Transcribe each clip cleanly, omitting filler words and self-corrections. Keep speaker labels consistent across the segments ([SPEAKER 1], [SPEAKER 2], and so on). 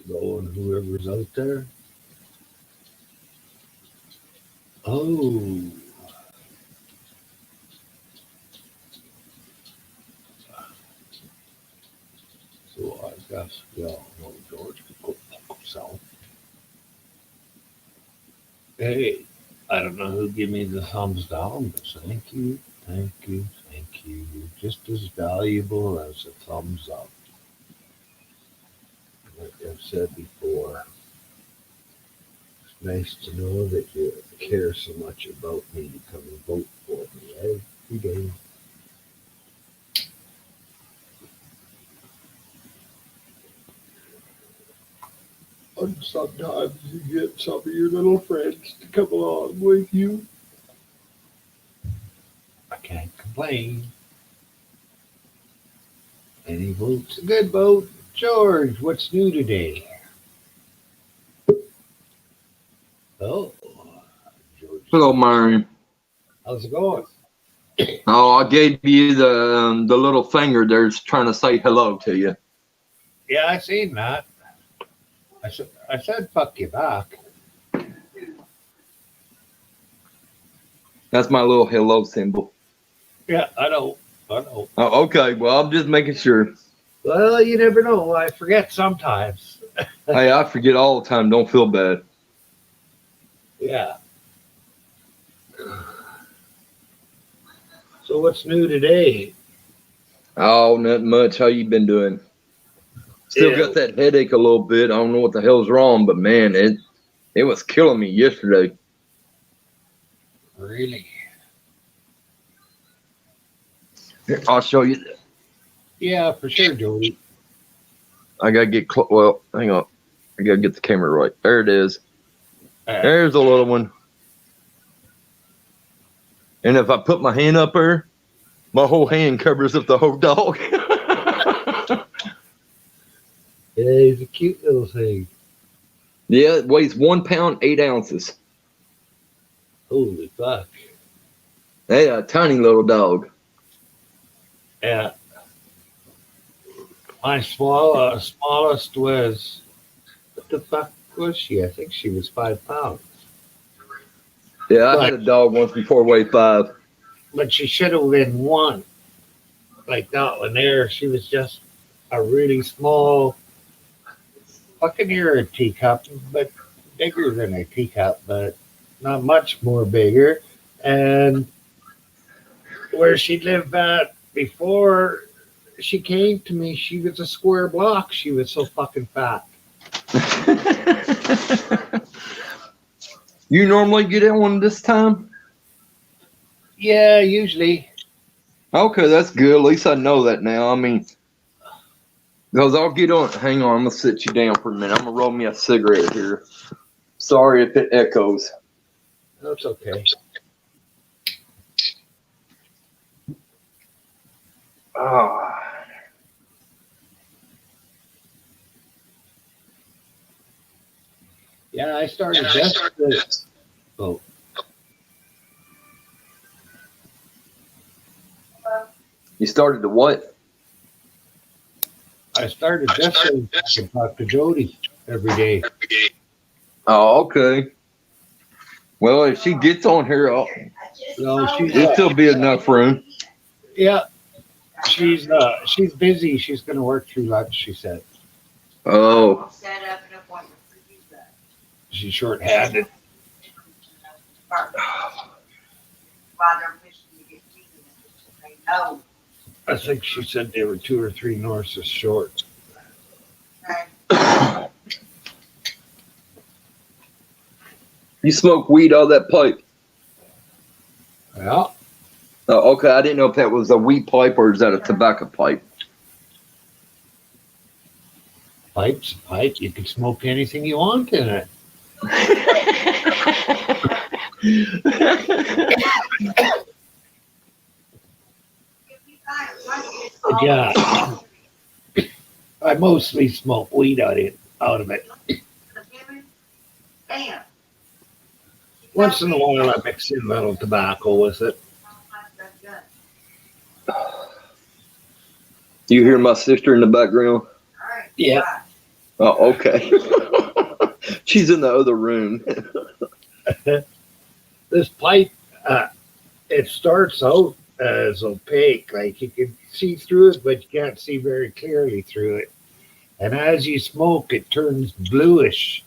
[SPEAKER 1] Going whoever's out there. Oh, so I guess we all know George could go fuck himself. Hey, I don't know who gave me the thumbs down, but thank you, thank you, thank you. You're just as valuable as a thumbs up. Like I've said before, it's nice to know that you care so much about me to come and vote for me every day. And sometimes you get some of your little friends to come along with you. I can't complain. Any vote's a good vote. George, what's new today? Oh, George,
[SPEAKER 2] Hello, Mary.
[SPEAKER 1] how's it going?
[SPEAKER 2] Oh, I gave you the little finger there's trying to say hello to you.
[SPEAKER 1] Yeah, I seen that. I said fuck you back.
[SPEAKER 2] That's my little hello symbol.
[SPEAKER 1] Yeah, I know. I know.
[SPEAKER 2] Oh, okay. Well, I'm just making sure.
[SPEAKER 1] Well, you never know. I forget sometimes.
[SPEAKER 2] Hey, I forget all the time. Don't feel bad.
[SPEAKER 1] Yeah. So what's new today?
[SPEAKER 2] Oh, nothing much. How you been doing? Still
[SPEAKER 1] Yeah,
[SPEAKER 2] got that headache a little bit. I don't know what the hell's wrong, but man, it was killing me yesterday.
[SPEAKER 1] really.
[SPEAKER 2] Here, I'll show you.
[SPEAKER 1] Yeah, for sure, Jody.
[SPEAKER 2] I gotta get well. Hang on. I gotta get the camera right. There it is.
[SPEAKER 1] Uh,
[SPEAKER 2] There's a little one. And if I put my hand up there, my whole hand covers up the whole dog.
[SPEAKER 1] yeah, he's a cute little thing.
[SPEAKER 2] Yeah, it weighs 1 pound, 8 ounces.
[SPEAKER 1] Holy fuck.
[SPEAKER 2] Hey, a tiny little dog.
[SPEAKER 1] Yeah. My smallest was, what the fuck was she? I think she was 5 pounds.
[SPEAKER 2] Yeah, I had
[SPEAKER 1] But
[SPEAKER 2] a dog once before weighed 5.
[SPEAKER 1] but she should have been one. Like that one there. She was just a really small, fucking near a teacup, but bigger than a teacup, but not much more bigger. And where she lived at before she came to me, she was a square block. She was so fucking fat.
[SPEAKER 2] You normally get in one this time?
[SPEAKER 1] Yeah, usually.
[SPEAKER 2] Okay, that's good. At least I know that now. I mean, because I'll get on. Hang on, I'm going to sit you down for a minute. I'm going to roll me a cigarette here. Sorry if it echoes.
[SPEAKER 1] That's okay.
[SPEAKER 2] Ah.
[SPEAKER 1] Yeah, I started just. Oh,
[SPEAKER 2] You started to what?
[SPEAKER 1] I started just so I can talk to Jody every day.
[SPEAKER 2] Oh, okay. Well, if she gets on here,
[SPEAKER 1] No,
[SPEAKER 2] there'll still be enough room.
[SPEAKER 1] yeah, she's busy. She's gonna work through lunch. She said
[SPEAKER 2] Oh,
[SPEAKER 1] she's short-handed. I think she said they were 2 or 3 nurses short.
[SPEAKER 2] you smoke weed out of that pipe?
[SPEAKER 1] Yeah,
[SPEAKER 2] Oh, okay. I didn't know if that was a weed pipe or is that a tobacco pipe?
[SPEAKER 1] pipe's a pipe. You can smoke anything you want in it. But yeah, I mostly smoke weed out of it. Once in a while, I mix in a little tobacco with it.
[SPEAKER 2] You hear my sister in the background?
[SPEAKER 1] Yeah,
[SPEAKER 2] Oh, okay. She's in the other room.
[SPEAKER 1] This pipe, it starts out as opaque, like you can see through it, but you can't see very clearly through it. And as you smoke, it turns bluish.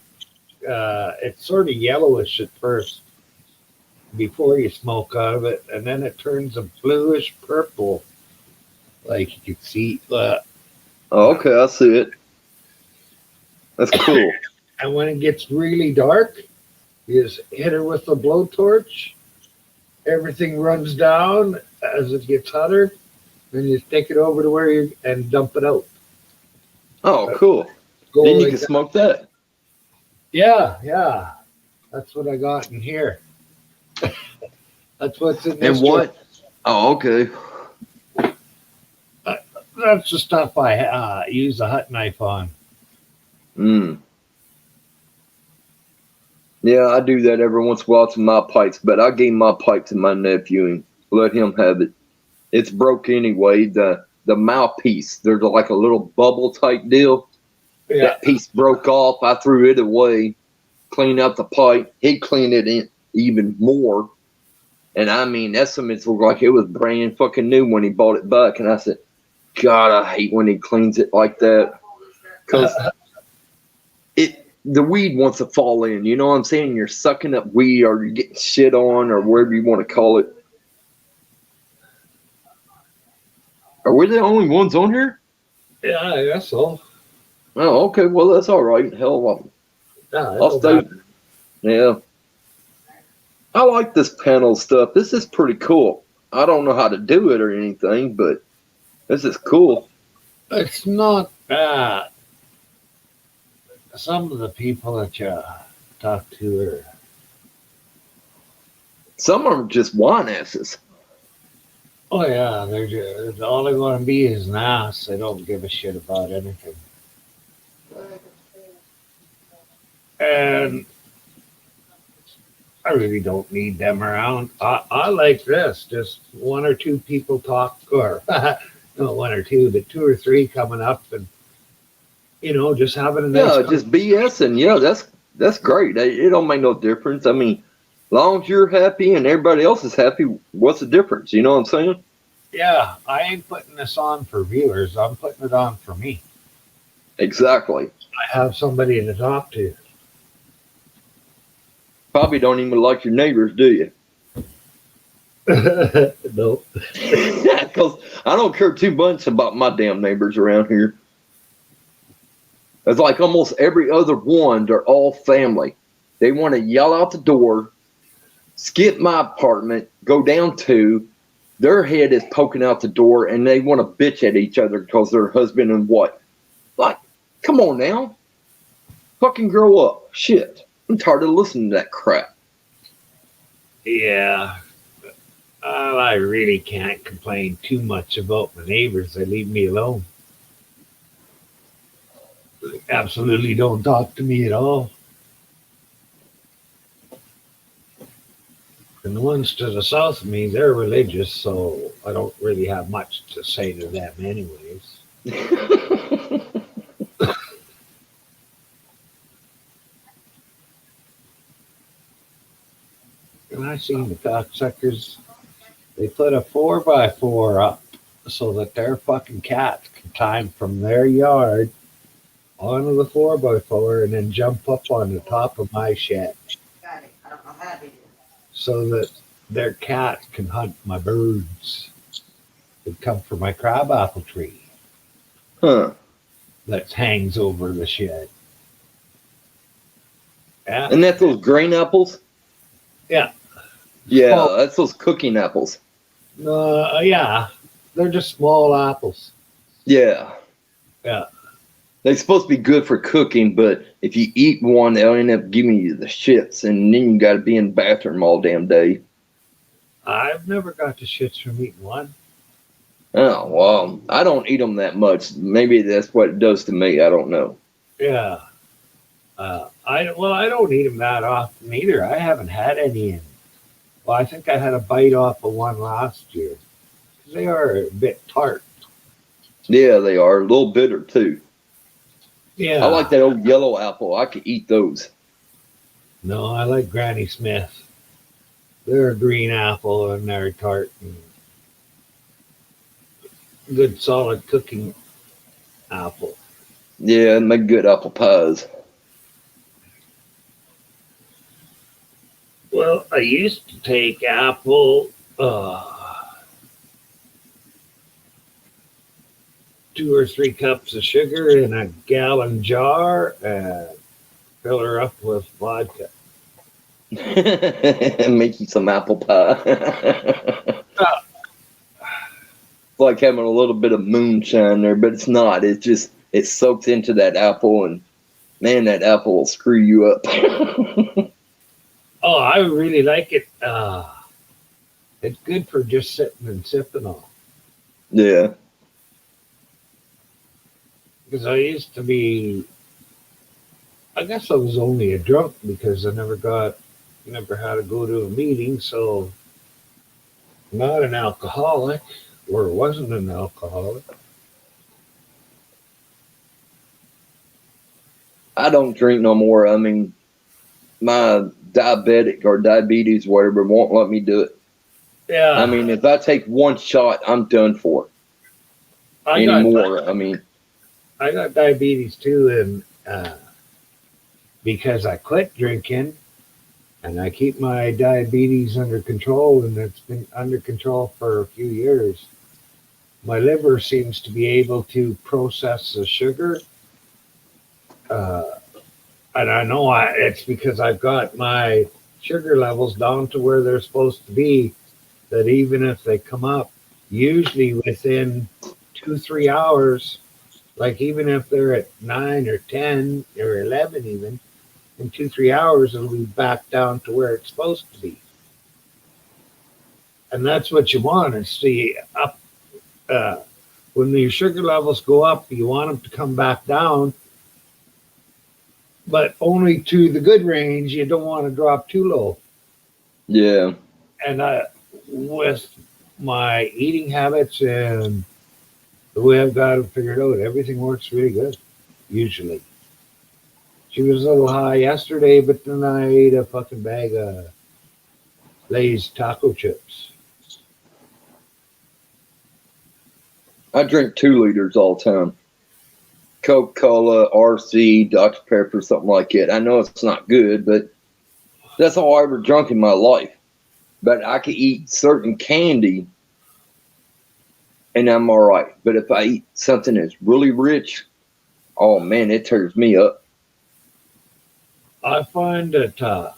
[SPEAKER 1] It's sort of yellowish at first before you smoke out of it, and then it turns a bluish purple, like you can see.
[SPEAKER 2] Oh, okay, I see it. That's cool.
[SPEAKER 1] And when it gets really dark, you just hit her with a blowtorch. Everything runs down as it gets hotter. Then you take it over to where you and dump it out.
[SPEAKER 2] Oh, cool.
[SPEAKER 1] Go
[SPEAKER 2] Then you
[SPEAKER 1] like
[SPEAKER 2] can
[SPEAKER 1] that.
[SPEAKER 2] smoke that.
[SPEAKER 1] Yeah, yeah. That's what I got in here. That's what's in this.
[SPEAKER 2] And what? Oh, okay.
[SPEAKER 1] That's the stuff I use a hut knife on.
[SPEAKER 2] Mm. Yeah, I do that every once in a while to my pipes, but I gave my pipe to my nephew and let him have it. It's broke anyway. The mouthpiece, there's like a little bubble type deal.
[SPEAKER 1] Yeah.
[SPEAKER 2] That piece broke off. I threw it away, cleaned out the pipe. He cleaned it in even more. And I mean, estimates looked like it was brand fucking new when he bought it back. And I said, God, I hate when he cleans it like that. Because the weed wants to fall in. You know what I'm saying? You're sucking up weed or you're getting shit on or whatever you want to call it. Are we the only ones on here?
[SPEAKER 1] Yeah, I guess so.
[SPEAKER 2] Oh, okay. Well, that's all right. Hell, I'll stay. Yeah. I like this panel stuff. This is pretty cool. I don't know how to do it or anything, but this is cool.
[SPEAKER 1] It's not bad. Some of the people that you talk to are.
[SPEAKER 2] Some of them are just wine asses.
[SPEAKER 1] Oh yeah, they're just, all they're going to be is an ass. They don't give a shit about anything. And I really don't need them around. I like this. Just one or two people talk, or not one or two, but two or three coming up and, just having a nice
[SPEAKER 2] Yeah, just BSing. Yeah, that's great. It don't make no difference. I mean, as long as you're happy and everybody else is happy, what's the difference? You know what I'm saying?
[SPEAKER 1] Yeah, I ain't putting this on for viewers. I'm putting it on for me.
[SPEAKER 2] Exactly.
[SPEAKER 1] I have somebody to talk to.
[SPEAKER 2] Probably don't even like your neighbors, do you?
[SPEAKER 1] Nope.
[SPEAKER 2] Because I don't care too much about my damn neighbors around here. It's like almost every other one, they're all family. They want to yell out the door, skip my apartment, go down two. Their head is poking out the door, and they want to bitch at each other because they're husband and wife. Like, come on now. Fucking grow up. Shit. I'm tired of listening to that crap.
[SPEAKER 1] Yeah. I really can't complain too much about my neighbors. They leave me alone. They absolutely don't talk to me at all. And the ones to the south of me, they're religious, so I don't really have much to say to them anyways. And I seen the cocksuckers, they put a 4x4 up so that their fucking cats can climb from their yard onto the 4x4 and then jump up on the top of my shed so that their cat can hunt my birds that come from my crabapple tree
[SPEAKER 2] Huh.
[SPEAKER 1] that hangs over the shed. Yeah.
[SPEAKER 2] And that's those grain apples?
[SPEAKER 1] Yeah.
[SPEAKER 2] Yeah,
[SPEAKER 1] Small.
[SPEAKER 2] that's those cooking apples.
[SPEAKER 1] Yeah. They're just small apples.
[SPEAKER 2] Yeah.
[SPEAKER 1] Yeah.
[SPEAKER 2] They're supposed to be good for cooking, but if you eat one, they'll end up giving you the shits, and then you got to be in the bathroom all damn day.
[SPEAKER 1] I've never got the shits from eating one.
[SPEAKER 2] Oh, well, I don't eat them that much. Maybe that's what it does to me. I don't know.
[SPEAKER 1] Yeah. I don't eat them that often either. I haven't had any in. Well, I think I had a bite off of one last year. They are a bit tart.
[SPEAKER 2] Yeah, they are. A little bitter, too.
[SPEAKER 1] Yeah.
[SPEAKER 2] I like that old yellow apple. I could eat those.
[SPEAKER 1] No, I like Granny Smith. They're a green apple and they're tart and good solid cooking apple.
[SPEAKER 2] Yeah, and make good apple pies.
[SPEAKER 1] Well, I used to take apple, 2 or 3 cups of sugar in a gallon jar and fill her up with vodka.
[SPEAKER 2] Make you some apple pie.
[SPEAKER 1] Uh,
[SPEAKER 2] It's like having a little bit of moonshine there, but it's not. It's just it soaks into that apple, and man, that apple will screw you up.
[SPEAKER 1] oh, I really like it. It's good for just sitting and sipping on.
[SPEAKER 2] Yeah.
[SPEAKER 1] Because I used to be, I guess I was only a drunk because I never had to go to a meeting, so not an alcoholic or wasn't an alcoholic.
[SPEAKER 2] I don't drink no more. I mean, my diabetic or diabetes, whatever, won't let me do it.
[SPEAKER 1] Yeah,
[SPEAKER 2] I mean, if I take one shot, I'm done for
[SPEAKER 1] I got
[SPEAKER 2] anymore. I mean,
[SPEAKER 1] I got diabetes too, and because I quit drinking and I keep my diabetes under control, and it's been under control for a few years. My liver seems to be able to process the sugar, uh, and I know it's because I've got my sugar levels down to where they're supposed to be. That even if they come up, usually within 2 3 hours, like even if they're at 9 or 10 or 11, even in 2 3 hours, it'll be back down to where it's supposed to be. And that's what you want is see up. When your sugar levels go up, you want them to come back down, but only to the good range. You don't want to drop too low.
[SPEAKER 2] yeah.
[SPEAKER 1] And with my eating habits and the way I've got it figured out, everything works really good. Usually, she was a little high yesterday, but then I ate a fucking bag of Lay's taco chips.
[SPEAKER 2] I drink 2 liters all the time. Coca-Cola, RC, Dr. Pepper, something like it. I know it's not good, but that's all I ever drunk in my life. But I could eat certain candy and I'm all right. But if I eat something that's really rich, oh man, it tears me up.
[SPEAKER 1] I find that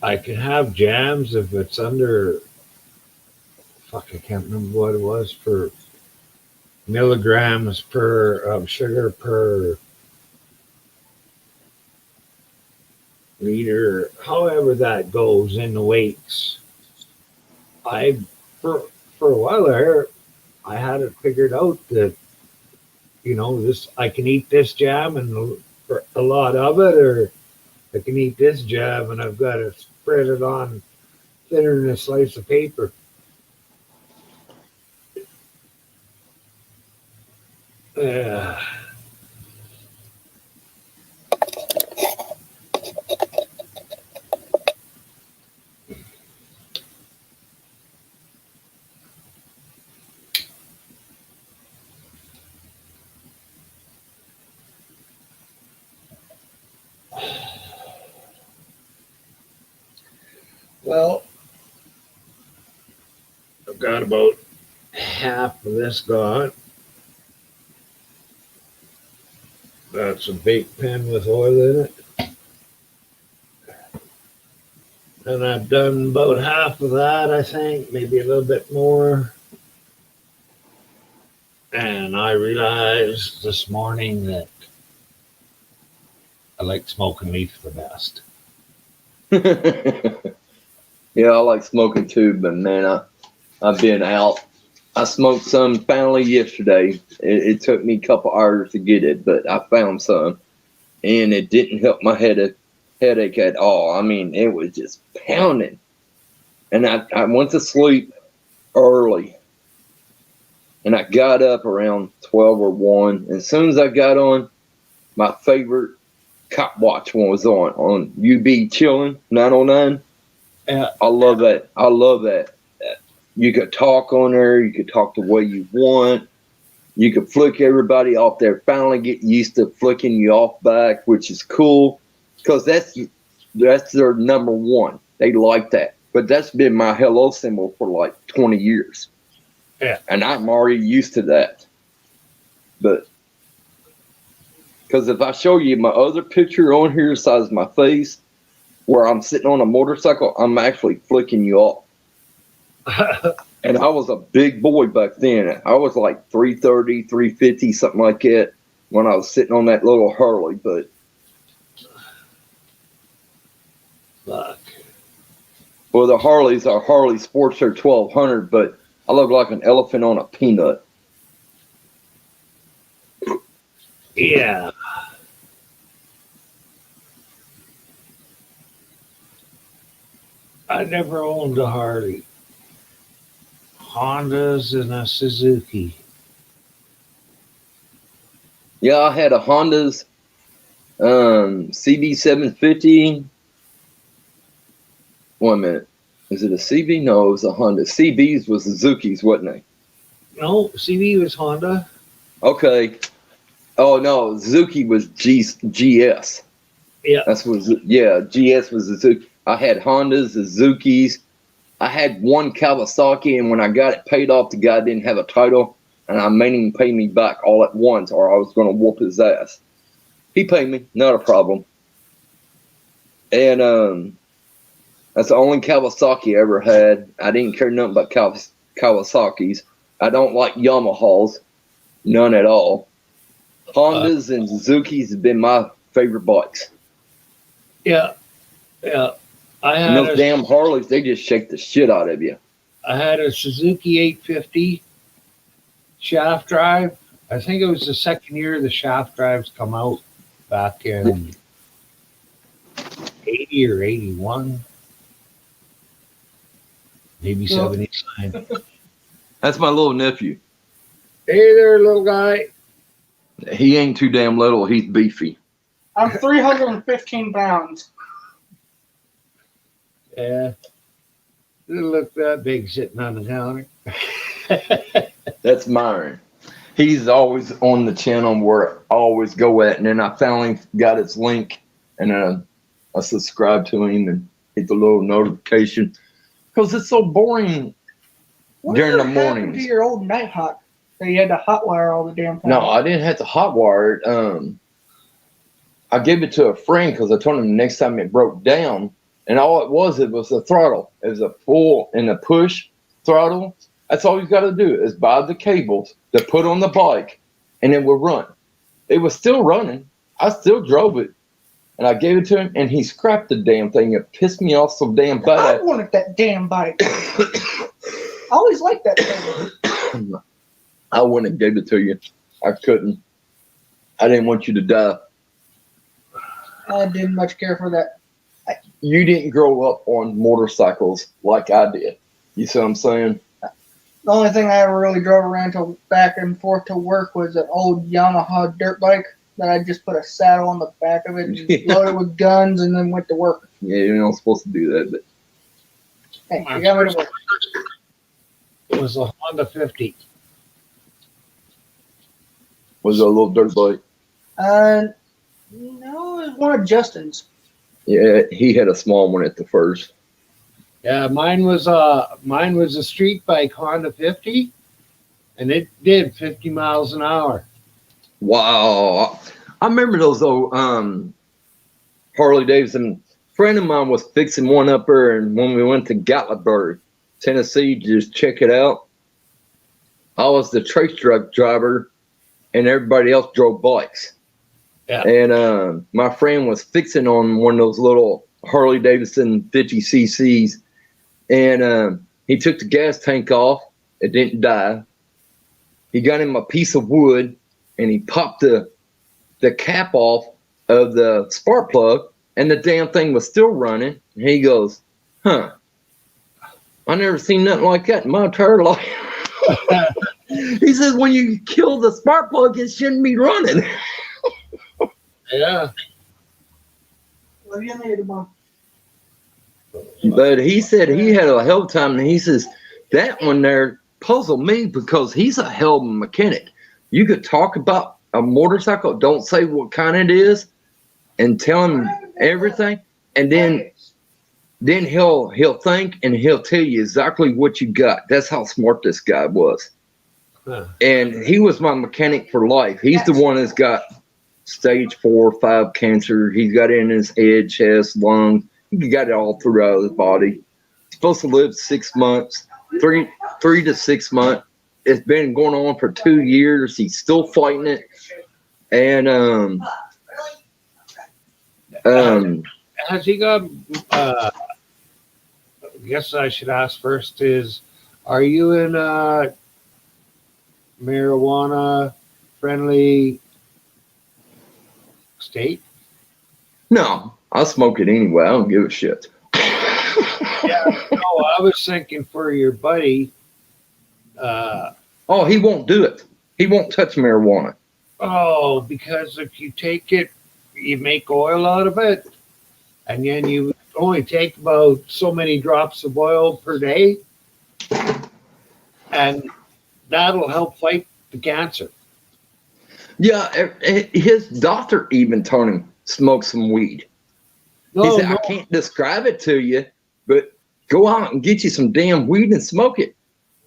[SPEAKER 1] I can have jams if it's under, fuck, I can't remember what it was per milligrams per sugar per liter, however that goes in the weights. I for a while there, I had it figured out that this I can eat this jam and a lot of it, or I can eat this jam and I've got to spread it on thinner than a slice of paper. Uh, well, I've got about half of this gone. That's a baked pan with oil in it. And I've done about half of that, I think, maybe a little bit more. And I realized this morning that I like smoking leaf the best.
[SPEAKER 2] Yeah, I like smoking too, but man, I've been out. I smoked some finally yesterday. It took me a couple hours to get it, but I found some, and it didn't help my headache at all. I mean, it was just pounding, and I went to sleep early, and I got up around 12 or 1. And as soon as I got on, my favorite cop watch one was on UB Chillin' 909.
[SPEAKER 1] Yeah.
[SPEAKER 2] I love that. I love that. You could talk on there. You could talk the way you want. You could flick everybody off there. Finally get used to flicking you off back, which is cool because that's their number one. They like that. But that's been my hello symbol for like 20 years.
[SPEAKER 1] Yeah.
[SPEAKER 2] And I'm already used to that. But because if I show you my other picture on here besides my face, where I'm sitting on a motorcycle, I'm actually flicking you off. And I was a big boy back then. I was like 330, 350, something like that, when I was sitting on that little Harley. But
[SPEAKER 1] Fuck.
[SPEAKER 2] well, the Harleys are Harley Sportster 1200, but I look like an elephant on a peanut.
[SPEAKER 1] Yeah. I never owned a Harley. Hondas and a Suzuki.
[SPEAKER 2] Yeah, I had a Honda's CB750. One minute. Is it a CB? No, it was a Honda. CBs was Suzuki's, wasn't they?
[SPEAKER 1] No, CB was Honda.
[SPEAKER 2] Okay. Oh, no, Suzuki was GS.
[SPEAKER 1] Yeah.
[SPEAKER 2] That's what, yeah, GS was Suzuki. I had Hondas, Suzukis. I had one Kawasaki, and when I got it paid off, the guy didn't have a title, and I made him pay me back all at once, or I was going to whoop his ass. He paid me, not a problem. And that's the only Kawasaki I ever had. I didn't care nothing about Kawasaki's. I don't like Yamahas, none at all. Hondas and Suzuki's have been my favorite bikes.
[SPEAKER 1] Yeah. Yeah.
[SPEAKER 2] And those damn Harleys, they just shake the shit out of you.
[SPEAKER 1] I had a Suzuki 850 shaft drive. I think it was the second year the shaft drives come out back in 80 or 81. Maybe 79.
[SPEAKER 2] That's my little nephew.
[SPEAKER 1] Hey there, little guy.
[SPEAKER 2] He ain't too damn little. He's beefy.
[SPEAKER 3] I'm 315 pounds.
[SPEAKER 1] Yeah. Didn't look that big sitting on the counter.
[SPEAKER 2] That's Myron. He's always on the channel where I always go at, and then I finally got his link, and I subscribed to him and hit the little notification because it's so boring during the
[SPEAKER 3] What happened
[SPEAKER 2] mornings.
[SPEAKER 3] to your old Nighthawk? So you had to hotwire all the damn time.
[SPEAKER 2] No, I didn't have to hotwire it. I gave it to a friend because I told him the next time it broke down, and all it was the throttle. It was a pull and a push throttle. That's all you got to do is buy the cables to put on the bike, and it will run. It was still running. I still drove it, and I gave it to him, and he scrapped the damn thing. It pissed me off so damn
[SPEAKER 3] I
[SPEAKER 2] bad.
[SPEAKER 3] wanted that damn bike. I always liked that thing.
[SPEAKER 2] I wouldn't have gave it to you. I couldn't. I didn't want you to die.
[SPEAKER 3] I didn't much care for that.
[SPEAKER 2] You didn't grow up on motorcycles like I did. You see what I'm saying?
[SPEAKER 3] The only thing I ever really drove around to back and forth to work was an old Yamaha dirt bike that I just put a saddle on the back of it and loaded with guns and then went to work.
[SPEAKER 2] Yeah, you're not supposed to do that, but
[SPEAKER 3] Hey, you got me to work.
[SPEAKER 1] It was a Honda 50.
[SPEAKER 2] was it a little dirt bike?
[SPEAKER 3] No, it was one of Justin's.
[SPEAKER 2] Yeah, he had a small one at the first.
[SPEAKER 1] Yeah, mine was a street bike Honda 50, and it did 50 miles an hour.
[SPEAKER 2] Wow. I remember those old Harley Davidson. A friend of mine was fixing one up there, and when we went to Gatlinburg, Tennessee, to just check it out, I was the trace truck driver, and everybody else drove bikes.
[SPEAKER 1] Yeah.
[SPEAKER 2] And my friend was fixing on one of those little Harley Davidson 50cc's, and he took the gas tank off. It didn't die. He got him a piece of wood, and he popped the cap off of the spark plug, and the damn thing was still running. And he goes, "Huh, I never seen nothing like that in my entire life." He says when you kill the spark plug, it shouldn't be running.
[SPEAKER 1] Yeah.
[SPEAKER 3] What do you need, Mom?
[SPEAKER 2] But he said he had a hell of a time, and he says that one there puzzled me because he's a hell of a mechanic. You could talk about a motorcycle, don't say what kind it is, and tell him everything, and then he'll think and he'll tell you exactly what you got. That's how smart this guy was.
[SPEAKER 1] Huh.
[SPEAKER 2] And he was my mechanic for life. He's the one that's got stage 4 or 5 cancer. He's got it in his head, chest, lungs. He got it all throughout his body. He's supposed to live 6 months, 3 to 6 months. It's been going on for 2 years. He's still fighting it. And
[SPEAKER 1] has he got? I guess I should ask first: are you in a marijuana-friendly state?
[SPEAKER 2] no, I'll smoke it anyway. I don't give a shit.
[SPEAKER 1] Yeah. No, I was thinking for your buddy.
[SPEAKER 2] Oh, he won't do it. He won't touch marijuana.
[SPEAKER 1] Oh, because if you take it, you make oil out of it, and then you only take about so many drops of oil per day, and that'll help fight the cancer.
[SPEAKER 2] Yeah, his doctor even told him smoke some weed.
[SPEAKER 1] No,
[SPEAKER 2] He said, I can't describe it to you, but go out and get you some damn weed and smoke it.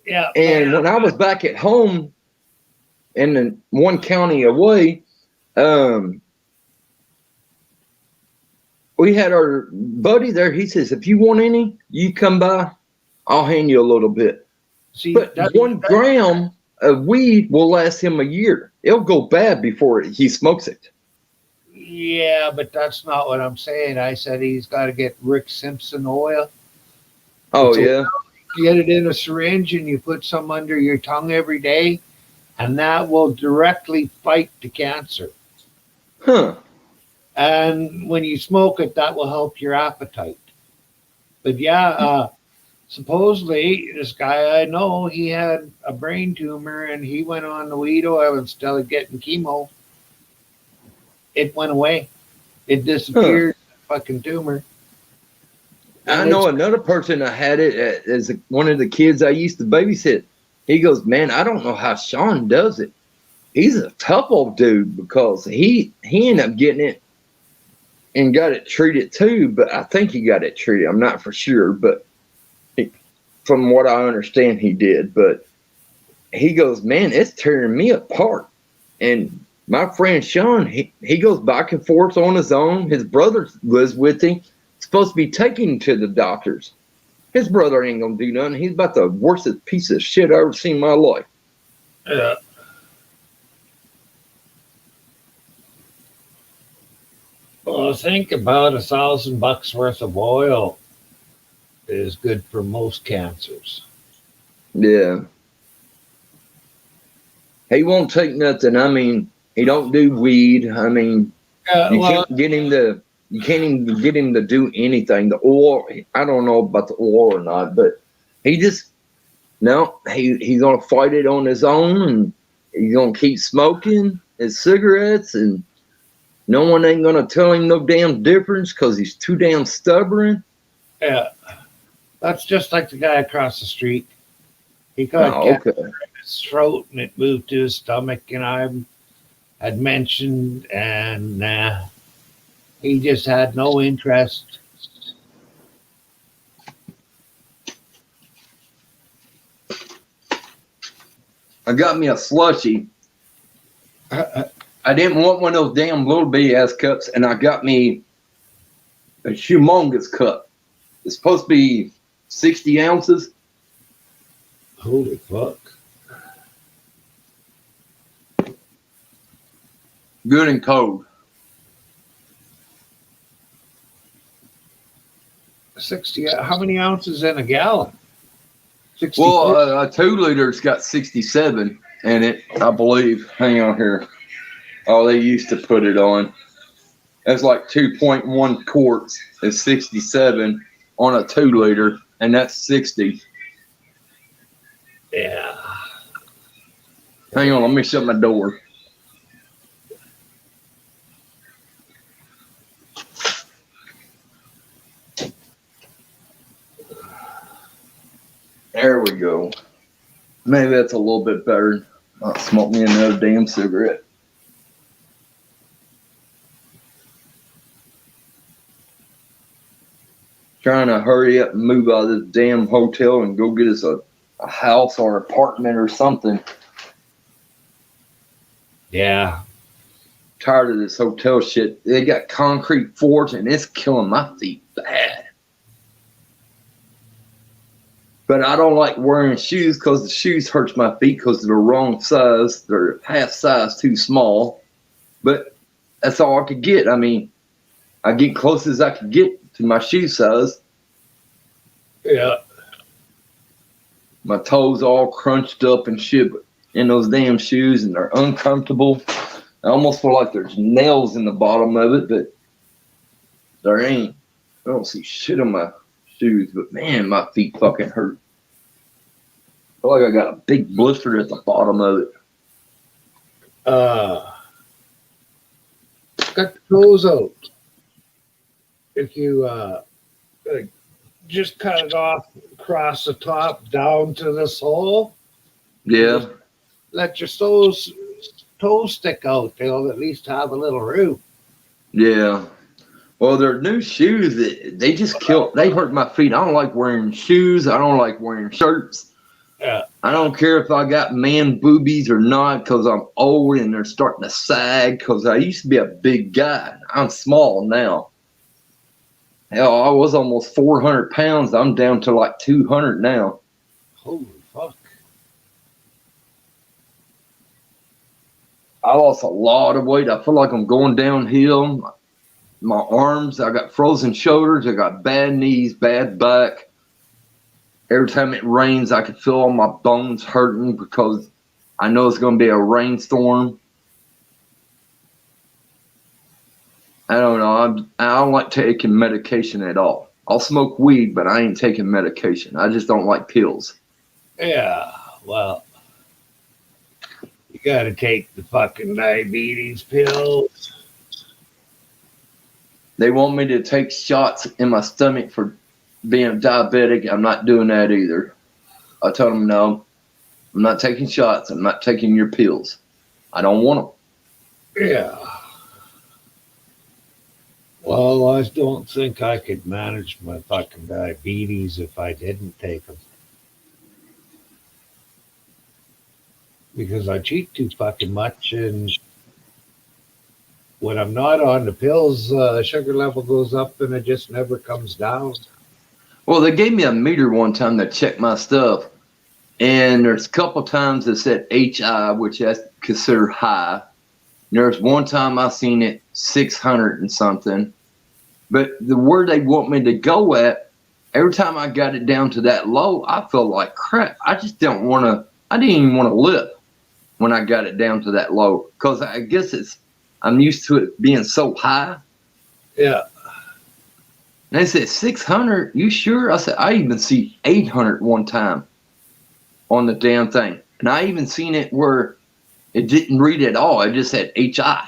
[SPEAKER 1] yeah.
[SPEAKER 2] And when I was back at home in the one county away, we had our buddy there. He says, if you want any, you come by, I'll hand you a little bit.
[SPEAKER 1] See,
[SPEAKER 2] But 1 gram of weed will last him a year. It'll go bad before he smokes it.
[SPEAKER 1] yeah, but that's not what I'm saying. I said he's got to get Rick Simpson oil.
[SPEAKER 2] Oh,
[SPEAKER 1] So-
[SPEAKER 2] yeah.
[SPEAKER 1] You get it in a syringe and you put some under your tongue every day, and that will directly fight the cancer.
[SPEAKER 2] Huh.
[SPEAKER 1] And when you smoke it, that will help your appetite. But yeah, supposedly this guy I know, he had a brain tumor and he went on the weed oil instead of getting chemo. It went away. It disappeared. Fucking tumor.
[SPEAKER 2] I
[SPEAKER 1] And
[SPEAKER 2] know
[SPEAKER 1] it's-
[SPEAKER 2] another person that had it as one of the kids I used to babysit. He goes, man, I don't know how Sean does it. He's a tough old dude because he ended up getting it and got it treated too. But I think he got it treated. I'm not for sure, but from what I understand, he did. But he goes, man, it's tearing me apart. And my friend Sean, he goes back and forth on his own. His brother lives with him. Supposed to be taking him to the doctors. His brother ain't gonna do nothing. He's about the worst piece of shit I ever seen in my life.
[SPEAKER 1] Yeah. Well, think about $1,000 worth of oil is good for most cancers.
[SPEAKER 2] Yeah. He won't take nothing. I mean, he don't do weed. I mean, you can't get him to. You can't even get him to do anything. The oil, I don't know about the oil or not, but he just he's gonna fight it on his own, and he's gonna keep smoking his cigarettes, and no one ain't gonna tell him no damn difference because he's too damn stubborn.
[SPEAKER 1] Yeah, that's just like the guy across the street. He got cancer in his throat and it moved to his stomach, and I had mentioned, and he just had no interest.
[SPEAKER 2] I got me a slushie. I didn't want one of those damn little bitty ass cups, and I got me a humongous cup. It's supposed to be 60 ounces.
[SPEAKER 1] Holy fuck.
[SPEAKER 2] Good and cold.
[SPEAKER 1] 60, how many ounces in a gallon? 60.
[SPEAKER 2] Well, a 2 liter's got 67 in it, I believe. Hang on here. Oh, they used to put it on. That's like 2.1 quarts is 67 on a 2 liter, and that's 60.
[SPEAKER 1] Yeah.
[SPEAKER 2] Hang on, let me shut my door. There we go. Maybe that's a little bit better. I'll smoke me another damn cigarette. Trying to hurry up and move out of this damn hotel and go get us a house or apartment or something.
[SPEAKER 1] Yeah.
[SPEAKER 2] Tired of this hotel shit. They got concrete floors and it's killing my feet bad. But I don't like wearing shoes because the shoes hurts my feet because they're the wrong size. They're half size too small. But that's all I could get. I mean, I get close as I could get to my shoe size.
[SPEAKER 1] Yeah.
[SPEAKER 2] My toes all crunched up and shit in those damn shoes, and they're uncomfortable. I almost feel like there's nails in the bottom of it, but there ain't. I don't see shit on my shoes, but man, my feet fucking hurt. I feel like I got a big blister at the bottom of it.
[SPEAKER 1] Cut the toes out. If you just cut it off across the top down to the sole,
[SPEAKER 2] Yeah.
[SPEAKER 1] let your toes stick out. They'll at least have a little room.
[SPEAKER 2] Yeah. Well, they're new shoes. They just they hurt my feet. I don't like wearing shoes. I don't like wearing shirts.
[SPEAKER 1] Yeah.
[SPEAKER 2] I don't care if I got man boobies or not because I'm old and they're starting to sag because I used to be a big guy. I'm small now. Hell, I was almost 400 pounds. I'm down to like 200 now.
[SPEAKER 1] Holy fuck.
[SPEAKER 2] I lost a lot of weight. I feel like I'm going downhill. My arms, I got frozen shoulders. I got bad knees, bad back. Every time it rains, I can feel all my bones hurting because I know it's going to be a rainstorm. I don't know. I don't like taking medication at all. I'll smoke weed, but I ain't taking medication. I just don't like pills.
[SPEAKER 1] Yeah, well, you gotta take the fucking diabetes pills.
[SPEAKER 2] They want me to take shots in my stomach for being diabetic. I'm not doing that either. I told them, no, I'm not taking shots. I'm not taking your pills. I don't want them.
[SPEAKER 1] Yeah. Well, I don't think I could manage my fucking diabetes if I didn't take them. Because I cheat too fucking much, and when I'm not on the pills, sugar level goes up and it just never comes down.
[SPEAKER 2] Well, they gave me a meter one time to check my stuff. And there's a couple times that said HI, which that's considered high. There's one time I seen it 600 and something. But the where they want me to go at, every time I got it down to that low, I felt like crap. I just I didn't even want to live when I got it down to that low. Because I guess I'm used to it being so high.
[SPEAKER 1] Yeah.
[SPEAKER 2] And they said, 600? You sure? I said, I even see 800 one time on the damn thing. And I even seen it where it didn't read at all. It just said HI.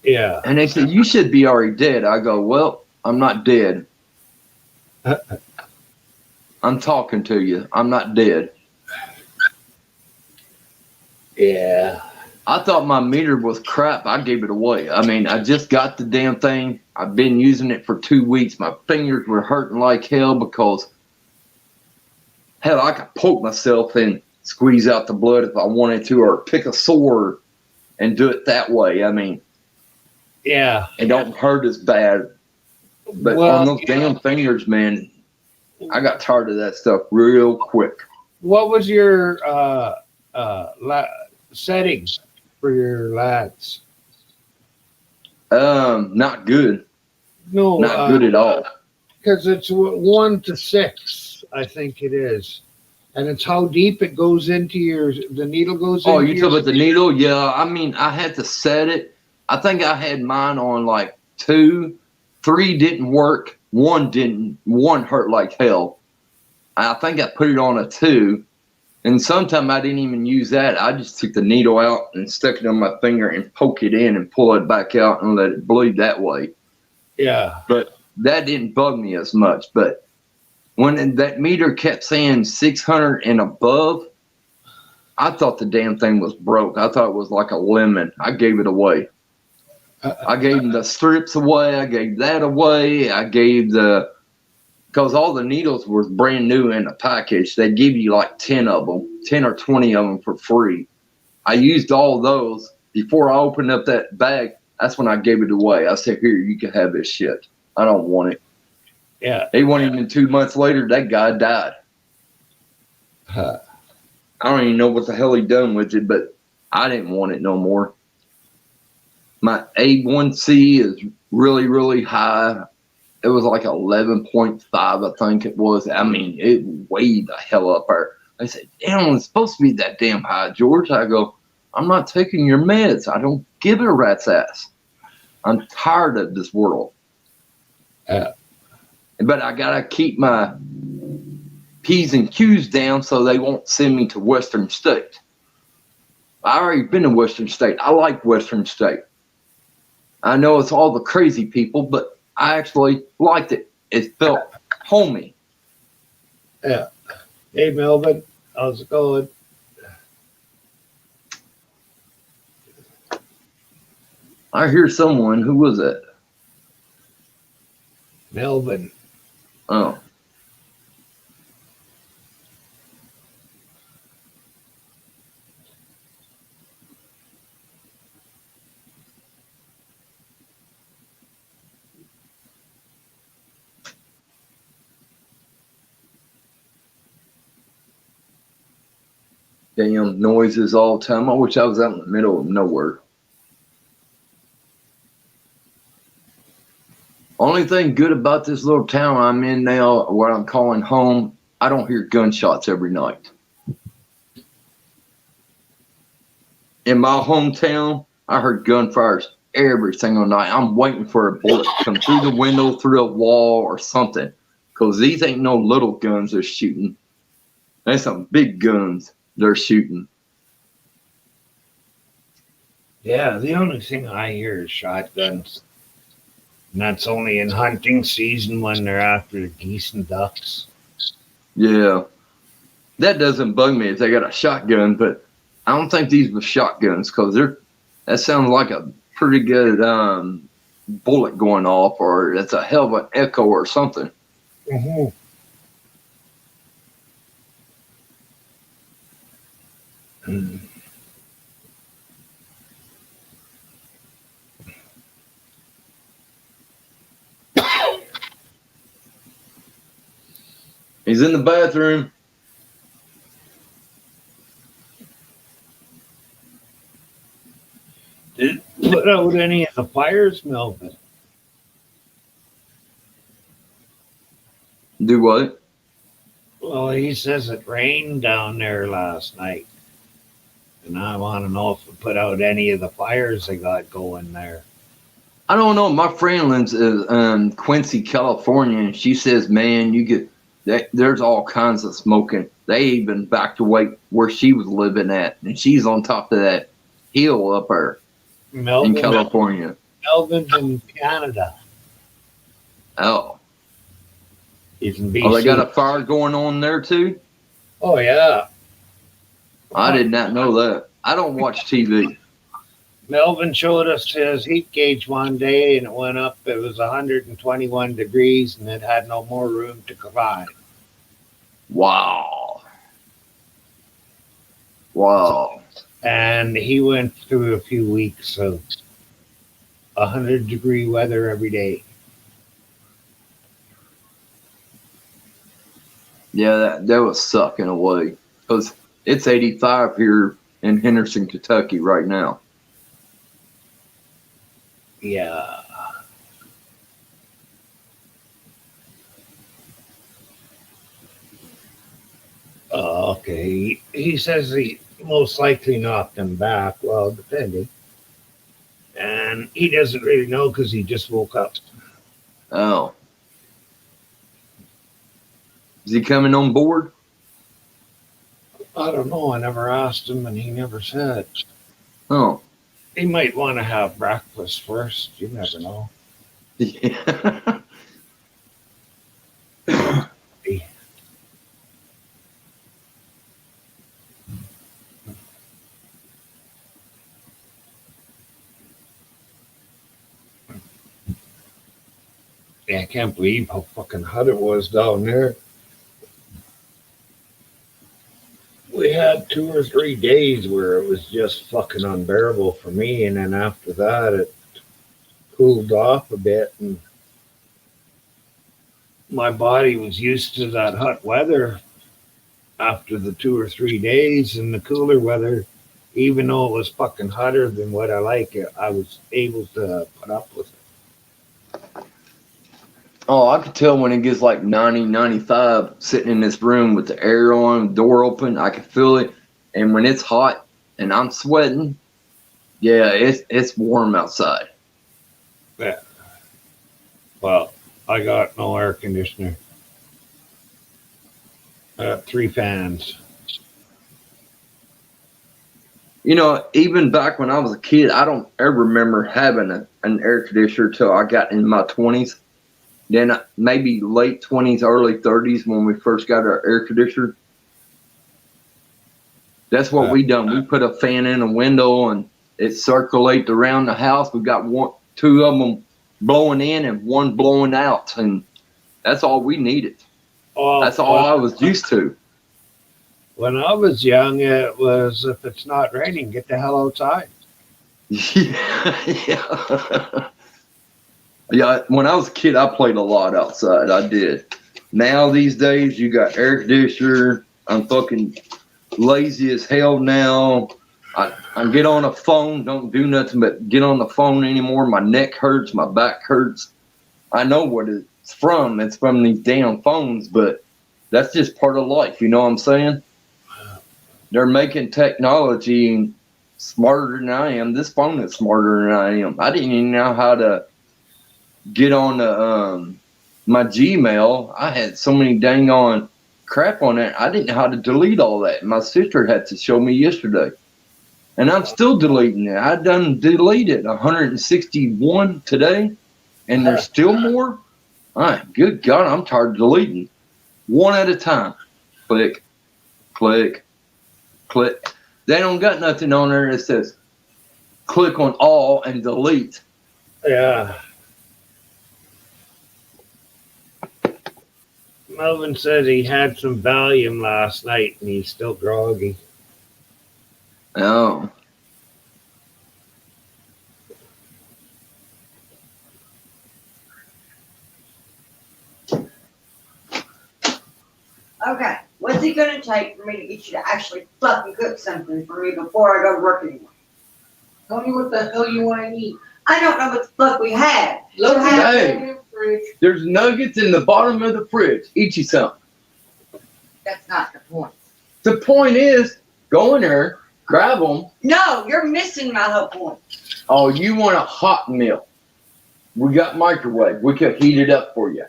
[SPEAKER 1] Yeah.
[SPEAKER 2] And they said, you should be already dead. I go, well, I'm not dead. I'm talking to you. I'm not dead.
[SPEAKER 1] Yeah.
[SPEAKER 2] I thought my meter was crap. I gave it away. I mean, I just got the damn thing. I've been using it for 2 weeks. My fingers were hurting like hell because, hell, I could poke myself and squeeze out the blood if I wanted to, or pick a sore and do it that way. I mean,
[SPEAKER 1] yeah,
[SPEAKER 2] it don't hurt as bad. But on those damn fingers, man, I got tired of that stuff real quick.
[SPEAKER 1] What was your settings for your lats?
[SPEAKER 2] Not good.
[SPEAKER 1] No,
[SPEAKER 2] Not good at all.
[SPEAKER 1] Because it's 1 to 6, I think it is, and it's how deep it goes into the needle goes.
[SPEAKER 2] Oh, you talking about the needle? Yeah, I mean, I had to set it. I think I had mine on like 2, 3 didn't work, 1 didn't. 1 hurt like hell. I think I put it on a 2, And sometimes I didn't even use that. I just took the needle out and stuck it on my finger and poke it in and pull it back out and let it bleed that way.
[SPEAKER 1] Yeah.
[SPEAKER 2] But that didn't bug me as much. But when that meter kept saying 600 and above, I thought the damn thing was broke. I thought it was like a lemon. I gave it away. I gave the strips away. I gave that away. I gave because all the needles were brand new in a package. They give you like 10 of them, 10 or 20 of them for free. I used all those. Before I opened up that bag, that's when I gave it away. I said, here, you can have this shit. I don't want it.
[SPEAKER 1] Yeah.
[SPEAKER 2] They weren't even 2 months later, that guy died.
[SPEAKER 1] Huh.
[SPEAKER 2] I don't even know what the hell he done with it, but I didn't want it no more. My A1C is really, really high. It was like 11.5, I think it was. I mean, it way the hell up there. I said, damn, it's supposed to be that damn high, George. I go, I'm not taking your meds. I don't give a rat's ass. I'm tired of this world. But I got to keep my P's and Q's down so they won't send me to Western State. I already been to Western State. I like Western State. I know it's all the crazy people, but I actually liked it. It felt homey.
[SPEAKER 1] Yeah. Hey, Melvin, how's it going?
[SPEAKER 2] I hear someone. Who was it?
[SPEAKER 1] Melvin.
[SPEAKER 2] Oh. Damn noises all the time. I wish I was out in the middle of nowhere. Only thing good about this little town I'm in now, what I'm calling home, I don't hear gunshots every night. In my hometown, I heard gunfires every single night. I'm waiting for a bullet to come through the window, through a wall, or something. Because these ain't no little guns they're shooting. There's some big guns they're shooting.
[SPEAKER 1] Yeah, the only thing I hear is shotguns. And that's only in hunting season when they're after the geese and ducks.
[SPEAKER 2] Yeah. That doesn't bug me if they got a shotgun, but I don't think these were shotguns because that sounds like a pretty good bullet going off, or it's a hell of an echo or something.
[SPEAKER 1] Mm-hmm. Mm.
[SPEAKER 2] He's in the bathroom.
[SPEAKER 1] Did it put out any of the fires, Melvin?
[SPEAKER 2] Do what?
[SPEAKER 1] Well, he says it rained down there last night. And I want to know if it put out any of the fires they got going there.
[SPEAKER 2] I don't know. My friend lives in Quincy, California, and she says, man, there's all kinds of smoking. They even backed away where she was living at, and she's on top of that hill up there in California.
[SPEAKER 1] Melvin's in Canada.
[SPEAKER 2] Oh.
[SPEAKER 1] He's in BC.
[SPEAKER 2] Oh, they got a fire going on there too?
[SPEAKER 1] Oh, yeah.
[SPEAKER 2] I did not know that. I don't watch TV.
[SPEAKER 1] Melvin showed us his heat gauge one day, and it went up. It was 121 degrees, and it had no more room to climb.
[SPEAKER 2] Wow. Wow.
[SPEAKER 1] And he went through a few weeks of 100-degree weather every day.
[SPEAKER 2] Yeah, that was sucking away. Because it's 85 here in Henderson, Kentucky right now.
[SPEAKER 1] Yeah. Okay. He says he most likely knocked him back. Well, depending. And he doesn't really know because he just woke up.
[SPEAKER 2] Oh. Is he coming on board?
[SPEAKER 1] I don't know. I never asked him, and he never said.
[SPEAKER 2] Oh.
[SPEAKER 1] He might want to have breakfast first. You never know.
[SPEAKER 2] Yeah.
[SPEAKER 1] Yeah, I can't believe how fucking hot it was down there. We had 2 or 3 days where it was just fucking unbearable for me, and then after that, it cooled off a bit, and my body was used to that hot weather after the 2 or 3 days, and the cooler weather, even though it was fucking hotter than what I like, I was able to put up with it.
[SPEAKER 2] Oh, I could tell when it gets like 90, 95, sitting in this room with the air on, door open. I can feel it. And when it's hot and I'm sweating, yeah, it's warm outside.
[SPEAKER 1] Yeah. Well, I got no air conditioner. I got 3 fans.
[SPEAKER 2] You know, even back when I was a kid, I don't ever remember having an air conditioner till I got in my 20s. Then maybe late 20s, early 30s when we first got our air conditioner. That's what we done. We put a fan in a window and it circulates around the house. We got 2 of them blowing in and 1 blowing out, and that's all we needed. That's all I was used to.
[SPEAKER 1] When I was young, it was if it's not raining, get the hell outside.
[SPEAKER 2] Yeah. Yeah, when I was a kid, I played a lot outside. I did. Now, these days, you got air conditioner. I'm fucking lazy as hell now. I get on a phone, don't do nothing but get on the phone anymore. My neck hurts, my back hurts. I know what it's from. It's from these damn phones, but that's just part of life. You know what I'm saying? They're making technology smarter than I am. This phone is smarter than I am. I didn't even know how to get on my Gmail. I had so many dang on crap on it. I didn't know how to delete all that. My sister had to show me yesterday. And I'm still deleting it. I done deleted 161 today, and there's still more. All right, good God, I'm tired of deleting. One at a time. Click, click, click. They don't got nothing on there that says click on all and delete.
[SPEAKER 1] Yeah. Melvin said he had some Valium last night and he's still groggy.
[SPEAKER 2] Oh.
[SPEAKER 4] Okay, what's it gonna take for me to get you to actually fucking cook something for me before I go to work anymore?
[SPEAKER 3] Tell me what the hell you want to eat.
[SPEAKER 4] I don't know what the fuck we had.
[SPEAKER 3] Look
[SPEAKER 4] So
[SPEAKER 3] at
[SPEAKER 2] Hey.
[SPEAKER 3] the fridge.
[SPEAKER 2] There's nuggets in the bottom of the fridge. Eat you some.
[SPEAKER 4] That's not the point.
[SPEAKER 2] The point is, go in there, grab them.
[SPEAKER 4] No, you're missing my whole point.
[SPEAKER 2] Oh, you want a hot meal? We got microwave. We could heat it up for you.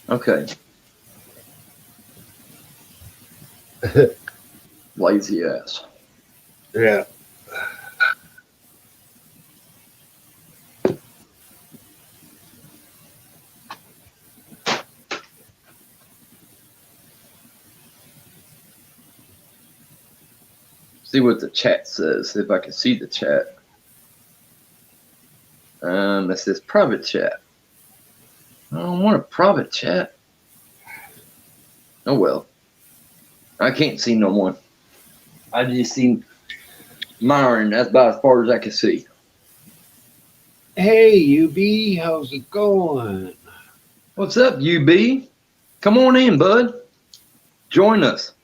[SPEAKER 2] Okay. Lazy ass.
[SPEAKER 1] Yeah.
[SPEAKER 2] See what the chat says, if I can see the chat. It says private chat. I don't want a private chat. Oh well. I can't see no one. I just see Myron. That's about as far as I can see.
[SPEAKER 1] Hey, UB, how's it going?
[SPEAKER 2] What's up, UB? Come on in, bud. Join us.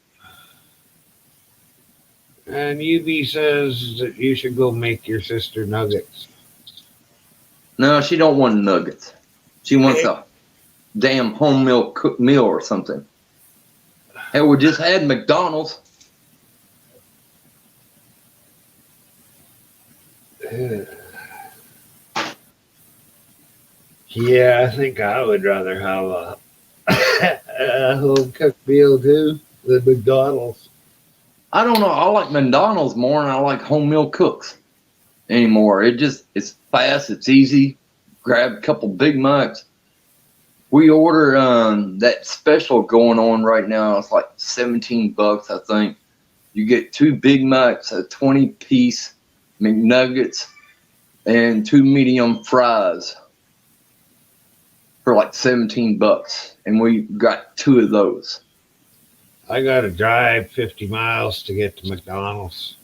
[SPEAKER 1] And UB says that you should go make your sister nuggets.
[SPEAKER 2] No, she don't want nuggets. She wants a damn home meal cooked meal or something. Hell, we just had McDonald's.
[SPEAKER 1] Yeah, I think I would rather have a home cooked meal too than McDonald's.
[SPEAKER 2] I don't know. I like McDonald's more than I like home meal cooks anymore. It's fast, it's easy. Grab a couple Big Macs. We order that special going on right now. It's like $17, I think. You get 2 Big Macs, a 20-piece McNuggets, and 2 medium fries for like $17, and we got 2 of those.
[SPEAKER 1] I got to drive 50 miles to get to McDonald's.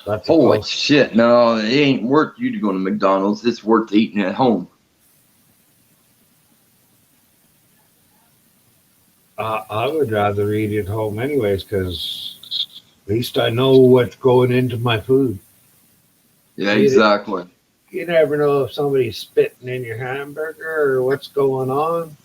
[SPEAKER 1] That's
[SPEAKER 2] Holy
[SPEAKER 1] close.
[SPEAKER 2] shit! No, it ain't worth you to go to McDonald's. It's worth eating at home.
[SPEAKER 1] I would rather eat at home anyways because at least I know what's going into my food.
[SPEAKER 2] Yeah,
[SPEAKER 1] Eat it.
[SPEAKER 2] exactly.
[SPEAKER 1] You never know if somebody's spitting in your hamburger or what's going on.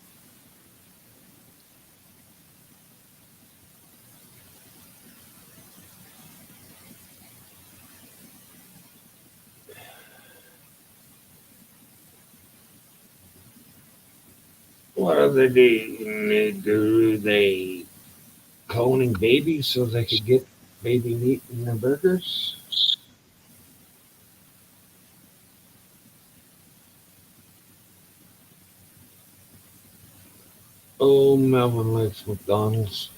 [SPEAKER 1] What are they doing? Do they cloning babies so they could get baby meat in their burgers? Oh, Melvin likes McDonald's.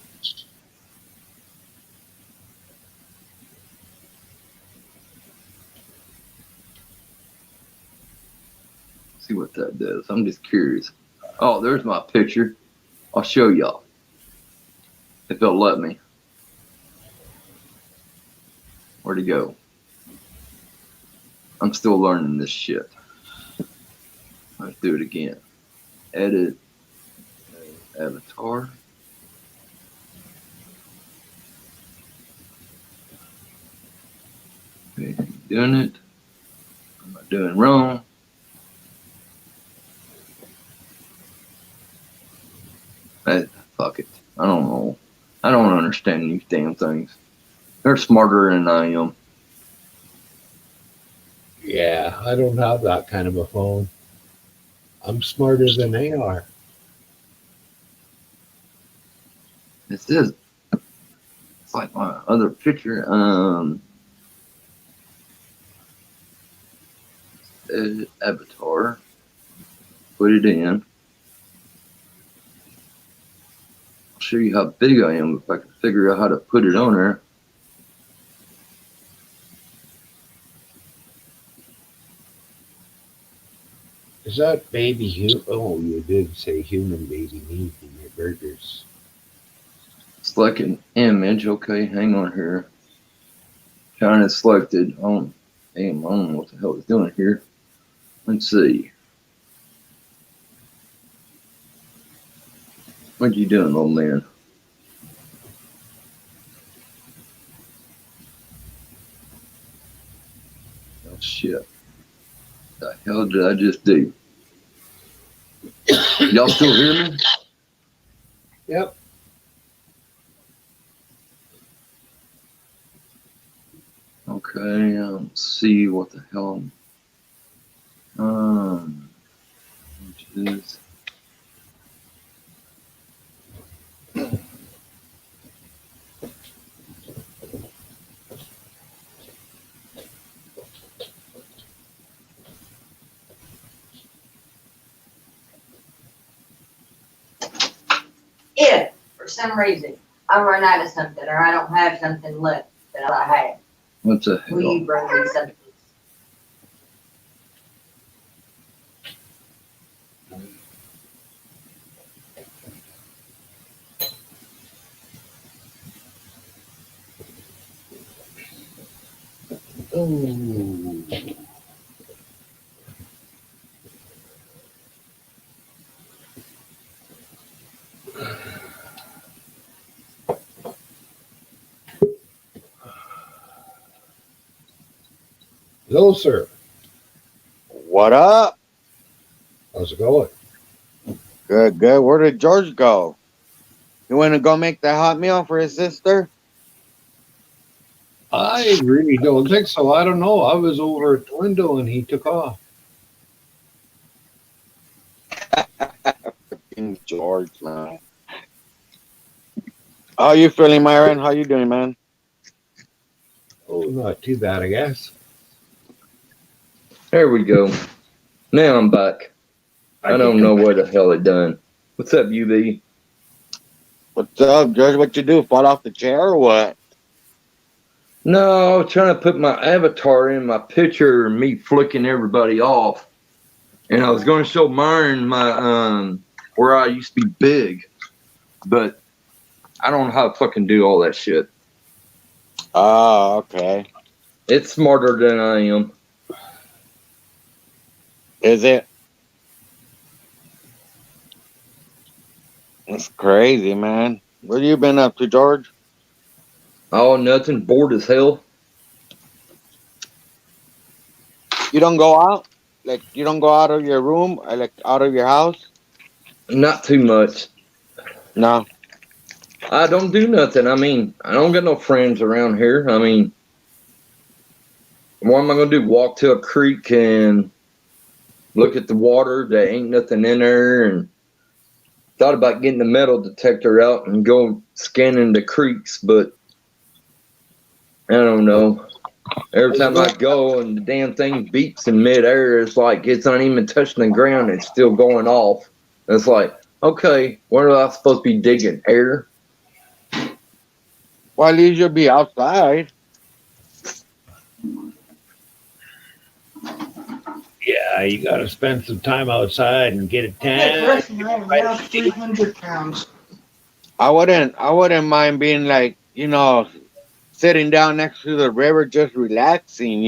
[SPEAKER 2] See what that does. I'm just curious. Oh, there's my picture. I'll show y'all if they'll let me. Where'd he go? I'm still learning this shit. Let's do it again. Edit avatar. Okay, doing it. I'm not doing wrong. Fuck it. I don't know. I don't understand these damn things. They're smarter than I am.
[SPEAKER 1] Yeah, I don't have that kind of a phone. I'm smarter than they are.
[SPEAKER 2] This is. It's like my other picture. Edit avatar. Put it in. I'll show you how big I am if I can figure out how to put it on there.
[SPEAKER 1] Is that baby human? Oh, you did say human baby meat in your burgers.
[SPEAKER 2] Select an image. Okay, hang on here. China selected. Oh, damn, I don't know what the hell it's doing here. Let's see. What you doing, old man? Oh, shit. The hell did I just do? Y'all still hear me?
[SPEAKER 1] Yep.
[SPEAKER 2] Okay, let's see what the hell. Which is.
[SPEAKER 4] If for some reason I run out of something or I don't have something left that I have,
[SPEAKER 2] What the
[SPEAKER 4] will you
[SPEAKER 2] hell?
[SPEAKER 4] bring me something?
[SPEAKER 1] Oh. Hello, sir.
[SPEAKER 5] What up?
[SPEAKER 1] How's it going?
[SPEAKER 5] Good, good. Where did George go? He went to go make the hot meal for his sister?
[SPEAKER 1] I really don't think so. I don't know. I was over at the window and he took off.
[SPEAKER 5] George, man. How you feeling, Myron? How you doing, man?
[SPEAKER 1] Oh, not too bad, I guess.
[SPEAKER 2] There we go. Now I'm back. I don't know what the hell it done. What's up, UB?
[SPEAKER 5] What's up, George? What you do? Fall off the chair or what?
[SPEAKER 2] No, I was trying to put my avatar in my picture and me flicking everybody off. And I was going to show Myron my where I used to be big. But I don't know how to fucking do all that shit.
[SPEAKER 5] Oh, okay.
[SPEAKER 2] It's smarter than I am.
[SPEAKER 5] Is it? It's crazy, man. What you been up to, George?
[SPEAKER 2] Oh, nothing. Bored as hell.
[SPEAKER 5] You don't go out? Like, you don't go out of your room or, like, out of your house?
[SPEAKER 2] Not too much.
[SPEAKER 5] No.
[SPEAKER 2] I don't do nothing. I mean, I don't got no friends around here. I mean, what am I going to do? Walk to a creek and look at the water? There ain't nothing in there. And thought about getting the metal detector out and go scanning the creeks, but I don't know. Every time I go and the damn thing beeps in midair, it's like it's not even touching the ground. It's still going off. It's like, okay, what am I supposed to be digging? Air?
[SPEAKER 5] Well, at least you'll be outside.
[SPEAKER 1] Yeah, you got to spend some time outside and get a tan.
[SPEAKER 3] I'm now 300 pounds.
[SPEAKER 5] I wouldn't mind being like, sitting down next to the river, just relaxing,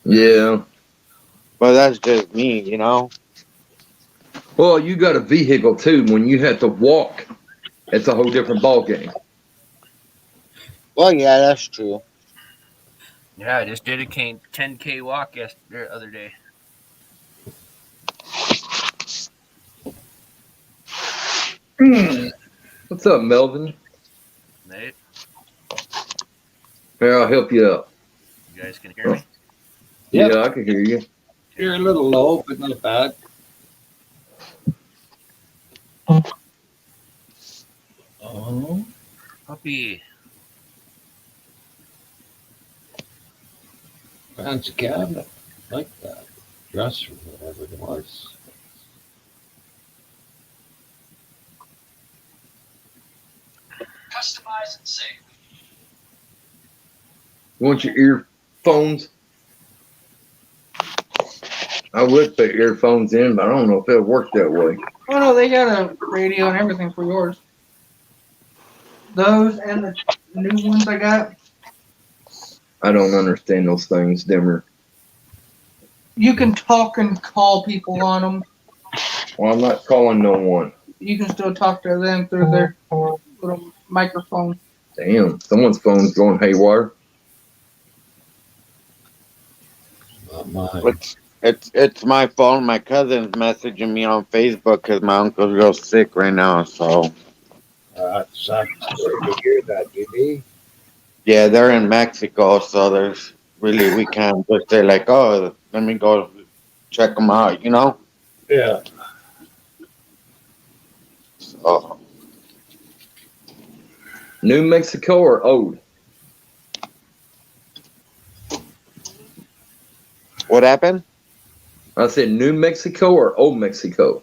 [SPEAKER 2] Yeah.
[SPEAKER 5] But that's just me,
[SPEAKER 2] Well, you got a vehicle too. When you have to walk, it's a whole different ballgame.
[SPEAKER 5] Well, yeah, that's true.
[SPEAKER 6] Yeah, I just did a 10K walk the other day.
[SPEAKER 2] What's up, Melvin?
[SPEAKER 6] Nate,
[SPEAKER 2] Here, I'll help you out.
[SPEAKER 6] you guys can hear me?
[SPEAKER 1] Yep.
[SPEAKER 2] Yeah, I can hear you.
[SPEAKER 1] You're a little low, but not bad. Oh,
[SPEAKER 6] Puppy.
[SPEAKER 1] fancy cabinet. Like that. Dresser, whatever it was.
[SPEAKER 7] Customize and save.
[SPEAKER 2] You want your earphones? I would put earphones in, but I don't know if it'll work that way.
[SPEAKER 3] Oh no, they got a radio and everything for yours. Those and the new ones I got.
[SPEAKER 2] I don't understand those things, Dimmer.
[SPEAKER 3] You can talk and call people on them.
[SPEAKER 2] Well, I'm not calling no one.
[SPEAKER 3] You can still talk to them through their little microphone.
[SPEAKER 2] Damn, someone's phone's going haywire.
[SPEAKER 1] Not mine.
[SPEAKER 5] It's my phone. My cousin's messaging me on Facebook because my uncle's real sick right now. So
[SPEAKER 1] That sucks. Sorry to hear that, DB.
[SPEAKER 5] yeah, they're in Mexico. So there's really we can't just say like, oh, let me go check them out.
[SPEAKER 1] Yeah.
[SPEAKER 5] So
[SPEAKER 2] New Mexico or old?
[SPEAKER 5] what happened?
[SPEAKER 2] I said New Mexico or Old Mexico?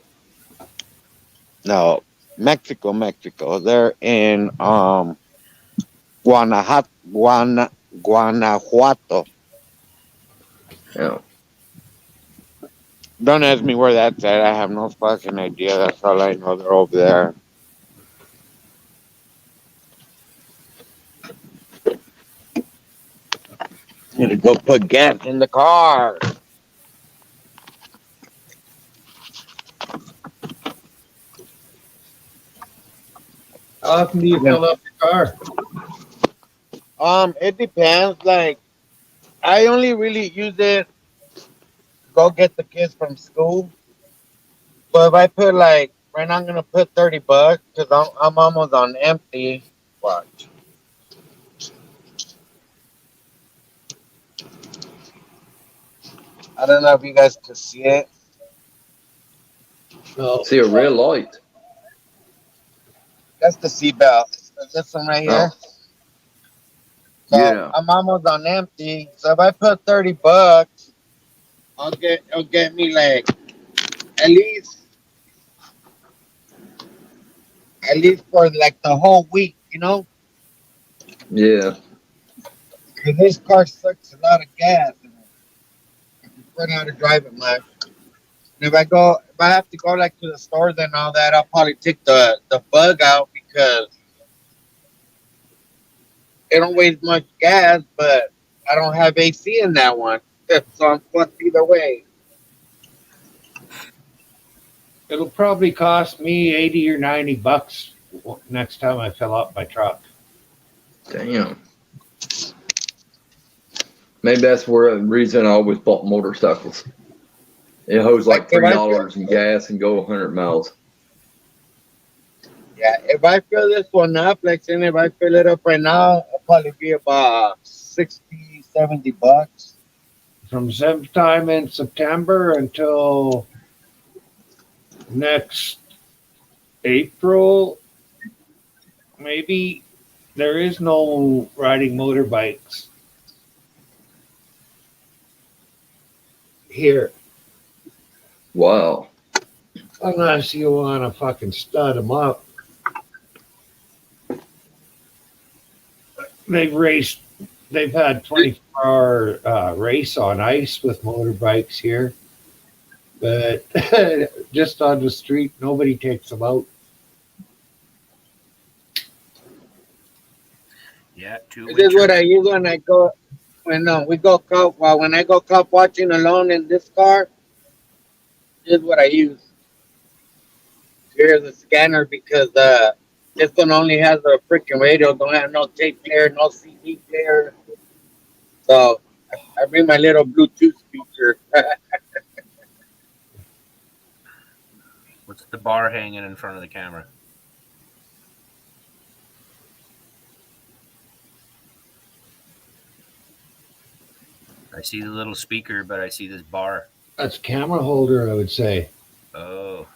[SPEAKER 5] No, Mexico. They're in Guanajuato.
[SPEAKER 2] Yeah.
[SPEAKER 5] Don't ask me where that's at. I have no fucking idea. That's all I know. They're over there. Need to go put gas in the car.
[SPEAKER 1] How often do you fill up your car?
[SPEAKER 5] It depends. Like, I only really use it to go get the kids from school. But if I put right now I'm gonna put $30 because I'm almost on empty. Watch. I don't know if you guys can see it.
[SPEAKER 1] No.
[SPEAKER 2] See a red light.
[SPEAKER 5] That's the seatbelt. This one right here.
[SPEAKER 2] Oh.
[SPEAKER 5] So
[SPEAKER 2] Yeah.
[SPEAKER 5] I'm almost on empty. So if I put $30, it'll get me like at least for like the whole week, you know?
[SPEAKER 2] Yeah.
[SPEAKER 5] Because this car sucks a lot of gas. And I prefer not to drive it much. And if I have to go like to the stores and all that, I'll probably take the bug out because it don't waste much gas, but I don't have AC in that one. So I'm fucked either way.
[SPEAKER 1] It'll probably cost me 80 or 90 bucks next time I fill up my truck.
[SPEAKER 2] Damn. Maybe that's where the reason I always bought motorcycles. It holds like
[SPEAKER 5] Like, if I
[SPEAKER 2] $3 in gas and go 100 miles.
[SPEAKER 5] Yeah, if I fill this one up, like saying if I fill it up right now, it'll probably be about 60, 70 bucks.
[SPEAKER 1] From sometime in September until next April, maybe, there is no riding motorbikes here
[SPEAKER 2] Wow.
[SPEAKER 1] unless you want to fucking stud them up. They've had 24-hour race on ice with motorbikes here, but just on the street, nobody takes them out.
[SPEAKER 6] Yeah, 2
[SPEAKER 5] This is
[SPEAKER 6] weeks.
[SPEAKER 5] what I use when I go when I go cop watching alone in this car. This is what I use. Here's a scanner because this one only has a freaking radio, don't have no tape player, no CD player. So I bring my little Bluetooth speaker.
[SPEAKER 6] What's the bar hanging in front of the camera? I see the little speaker, but I see this bar.
[SPEAKER 1] That's a camera holder, I would say.
[SPEAKER 6] Oh,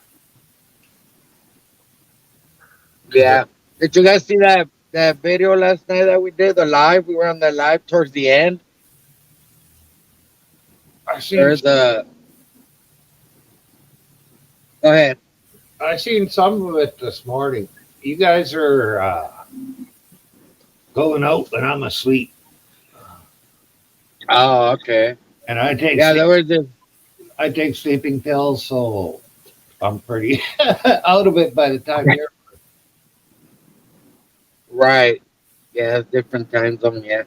[SPEAKER 5] Yeah. Did you guys see that video last night that we did? The live? We were on the live towards the end.
[SPEAKER 1] I seen
[SPEAKER 5] There's a. Go ahead.
[SPEAKER 1] I seen some of it this morning. You guys are going out when I'm asleep,
[SPEAKER 5] Oh, okay.
[SPEAKER 1] and I take
[SPEAKER 5] Yeah, there was this.
[SPEAKER 1] I take sleeping pills, so I'm pretty out of it by the time you're.
[SPEAKER 5] Right. Yeah, it's different time zone. Yeah.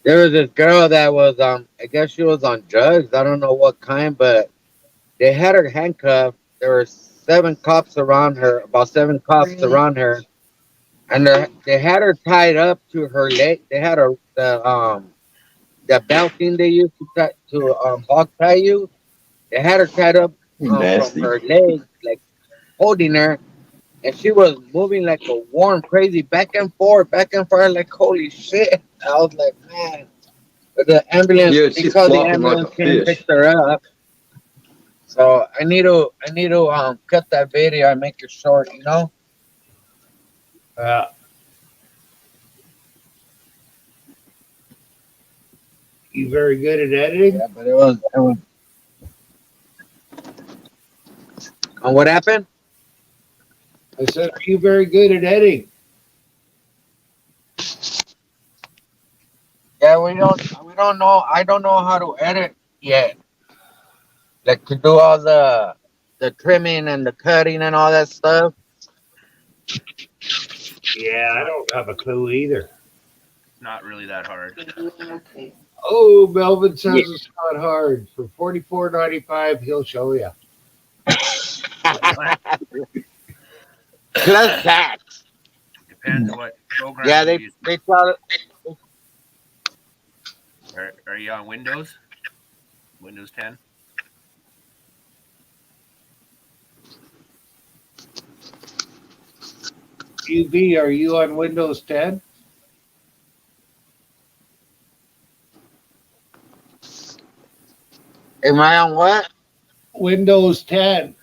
[SPEAKER 5] There was this girl that was I guess she was on drugs. I don't know what kind, but they had her handcuffed. There were 7 cops around her, about 7 cops
[SPEAKER 3] Really?
[SPEAKER 5] around her, and they had her tied up to her leg. They had her the belt thing they used to hog tie you. They had her tied up from
[SPEAKER 2] Nasty.
[SPEAKER 5] her leg, like holding her, and she was moving like a worm, crazy, back and forth, like holy shit. I was like, man. But the ambulance,
[SPEAKER 2] Yeah,
[SPEAKER 5] they
[SPEAKER 2] she's
[SPEAKER 5] called the
[SPEAKER 2] flopping like
[SPEAKER 5] ambulance,
[SPEAKER 2] a
[SPEAKER 5] came and
[SPEAKER 2] fish.
[SPEAKER 5] picked her up. So I need to cut that video and make it short, you know.
[SPEAKER 1] You very good at editing?
[SPEAKER 5] Yeah, but it was. And what happened?
[SPEAKER 1] I said, are you very good at editing?
[SPEAKER 5] Yeah, we don't know. I don't know how to edit yet. Like to do all the trimming and the cutting and all that stuff.
[SPEAKER 1] Yeah, I don't have a clue either.
[SPEAKER 6] not really that hard.
[SPEAKER 4] Okay.
[SPEAKER 1] Oh, Melvin says
[SPEAKER 5] Yeah.
[SPEAKER 1] it's not hard. For $44.95, he'll show you.
[SPEAKER 5] Plus tax.
[SPEAKER 6] Depends what program
[SPEAKER 5] Yeah,
[SPEAKER 6] you use.
[SPEAKER 5] they tell
[SPEAKER 6] Are you on Windows? Windows 10?
[SPEAKER 1] UV, are you on Windows 10?
[SPEAKER 5] Am I on what?
[SPEAKER 1] Windows 10.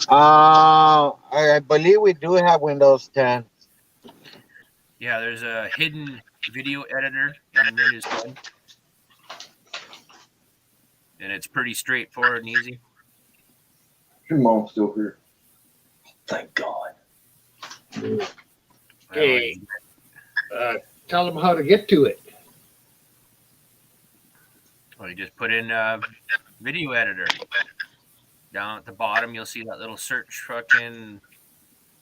[SPEAKER 5] I believe we do have Windows 10.
[SPEAKER 6] Yeah, there's a hidden video editor in Windows 10. And it's pretty straightforward and easy.
[SPEAKER 2] Your mom's still here. Thank God.
[SPEAKER 1] Okay. Tell them how to get to it.
[SPEAKER 6] Well, you just put in video editor. Down at the bottom, you'll see that little search fucking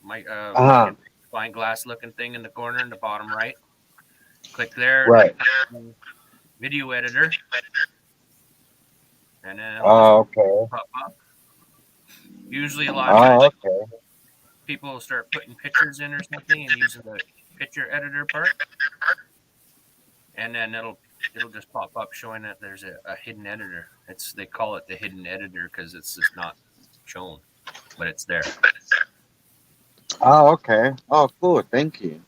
[SPEAKER 6] magnifying glass looking thing in the corner in the bottom right. Click there.
[SPEAKER 5] Right.
[SPEAKER 6] Video editor. And then
[SPEAKER 5] Okay.
[SPEAKER 6] pop up. Usually a lot of times
[SPEAKER 5] Okay.
[SPEAKER 6] people will start putting pictures in or something and using the picture editor part. And then it'll just pop up showing that there's a hidden editor. They call it the hidden editor because it's just not shown, but it's there.
[SPEAKER 5] Okay. Oh, cool. Thank you.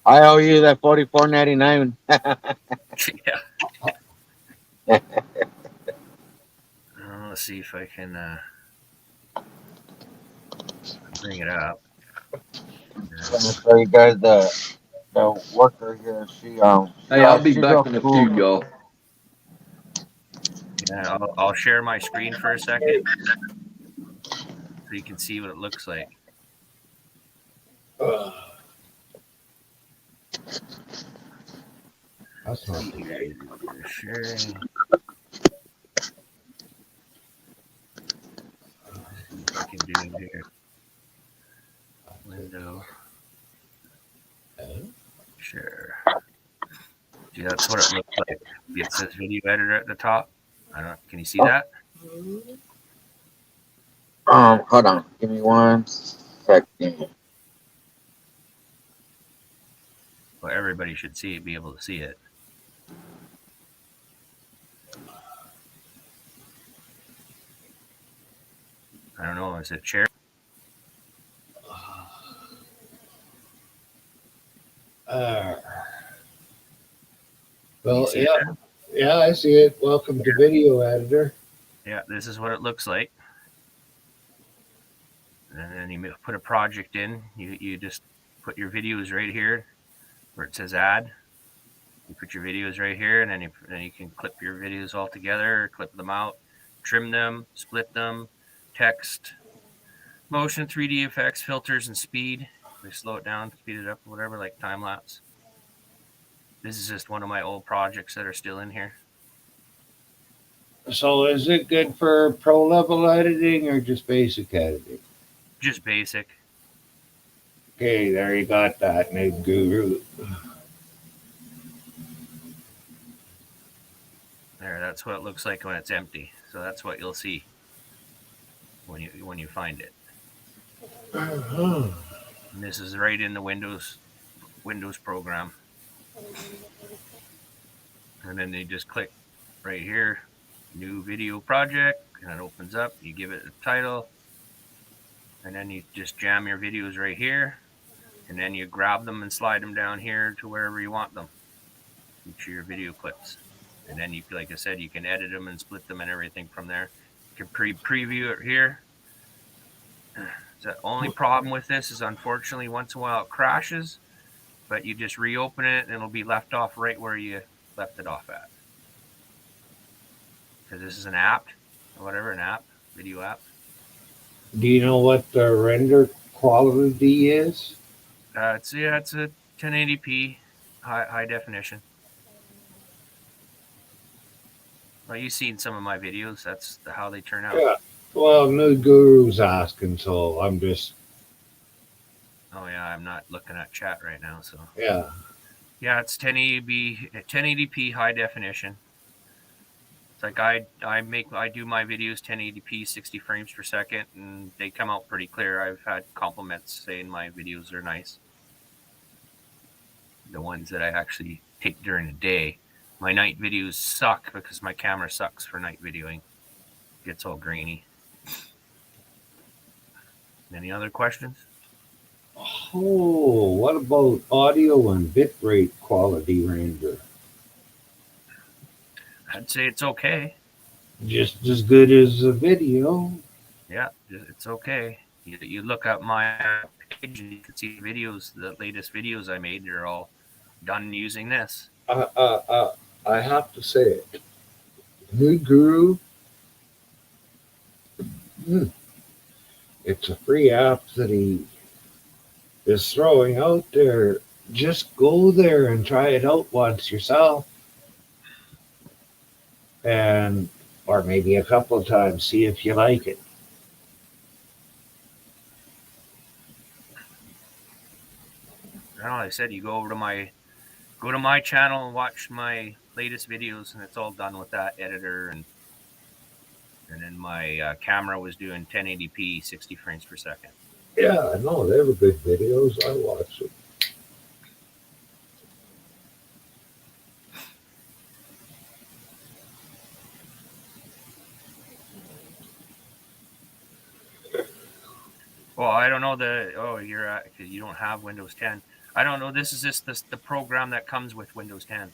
[SPEAKER 5] I owe you that $44.99.
[SPEAKER 6] Yeah. Let's see if I can bring it up.
[SPEAKER 5] I'm gonna show you guys the worker here. She
[SPEAKER 2] Hey, I'll be
[SPEAKER 5] she's
[SPEAKER 2] back
[SPEAKER 5] real
[SPEAKER 2] in a
[SPEAKER 5] cool.
[SPEAKER 2] few, y'all.
[SPEAKER 6] Yeah, I'll share my screen for a second so you can see what it looks like.
[SPEAKER 1] That's not too bad.
[SPEAKER 6] Sharing. I can do it here. Window. Share. See, that's what it looks like. It says video editor at the top. Can you see that?
[SPEAKER 5] Hold on. Give me 1 second.
[SPEAKER 6] Well, everybody should be able to see it. I don't know. Is it share?
[SPEAKER 1] Well,
[SPEAKER 6] see
[SPEAKER 1] yeah. Yeah, I see it. Welcome to Video Editor.
[SPEAKER 6] Yeah, this is what it looks like. And then you put a project in. You just put your videos right here where it says add. You put your videos right here, and then you can clip your videos all together, clip them out, trim them, split them, text, motion, 3D effects, filters, and speed. We slow it down, speed it up, whatever, like time lapse. This is just one of my old projects that are still in here.
[SPEAKER 1] So is it good for pro level editing or just basic editing?
[SPEAKER 6] Just basic.
[SPEAKER 1] Okay, there you got that, new guru.
[SPEAKER 6] There, that's what it looks like when it's empty. So that's what you'll see when you find it. And this is right in the Windows program. And then they just click right here, new video project, and it opens up. You give it a title, and then you just jam your videos right here, and then you grab them and slide them down here to wherever you want them. Each of your video clips. And then you, like I said, you can edit them and split them and everything from there. You can preview it here. The only problem with this is, unfortunately, once in a while it crashes, but you just reopen it and it'll be left off right where you left it off at. Because this is an app, or whatever, an app, video app.
[SPEAKER 1] Do you know what the render quality is?
[SPEAKER 6] It's a 1080p high definition. Well, you've seen some of my videos. That's how they turn out.
[SPEAKER 1] Yeah. Well, new guru's asking, so I'm just.
[SPEAKER 6] Oh yeah, I'm not looking at chat right now, so.
[SPEAKER 1] Yeah.
[SPEAKER 6] Yeah, it's 1080p high definition. It's like I do my videos 1080p 60 frames per second, and they come out pretty clear. I've had compliments saying my videos are nice. The ones that I actually take during the day. My night videos suck because my camera sucks for night videoing. It gets all grainy. Any other questions?
[SPEAKER 1] Oh, what about audio and bitrate quality render?
[SPEAKER 6] I'd say it's okay.
[SPEAKER 1] Just as good as the video.
[SPEAKER 6] Yeah, it's okay. You look up my page and you can see videos. The latest videos I made, they're all done using this.
[SPEAKER 1] I have to say it. New Guru, it's a free app that he is throwing out there. Just go there and try it out once yourself, and or maybe a couple of times, see if you like it.
[SPEAKER 6] I don't know. Like I said, you go to my channel and watch my latest videos, and it's all done with that editor, and then my camera was doing 1080p, 60 frames per second.
[SPEAKER 1] Yeah, I know they were good videos. I watched them.
[SPEAKER 6] Well, I don't know you don't have Windows 10. I don't know. This is just the program that comes with Windows 10.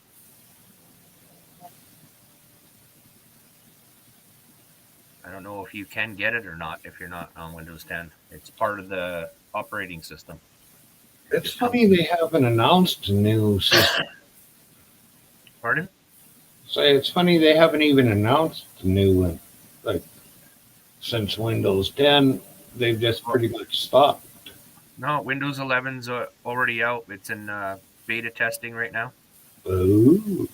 [SPEAKER 6] I don't know if you can get it or not if you're not on Windows 10. It's part of the operating system.
[SPEAKER 1] It's funny they haven't announced a new system.
[SPEAKER 6] Pardon?
[SPEAKER 1] So it's funny they haven't even announced the new one. Like since Windows 10, they've just pretty much stopped.
[SPEAKER 6] No, Windows 11's already out. It's in beta testing right now.
[SPEAKER 1] Ooh.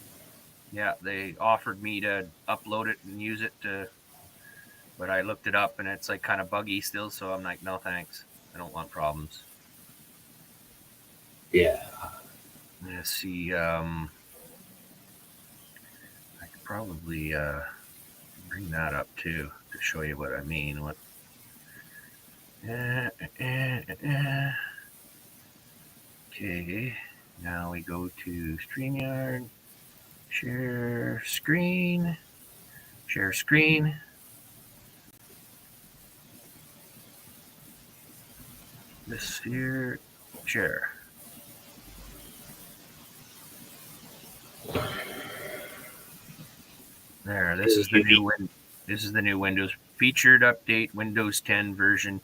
[SPEAKER 6] Yeah, they offered me to upload it and use it but I looked it up and it's like kind of buggy still, so I'm like, no thanks. I don't want problems.
[SPEAKER 1] Yeah.
[SPEAKER 6] Let's see. I could probably bring that up too to show you what I mean. What? Okay. Now we go to StreamYard. Share screen. Share screen. This here. Share. There. This is the new Windows featured update. Windows 10 version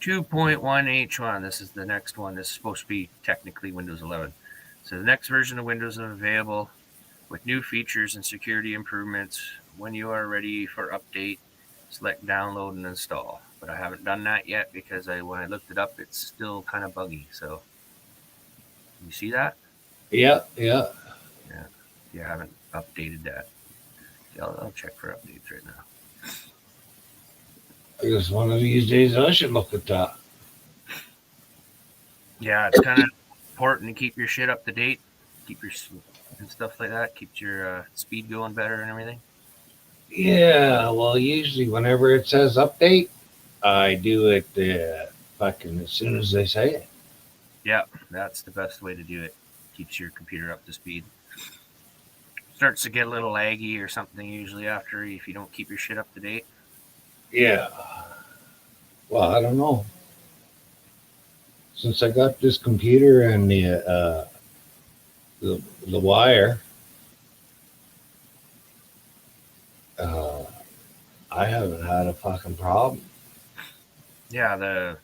[SPEAKER 6] 2.1 H1. This is the next one. This is supposed to be technically Windows 11. So the next version of Windows is available with new features and security improvements. When you are ready for update, select download and install. But I haven't done that yet because when I looked it up, it's still kind of buggy. So you see that?
[SPEAKER 1] Yeah.
[SPEAKER 6] You haven't updated that. I'll check for updates right now.
[SPEAKER 1] I guess one of these days I should look at that.
[SPEAKER 6] Yeah, it's kind of important to keep your shit up to date, keep your and stuff like that, keeps your speed going better and everything.
[SPEAKER 1] Yeah, well, usually whenever it says update, I do it fucking as soon as they say it.
[SPEAKER 6] Yeah, that's the best way to do it. Keeps your computer up to speed. Starts to get a little laggy or something usually after if you don't keep your shit up to date.
[SPEAKER 1] Yeah. Well, I don't know. Since I got this computer and the wire, I haven't had a fucking problem.
[SPEAKER 6] Yeah, the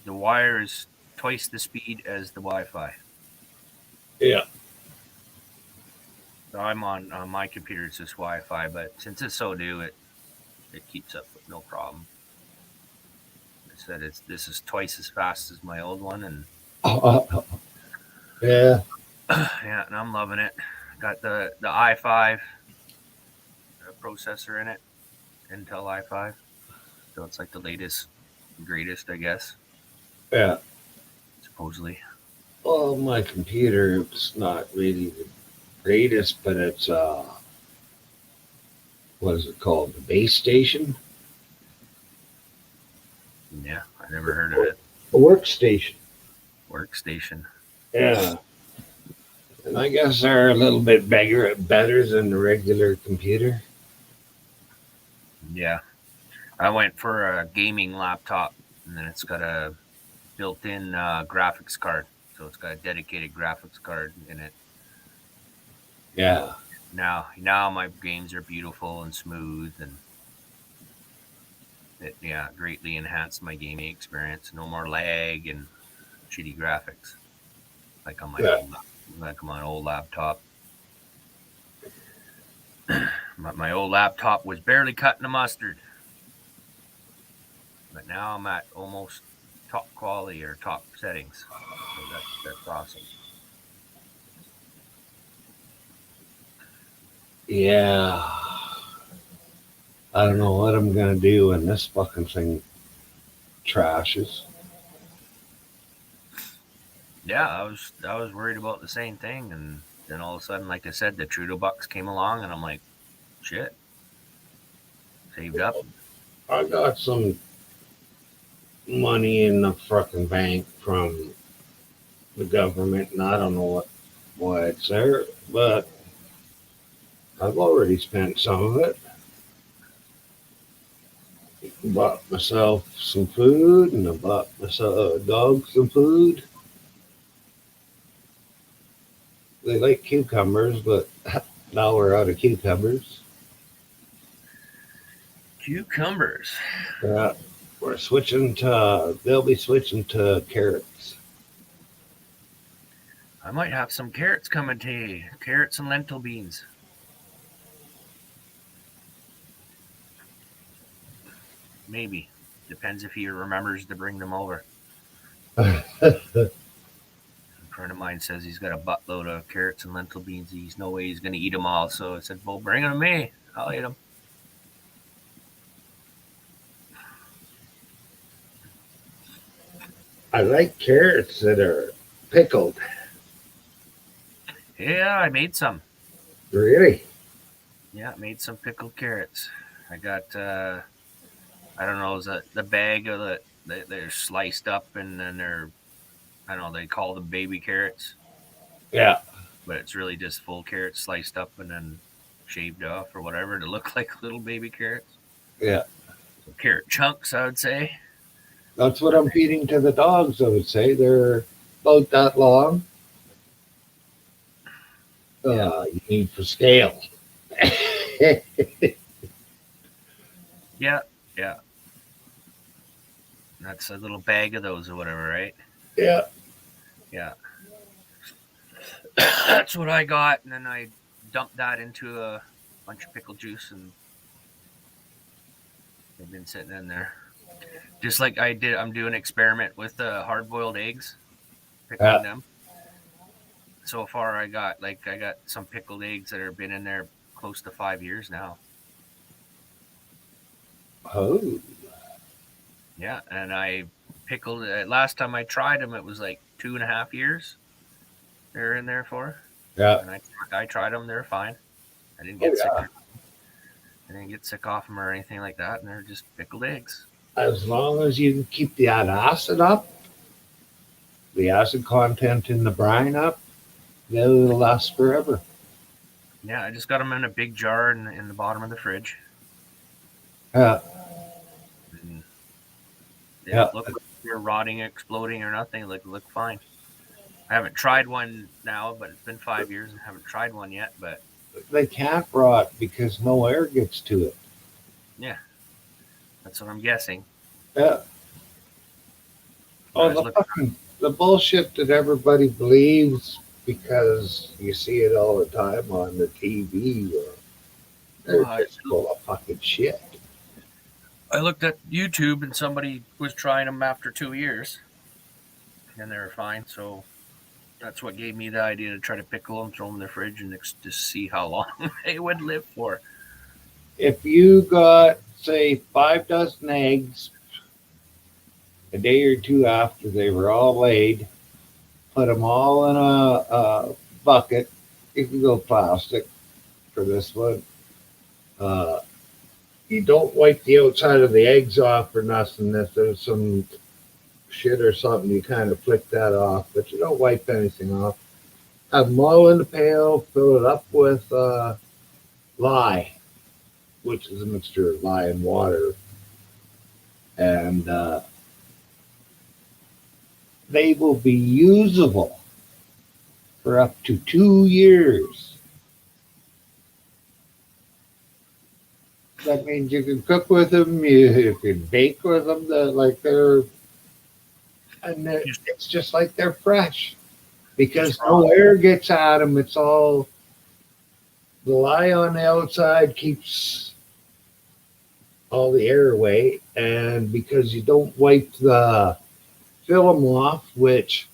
[SPEAKER 6] wire is twice the speed as the Wi-Fi.
[SPEAKER 1] Yeah.
[SPEAKER 6] So I'm on my computer. It's just Wi-Fi, but since it's so new, it keeps up with no problem. I said this is twice as fast as my old one, and
[SPEAKER 1] yeah.
[SPEAKER 6] yeah, and I'm loving it. Got the i5 processor in it, Intel i5, so it's like the latest, greatest, I guess.
[SPEAKER 1] Yeah.
[SPEAKER 6] Supposedly.
[SPEAKER 1] Well, my computer is not really the greatest, but it's what is it called? The base station?
[SPEAKER 6] Yeah, I never heard of it.
[SPEAKER 1] A workstation.
[SPEAKER 6] Workstation.
[SPEAKER 1] Yeah. And I guess they're a little bit better than the regular computer.
[SPEAKER 6] Yeah. I went for a gaming laptop, and then it's got a built-in graphics card. So it's got a dedicated graphics card in it.
[SPEAKER 1] Yeah.
[SPEAKER 6] Now my games are beautiful and smooth, and it greatly enhanced my gaming experience. No more lag and shitty graphics like on my old laptop. My old laptop was barely cutting the mustard, but now I'm at almost top quality or top settings. So that's awesome.
[SPEAKER 1] Yeah. I don't know what I'm gonna do when this fucking thing trashes.
[SPEAKER 6] Yeah, I was worried about the same thing, and then all of a sudden, like I said, the Trudeau bucks came along, and I'm like, shit, saved up.
[SPEAKER 1] I got some money in the fucking bank from the government, and I don't know why it's there, but I've already spent some of it. Bought myself some food, and I bought myself a dog some food. They like cucumbers, but now we're out of cucumbers.
[SPEAKER 6] Cucumbers.
[SPEAKER 1] Yeah, we're switching to. They'll be switching to carrots.
[SPEAKER 6] I might have some carrots coming to you. Carrots and lentil beans. Maybe. Depends if he remembers to bring them over. A friend of mine says he's got a buttload of carrots and lentil beans. He's no way he's going to eat them all. So I said, well, bring them to me. I'll eat them.
[SPEAKER 1] I like carrots that are pickled.
[SPEAKER 6] Yeah, I made some.
[SPEAKER 1] Really?
[SPEAKER 6] Yeah, I made some pickled carrots. I got, I don't know, is that the bag of they're sliced up and then I don't know, they call them baby carrots.
[SPEAKER 1] Yeah.
[SPEAKER 6] But it's really just full carrots sliced up and then shaved off or whatever to look like little baby carrots.
[SPEAKER 1] Yeah.
[SPEAKER 6] So carrot chunks, I would say.
[SPEAKER 1] That's what I'm feeding to the dogs, I would say. They're about that long. You need for scale.
[SPEAKER 6] Yeah. That's a little bag of those or whatever, right?
[SPEAKER 1] Yeah.
[SPEAKER 6] Yeah. That's what I got, and then I dumped that into a bunch of pickle juice, and they've been sitting in there. Just like I'm doing an experiment with hard-boiled eggs, pickling them. So far, I got some pickled eggs that have been in there close to 5 years now.
[SPEAKER 1] Oh.
[SPEAKER 6] Yeah, and I pickled it. Last time I tried them, it was like 2.5 years. They're in there for.
[SPEAKER 1] Yeah.
[SPEAKER 6] And I tried them. They're fine. I didn't get sick. I didn't get sick off them or anything like that. And they're just pickled eggs.
[SPEAKER 1] As long as you can keep the acid up, the acid content in the brine up, they'll last forever.
[SPEAKER 6] Yeah, I just got them in a big jar in the bottom of the fridge.
[SPEAKER 1] Yeah.
[SPEAKER 6] They don't look like they're rotting, exploding, or nothing. They look fine. I haven't tried one now, but it's been 5 years and I haven't tried one yet. But
[SPEAKER 1] they can't rot because no air gets to it.
[SPEAKER 6] Yeah, that's what I'm guessing.
[SPEAKER 1] Yeah. Oh, the bullshit that everybody believes because you see it all the time on the TV. They're just full of fucking shit.
[SPEAKER 6] I looked at YouTube and somebody was trying them after 2 years, and they were fine. So that's what gave me the idea to try to pickle them, throw them in the fridge, and just see how long they would live for.
[SPEAKER 1] If you got, say, 5 dozen eggs a day or two after they were all laid, put them all in a bucket. You can go plastic for this one. You don't wipe the outside of the eggs off or nothing. If there's some shit or something, you kind of flick that off, but you don't wipe anything off. Have them all in the pail, fill it up with lye, which is a mixture of lye and water. And they will be usable for up to 2 years. That means you can cook with them. You can bake with them. It's just like they're fresh because
[SPEAKER 6] Just raw.
[SPEAKER 1] no air gets at them. It's all the lye on the outside keeps all the air away, and because you don't wipe the film off, which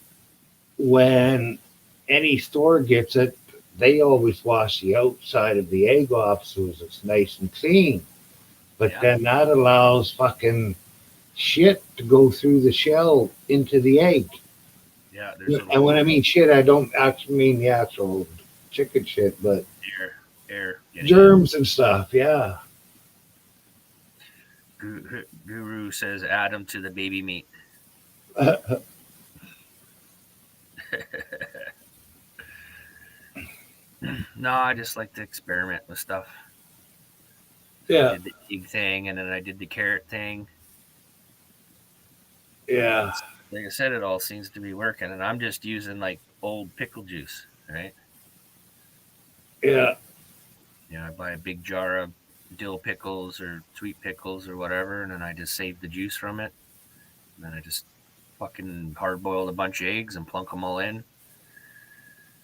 [SPEAKER 1] when any store gets it, they always wash the outside of the egg off so it's nice and clean. But
[SPEAKER 6] Yeah.
[SPEAKER 1] then that allows fucking shit to go through the shell into the egg.
[SPEAKER 6] Yeah, there's a
[SPEAKER 1] And when I mean shit, I don't actually mean the actual chicken shit, but
[SPEAKER 6] air getting
[SPEAKER 1] germs and stuff. Yeah.
[SPEAKER 6] Guru says add them to the baby meat. No, I just like to experiment with stuff. I
[SPEAKER 1] Yeah.
[SPEAKER 6] did the egg thing, and then I did the carrot thing.
[SPEAKER 1] Yeah.
[SPEAKER 6] Like I said, it all seems to be working, and I'm just using like old pickle juice, right?
[SPEAKER 1] Yeah.
[SPEAKER 6] I buy a big jar of dill pickles or sweet pickles or whatever, and then I just save the juice from it. And then I just fucking hard boiled a bunch of eggs and plunk them all in.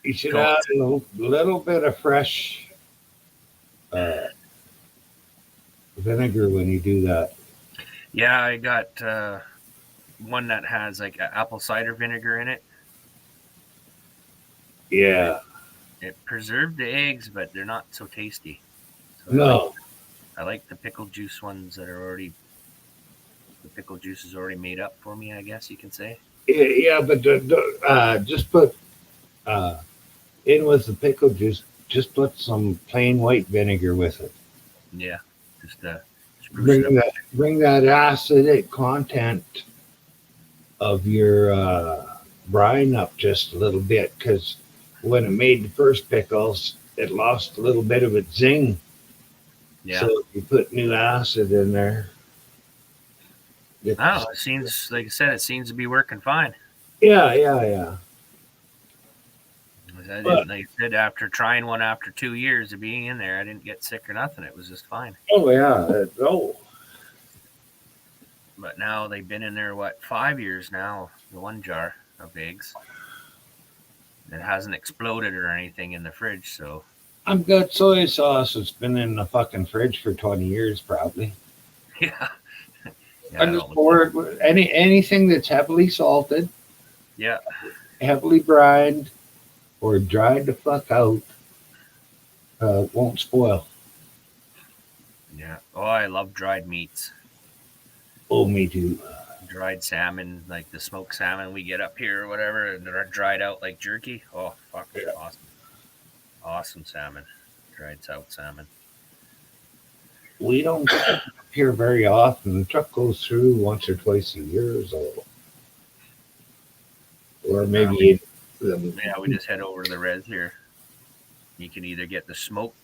[SPEAKER 1] You should
[SPEAKER 6] Cool.
[SPEAKER 1] add a little bit of fresh vinegar when you do that.
[SPEAKER 6] Yeah, I got one that has like apple cider vinegar in it.
[SPEAKER 1] Yeah.
[SPEAKER 6] It preserved the eggs, but they're not so tasty. So
[SPEAKER 1] No.
[SPEAKER 6] I like the pickle juice ones that are already. The pickle juice is already made up for me, I guess you can say.
[SPEAKER 1] Yeah, but just put in with the pickle juice. Just put some plain white vinegar with it.
[SPEAKER 6] Yeah, just spruce it up.
[SPEAKER 1] Bring that acidic content of your brine up just a little bit, because when it made the first pickles, it lost a little bit of its zing.
[SPEAKER 6] Yeah.
[SPEAKER 1] So if you put new acid in there.
[SPEAKER 6] I don't know. It seems, like I said, it seems to be working fine.
[SPEAKER 1] Yeah.
[SPEAKER 6] I didn't, like I said, after trying one after 2 years of being in there, I didn't get sick or nothing. It was just fine.
[SPEAKER 1] Oh yeah.
[SPEAKER 6] But now they've been in there, 5 years now, the one jar of eggs. It hasn't exploded or anything in the fridge, so.
[SPEAKER 1] I've got soy sauce that's been in the fucking fridge for 20 years probably.
[SPEAKER 6] Yeah.
[SPEAKER 1] I'm just bored with anything that's heavily salted,
[SPEAKER 6] Yeah.
[SPEAKER 1] heavily brined, or dried the fuck out won't spoil.
[SPEAKER 6] Yeah. Oh, I love dried meats.
[SPEAKER 1] Oh, me too.
[SPEAKER 6] Dried salmon, like the smoked salmon we get up here or whatever, and they're dried out like jerky. Oh, fuck.
[SPEAKER 1] Yeah.
[SPEAKER 6] Awesome. Awesome salmon. Dried out salmon.
[SPEAKER 1] We don't get up here very often. The truck goes through once or twice a year or so. Or maybe
[SPEAKER 6] Yeah, we just head over to the res here. You can either get the smoked,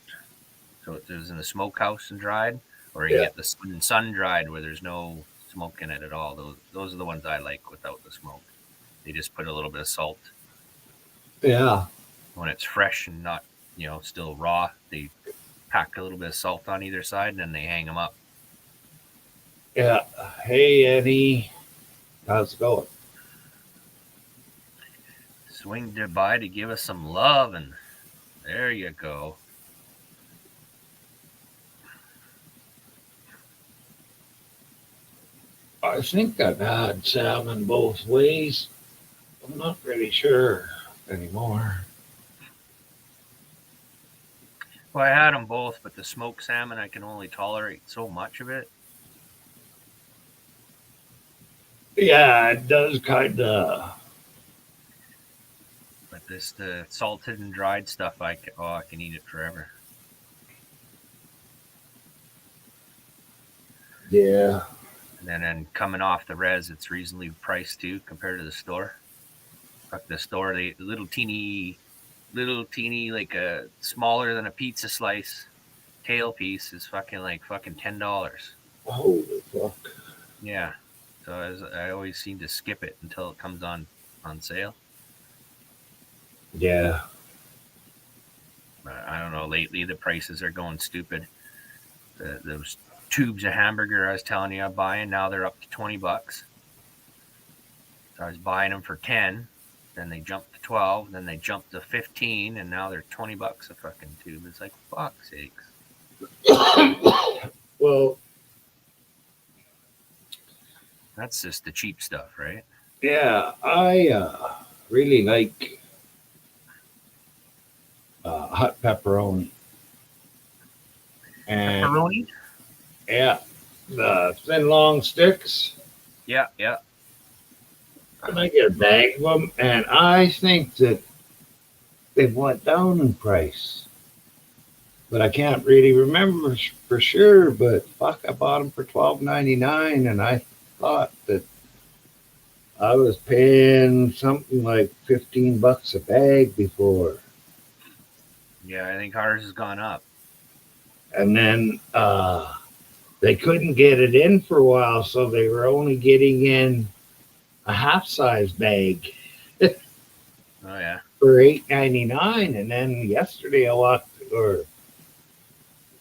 [SPEAKER 6] so it is in the smokehouse and dried, or you get the sun dried where there's no smoke in it at all. Those are the ones I like without the smoke. They just put a little bit of salt.
[SPEAKER 1] Yeah.
[SPEAKER 6] When it's fresh and not, still raw, they pack a little bit of salt on either side and then they hang them up.
[SPEAKER 1] Yeah. Hey, Eddie. How's it going?
[SPEAKER 6] Swing by to give us some love, and there you go.
[SPEAKER 1] I think I've had salmon both ways. I'm not really sure anymore.
[SPEAKER 6] Well, I had them both, but the smoked salmon, I can only tolerate so much of it.
[SPEAKER 1] Yeah, it does kind of.
[SPEAKER 6] But the salted and dried stuff, I can eat it forever.
[SPEAKER 1] Yeah.
[SPEAKER 6] And then coming off the res, it's reasonably priced too compared to the store. Like the store, the little teeny, like a smaller than a pizza slice tail piece is fucking $10.
[SPEAKER 1] Holy fuck.
[SPEAKER 6] Yeah. So I always seem to skip it until it comes on sale.
[SPEAKER 1] Yeah.
[SPEAKER 6] But I don't know. Lately, the prices are going stupid. Those tubes of hamburger I was telling you I'm buying, now they're up to $20. So I was buying them for 10, then they jumped to 12, then they jumped to 15, and now they're $20 a fucking tube. It's like, fuck sakes.
[SPEAKER 1] Well,
[SPEAKER 6] That's just the cheap stuff, right?
[SPEAKER 1] yeah, I really like hot pepperoni. And
[SPEAKER 6] Pepperoni?
[SPEAKER 1] yeah, the thin long sticks.
[SPEAKER 6] Yeah.
[SPEAKER 1] And I get a bag of them, and I think that they've went down in price. But I can't really remember for sure. But fuck, I bought them for $12.99, and I thought that I was paying something like $15 a bag before.
[SPEAKER 6] Yeah, I think ours has gone up.
[SPEAKER 1] And then they couldn't get it in for a while, so they were only getting in a half-size bag
[SPEAKER 6] Oh, yeah.
[SPEAKER 1] for $8.99. And then yesterday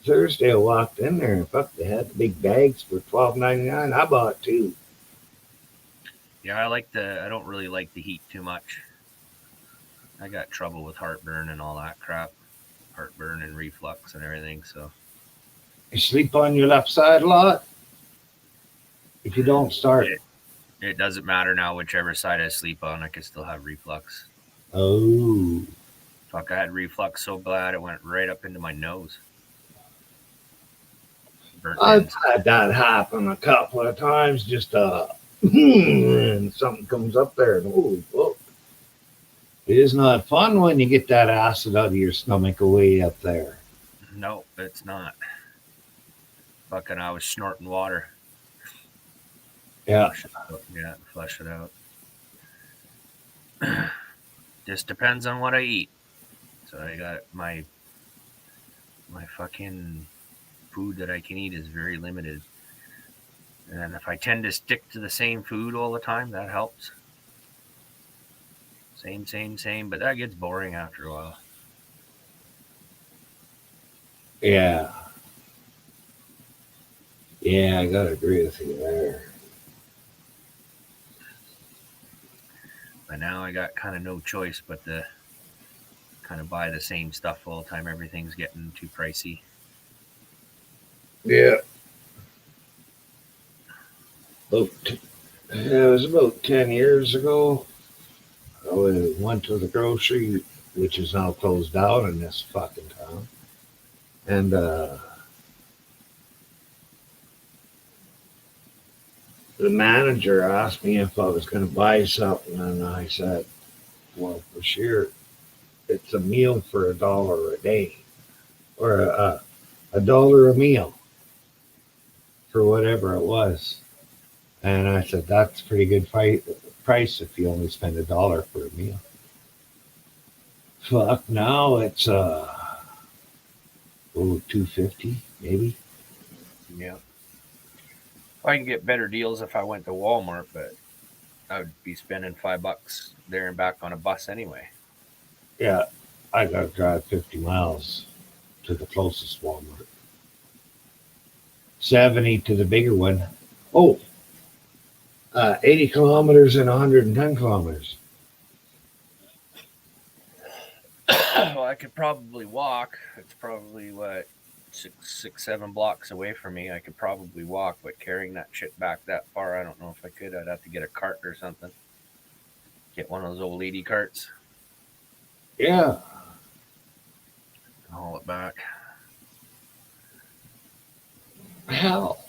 [SPEAKER 1] Thursday I walked in there, and fuck, they had the big bags for $12.99. I bought two.
[SPEAKER 6] Yeah, I don't really like the heat too much. I got trouble with heartburn and all that crap. Heartburn and reflux and everything, so.
[SPEAKER 1] You sleep on your left side a lot. If you don't start.
[SPEAKER 6] It doesn't matter now whichever side I sleep on, I can still have reflux.
[SPEAKER 1] Oh.
[SPEAKER 6] Fuck, I had reflux so bad it went right up into my nose. Burnt
[SPEAKER 1] I've
[SPEAKER 6] ends.
[SPEAKER 1] had that happen a couple of times, just and something comes up there and holy fuck. It is not fun when you get that acid out of your stomach away up there.
[SPEAKER 6] No, it's not. Fucking, I was snorting water.
[SPEAKER 1] Yeah.
[SPEAKER 6] Flush it out. Just depends on what I eat. So I got my fucking food that I can eat is very limited. And if I tend to stick to the same food all the time, that helps. Same, but that gets boring after a while.
[SPEAKER 1] Yeah. Yeah, I gotta agree with you there.
[SPEAKER 6] But now I got kind of no choice but to kind of buy the same stuff all the time. Everything's getting too pricey.
[SPEAKER 1] Yeah. It was about 10 years ago. I went to the grocery, which is now closed down in this fucking town. And the manager asked me if I was going to buy something, and I said, well, for sure, it's a meal for $1 a day, or $1 a meal for whatever it was. And I said, that's a pretty good price if you only spend $1 for a meal. Fuck, now it's $2.50 maybe.
[SPEAKER 6] Yeah. I can get better deals if I went to Walmart, but I would be spending $5 there and back on a bus anyway.
[SPEAKER 1] Yeah, I gotta drive 50 miles to the closest Walmart. 70 to the bigger one. 80 kilometers and 110 kilometers.
[SPEAKER 6] Well, I could probably walk. It's probably what, 7 blocks away from me. I could probably walk, but carrying that shit back that far, I don't know if I could. I'd have to get a cart or something. Get one of those old lady carts.
[SPEAKER 1] Yeah.
[SPEAKER 6] Haul it back.
[SPEAKER 1] Hell,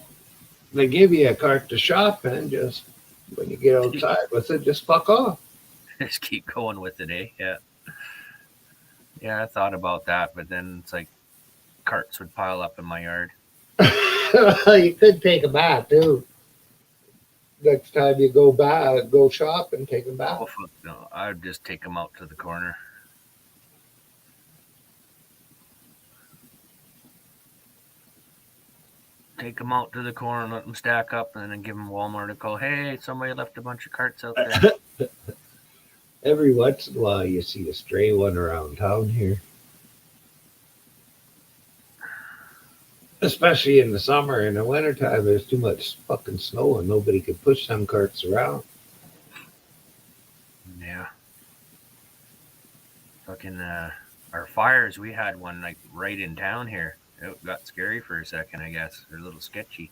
[SPEAKER 1] they give you a cart to shop in, just when you get outside with it, just fuck off.
[SPEAKER 6] Just keep going with it, eh? Yeah. Yeah, I thought about that, but then it's like carts would pile up in my yard.
[SPEAKER 1] You could take them back too. Next time you go shop and take them back.
[SPEAKER 6] Oh, fuck no. I would just take them out to the corner. Take them out to the corner, let them stack up, and then give them Walmart a call. Hey, somebody left a bunch of carts out there.
[SPEAKER 1] Every once in a while, you see a stray one around town here. Especially in the summer. In the wintertime, there's too much fucking snow and nobody could push them carts around.
[SPEAKER 6] Yeah. Fucking our fires, we had one like right in town here. It got scary for a second, I guess. They're a little sketchy.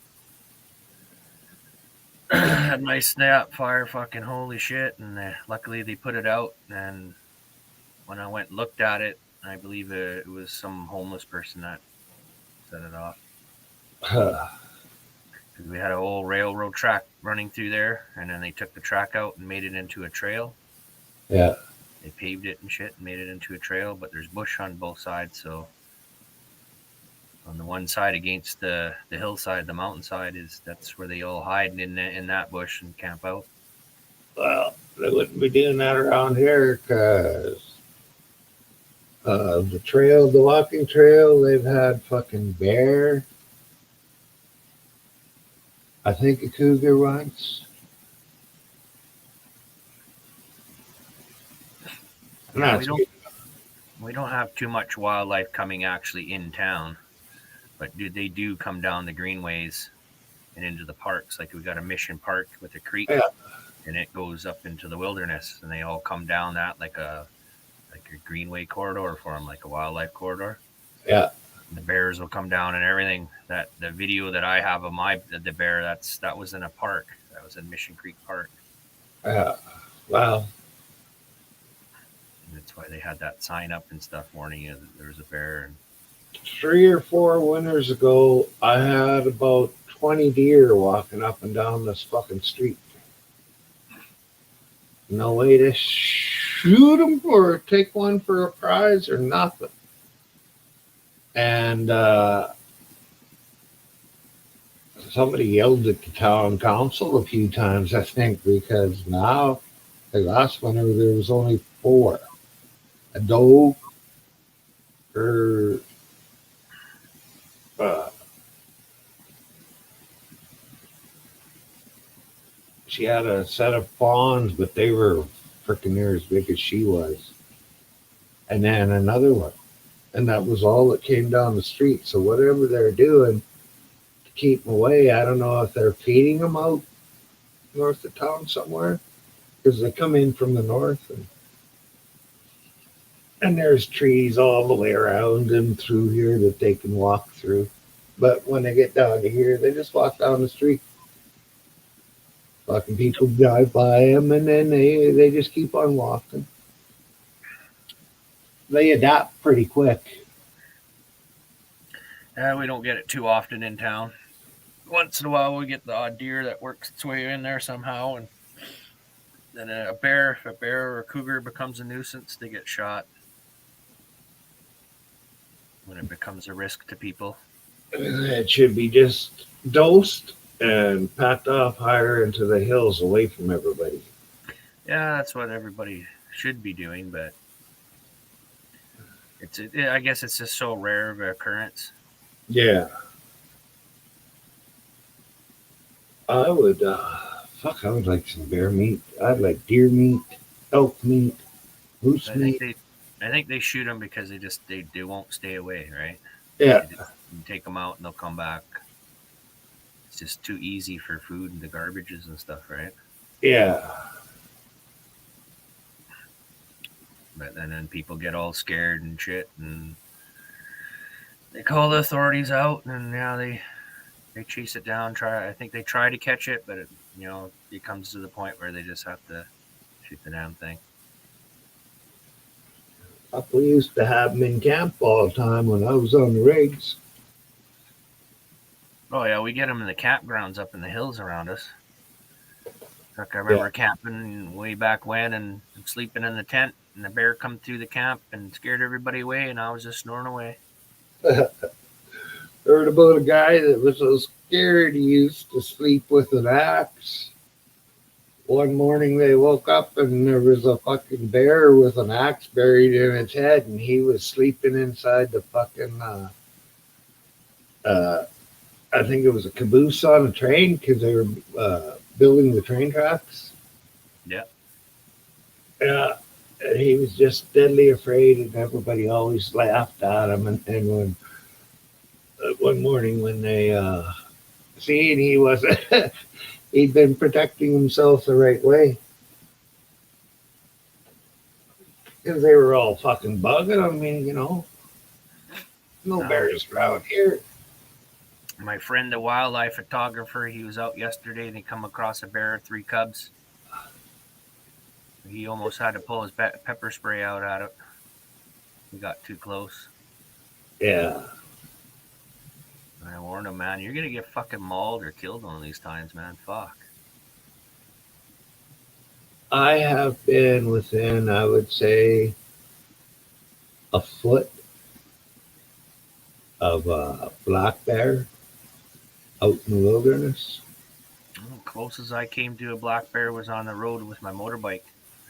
[SPEAKER 6] Had a nice snap fire, fucking holy shit! And luckily they put it out. And when I went and looked at it, I believe it was some homeless person that set it off. Because we had an old railroad track running through there, and then they took the track out and made it into a trail.
[SPEAKER 1] Yeah.
[SPEAKER 6] They paved it and shit and made it into a trail, but there's bush on both sides. So on the one side against the hillside, the mountainside, that's where they all hide in that bush and camp out.
[SPEAKER 1] Well, they wouldn't be doing that around here because the walking trail, they've had fucking bear. I think a cougar once.
[SPEAKER 6] Yeah, we don't have too much wildlife coming actually in town, but they do come down the greenways and into the parks. Like we got a Mission Park with a creek,
[SPEAKER 1] Yeah.
[SPEAKER 6] and it goes up into the wilderness, and they all come down that like a greenway corridor for them, like a wildlife corridor.
[SPEAKER 1] Yeah.
[SPEAKER 6] And the bears will come down and everything. That the video that I have of the bear, that was in a park. That was in Mission Creek Park.
[SPEAKER 1] Yeah. Wow.
[SPEAKER 6] That's why they had that sign up and stuff warning you that there was a bear. And
[SPEAKER 1] 3 or 4 winters ago, I had about 20 deer walking up and down this fucking street. No way to shoot them or take one for a prize or nothing. And somebody yelled at the town council a few times, I think, because now, the last winter, there was only 4. A doe, she had a set of fawns, but they were freaking near as big as she was. And then another one. And that was all that came down the street. So whatever they're doing to keep them away, I don't know if they're feeding them out north of town somewhere, because they come in from the north, and there's trees all the way around and through here that they can walk through. But when they get down to here, they just walk down the street. Fucking people drive by them, and then they just keep on walking. They adapt pretty quick.
[SPEAKER 6] we don't get it too often in town. Once in a while, we get the odd deer that works its way in there somehow, and then if a bear or a cougar becomes a nuisance, they get shot when it becomes a risk to people.
[SPEAKER 1] It should be just dosed and packed off higher into the hills away from everybody.
[SPEAKER 6] Yeah, that's what everybody should be doing, but I guess it's just so rare of an occurrence.
[SPEAKER 1] Yeah. I would like some bear meat. I'd like deer meat, elk meat, moose meat.
[SPEAKER 6] I think they shoot them because they won't stay away, right?
[SPEAKER 1] Yeah.
[SPEAKER 6] You take them out and they'll come back. It's just too easy for food and the garbages and stuff, right?
[SPEAKER 1] Yeah.
[SPEAKER 6] But then people get all scared and shit, and they call the authorities out, and now they chase it down. I think they try to catch it, but it comes to the point where they just have to shoot the damn thing.
[SPEAKER 1] We used to have them in camp all the time when I was on the rigs.
[SPEAKER 6] Oh yeah, we get them in the campgrounds up in the hills around us. Like I remember camping way back when and sleeping in the tent, and the bear come through the camp and scared everybody away, and I was just snoring away.
[SPEAKER 1] Heard about a guy that was so scared he used to sleep with an axe. One morning they woke up and there was a fucking bear with an axe buried in its head, and he was sleeping inside the fucking I think it was a caboose on a train because they were building the train tracks.
[SPEAKER 6] Yeah.
[SPEAKER 1] Yeah. And he was just deadly afraid, and everybody always laughed at him. And when one morning when they seen he wasn't, he'd been protecting himself the right way. Because they were all fucking bugging him, no bears around here.
[SPEAKER 6] My friend, the wildlife photographer, he was out yesterday and he come across a bear, 3 cubs. He almost had to pull his pepper spray out at it. He got too close.
[SPEAKER 1] Yeah.
[SPEAKER 6] I warned him, man, you're gonna get fucking mauled or killed one of these times, man. Fuck.
[SPEAKER 1] I have been within, I would say, a foot of a black bear out in the wilderness.
[SPEAKER 6] Well, closest I came to a black bear was on the road with my motorbike.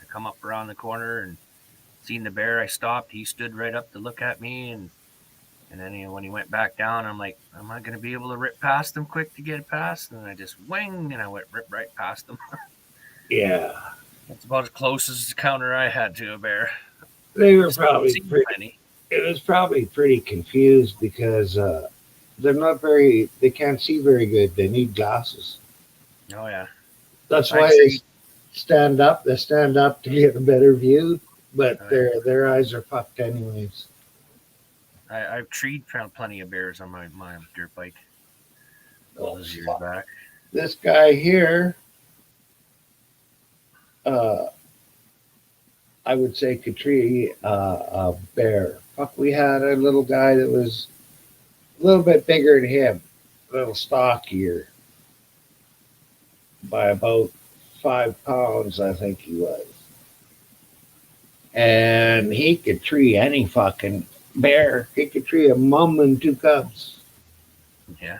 [SPEAKER 6] I come up around the corner and seen the bear. I stopped. He stood right up to look at me, and then when he went back down, I'm like, am I going to be able to rip past him quick to get past? And I just wing, and I went rip right past him.
[SPEAKER 1] Yeah.
[SPEAKER 6] That's about as close as the counter I had to a bear.
[SPEAKER 1] They were
[SPEAKER 6] Just
[SPEAKER 1] probably
[SPEAKER 6] seen
[SPEAKER 1] pretty,
[SPEAKER 6] plenty.
[SPEAKER 1] it was probably pretty confused because they can't see very good. They need glasses.
[SPEAKER 6] Oh yeah.
[SPEAKER 1] That's
[SPEAKER 6] I
[SPEAKER 1] why
[SPEAKER 6] see.
[SPEAKER 1] stand up. They stand up to get a better view, but
[SPEAKER 6] Oh, yeah.
[SPEAKER 1] their eyes are fucked anyways.
[SPEAKER 6] I've treed plenty of bears on my dirt bike all those years
[SPEAKER 1] fuck.
[SPEAKER 6] back.
[SPEAKER 1] This guy here, I would say could tree a bear. Fuck, we had a little guy that was a little bit bigger than him, a little stockier, by about 5 pounds, I think he was. And he could tree any fucking bear. He could tree a mom and 2 cubs.
[SPEAKER 6] Yeah.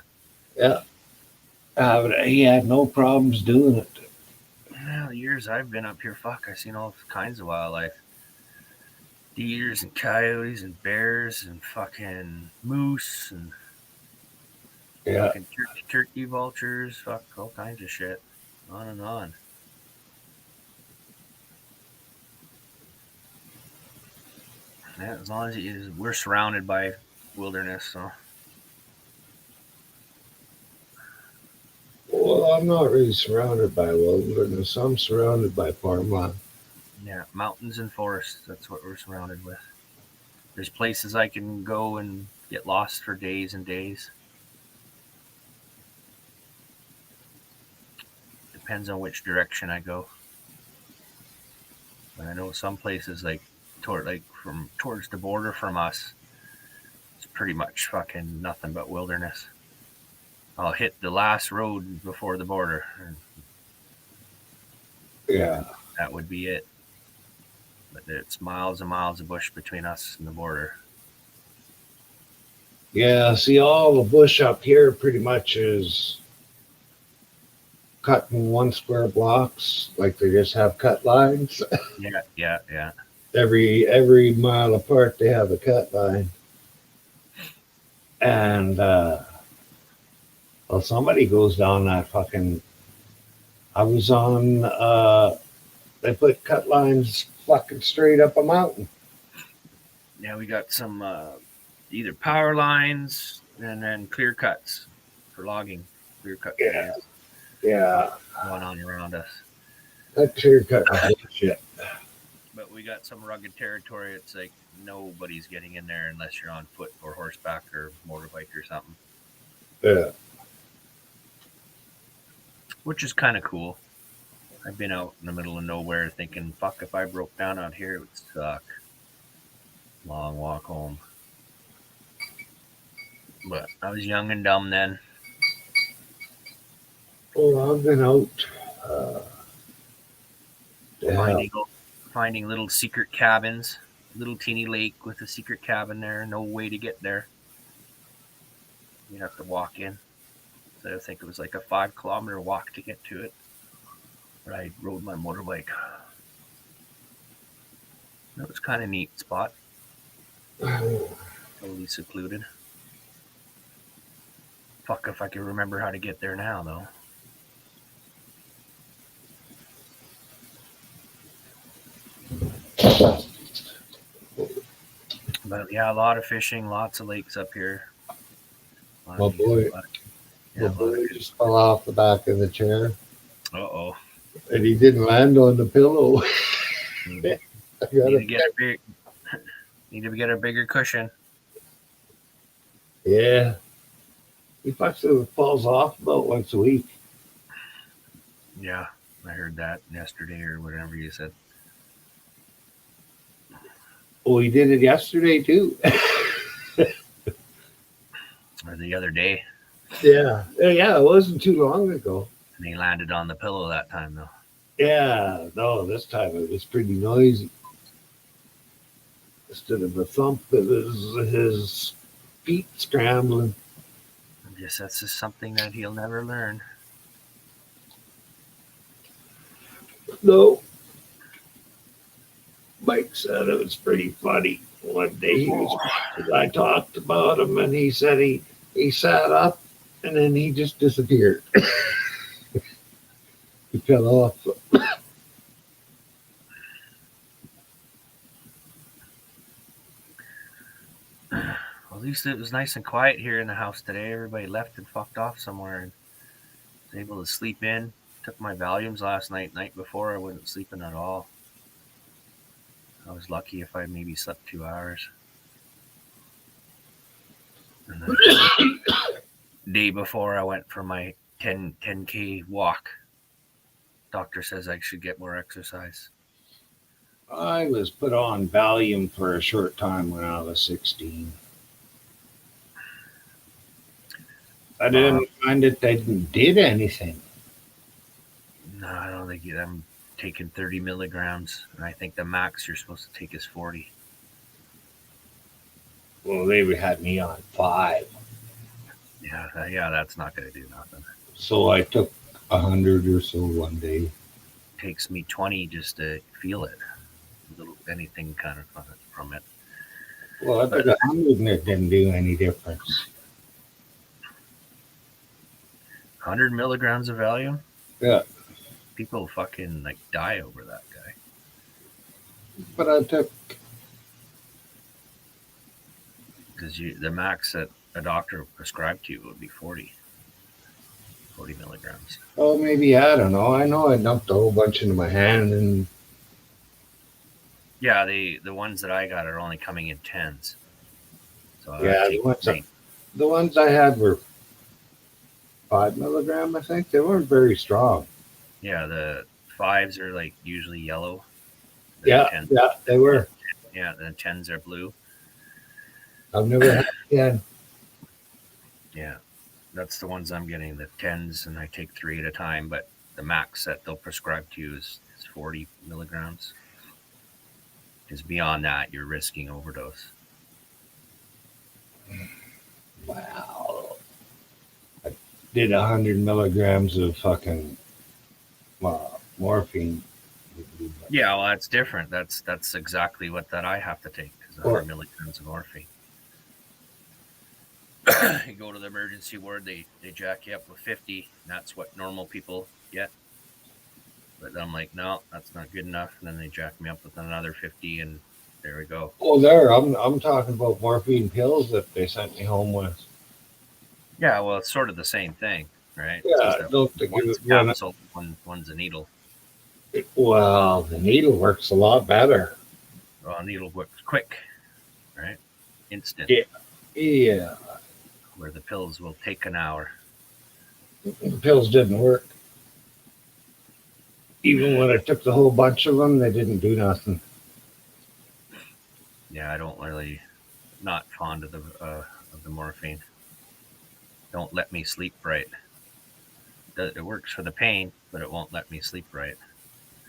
[SPEAKER 1] Yeah. But he had no problems doing it.
[SPEAKER 6] Well, the years I've been up here, fuck, I've seen all kinds of wildlife. Deers and coyotes and bears and fucking moose and
[SPEAKER 1] Yeah.
[SPEAKER 6] fucking turkey vultures, fuck, all kinds of shit. On and on. Yeah, as long as we're surrounded by wilderness, so
[SPEAKER 1] Well, I'm not really surrounded by wilderness. I'm surrounded by farmland.
[SPEAKER 6] yeah, mountains and forests, that's what we're surrounded with. There's places I can go and get lost for days and days. Depends on which direction I go. But I know some places like from towards the border from us, it's pretty much fucking nothing but wilderness. I'll hit the last road before the border, and
[SPEAKER 1] Yeah.
[SPEAKER 6] that would be it. But it's miles and miles of bush between us and the border.
[SPEAKER 1] Yeah. See, all the bush up here pretty much is cut in 1 square blocks. Like they just have cut lines.
[SPEAKER 6] Yeah.
[SPEAKER 1] Every mile apart, they have a cut line. And, well, somebody goes down that fucking. I was on. They put cut lines fucking straight up a mountain.
[SPEAKER 6] Yeah, we got some either power lines and then clear cuts for logging. Clear cut
[SPEAKER 1] Yeah. Yeah,
[SPEAKER 6] going on around us.
[SPEAKER 1] that clear cut was shit.
[SPEAKER 6] But we got some rugged territory. It's like nobody's getting in there unless you're on foot or horseback or motorbike or something,
[SPEAKER 1] Yeah,
[SPEAKER 6] which is kind of cool. I've been out in the middle of nowhere thinking, fuck, if I broke down out here, it would suck. Long walk home. But I was young and dumb then.
[SPEAKER 1] well, I've been out. Yeah,
[SPEAKER 6] Finding little secret cabins, little teeny lake with a secret cabin there, no way to get there. You'd have to walk in. So I think it was like a 5-kilometer walk to get to it. But I rode my motorbike. That was kind of neat spot. Totally secluded. Fuck if I can remember how to get there now, though. But yeah, a lot of fishing, lots of lakes up here. A
[SPEAKER 1] My
[SPEAKER 6] lot of
[SPEAKER 1] boy,
[SPEAKER 6] these-
[SPEAKER 1] my
[SPEAKER 6] yeah,
[SPEAKER 1] boy just fell off the back of the chair,
[SPEAKER 6] uh-oh.
[SPEAKER 1] and he didn't land on the pillow.
[SPEAKER 6] Need
[SPEAKER 1] I got
[SPEAKER 6] to
[SPEAKER 1] it.
[SPEAKER 6] get a big, need to get a bigger cushion.
[SPEAKER 1] Yeah, he fucking falls off about once a week.
[SPEAKER 6] Yeah, I heard that yesterday or whatever you said.
[SPEAKER 1] Oh, he did it yesterday too.
[SPEAKER 6] Or the other day.
[SPEAKER 1] Yeah, yeah, it wasn't too long ago.
[SPEAKER 6] And he landed on the pillow that time though.
[SPEAKER 1] Yeah, no, this time it was pretty noisy. Instead of a thump, it was his feet scrambling.
[SPEAKER 6] I guess that's just something that he'll never learn.
[SPEAKER 1] No, Mike said it was pretty funny. One day I talked about him, and he said he sat up, and then he just disappeared. He fell off.
[SPEAKER 6] Well, at least it was nice and quiet here in the house today. Everybody left and fucked off somewhere and was able to sleep in. Took my Valiums last night before I wasn't sleeping at all. I was lucky if I maybe slept 2 hours. And then day before I went for my 10K walk. Doctor says I should get more exercise.
[SPEAKER 1] I was put on Valium for a short time when I was 16. I didn't find that they did anything.
[SPEAKER 6] No, I don't think I'm taking 30 milligrams, and I think the max you're supposed to take is 40.
[SPEAKER 1] Well, they had me on 5,
[SPEAKER 6] Yeah, that's not going to do nothing.
[SPEAKER 1] so I took 100 or so one day.
[SPEAKER 6] Takes me 20 just to feel it, anything kind of from it.
[SPEAKER 1] Well, I took 100 and it didn't do any difference.
[SPEAKER 6] 100 milligrams of Valium.
[SPEAKER 1] Yeah.
[SPEAKER 6] People fucking like die over that guy.
[SPEAKER 1] But I took,
[SPEAKER 6] Because the max that a doctor prescribed to you would be 40 milligrams.
[SPEAKER 1] oh, maybe, I don't know. I know I dumped a whole bunch into my hand, and
[SPEAKER 6] Yeah, the ones that I got are only coming in 10s. So
[SPEAKER 1] Yeah, the ones I had were 5 milligram, I think. They weren't very strong.
[SPEAKER 6] yeah, the 5s are like usually yellow. The
[SPEAKER 1] Yeah,
[SPEAKER 6] 10s,
[SPEAKER 1] yeah, they were.
[SPEAKER 6] yeah, the 10s are blue.
[SPEAKER 1] I've never had 10.
[SPEAKER 6] Yeah, that's the ones I'm getting, the 10s, and I take 3 at a time. But the max that they'll prescribe to you is 40 milligrams. Because beyond that, you're risking overdose.
[SPEAKER 1] Wow. I did 100 milligrams of fucking morphine.
[SPEAKER 6] Yeah, well, that's different. That's exactly what that I have to take, is 100 milligrams of morphine. You go to the emergency ward, they jack you up with 50, and that's what normal people get. But I'm like, no, that's not good enough. And then they jack me up with another 50, and there we go.
[SPEAKER 1] Oh, there. I'm talking about morphine pills that they sent me home with.
[SPEAKER 6] Yeah, well, it's sort of the same thing, right?
[SPEAKER 1] Yeah,
[SPEAKER 6] It's just
[SPEAKER 1] don't they
[SPEAKER 6] that
[SPEAKER 1] give
[SPEAKER 6] one's
[SPEAKER 1] it one?
[SPEAKER 6] capsule, one's a needle.
[SPEAKER 1] Well, the needle works a lot better.
[SPEAKER 6] Well, a needle works quick, right? Instant.
[SPEAKER 1] Yeah. Yeah,
[SPEAKER 6] Where the pills will take an hour.
[SPEAKER 1] the pills didn't work. Even when I took the whole bunch of them, they didn't do nothing.
[SPEAKER 6] Yeah, I don't really, not fond of the morphine. Don't let me sleep right. It works for the pain, but it won't let me sleep right.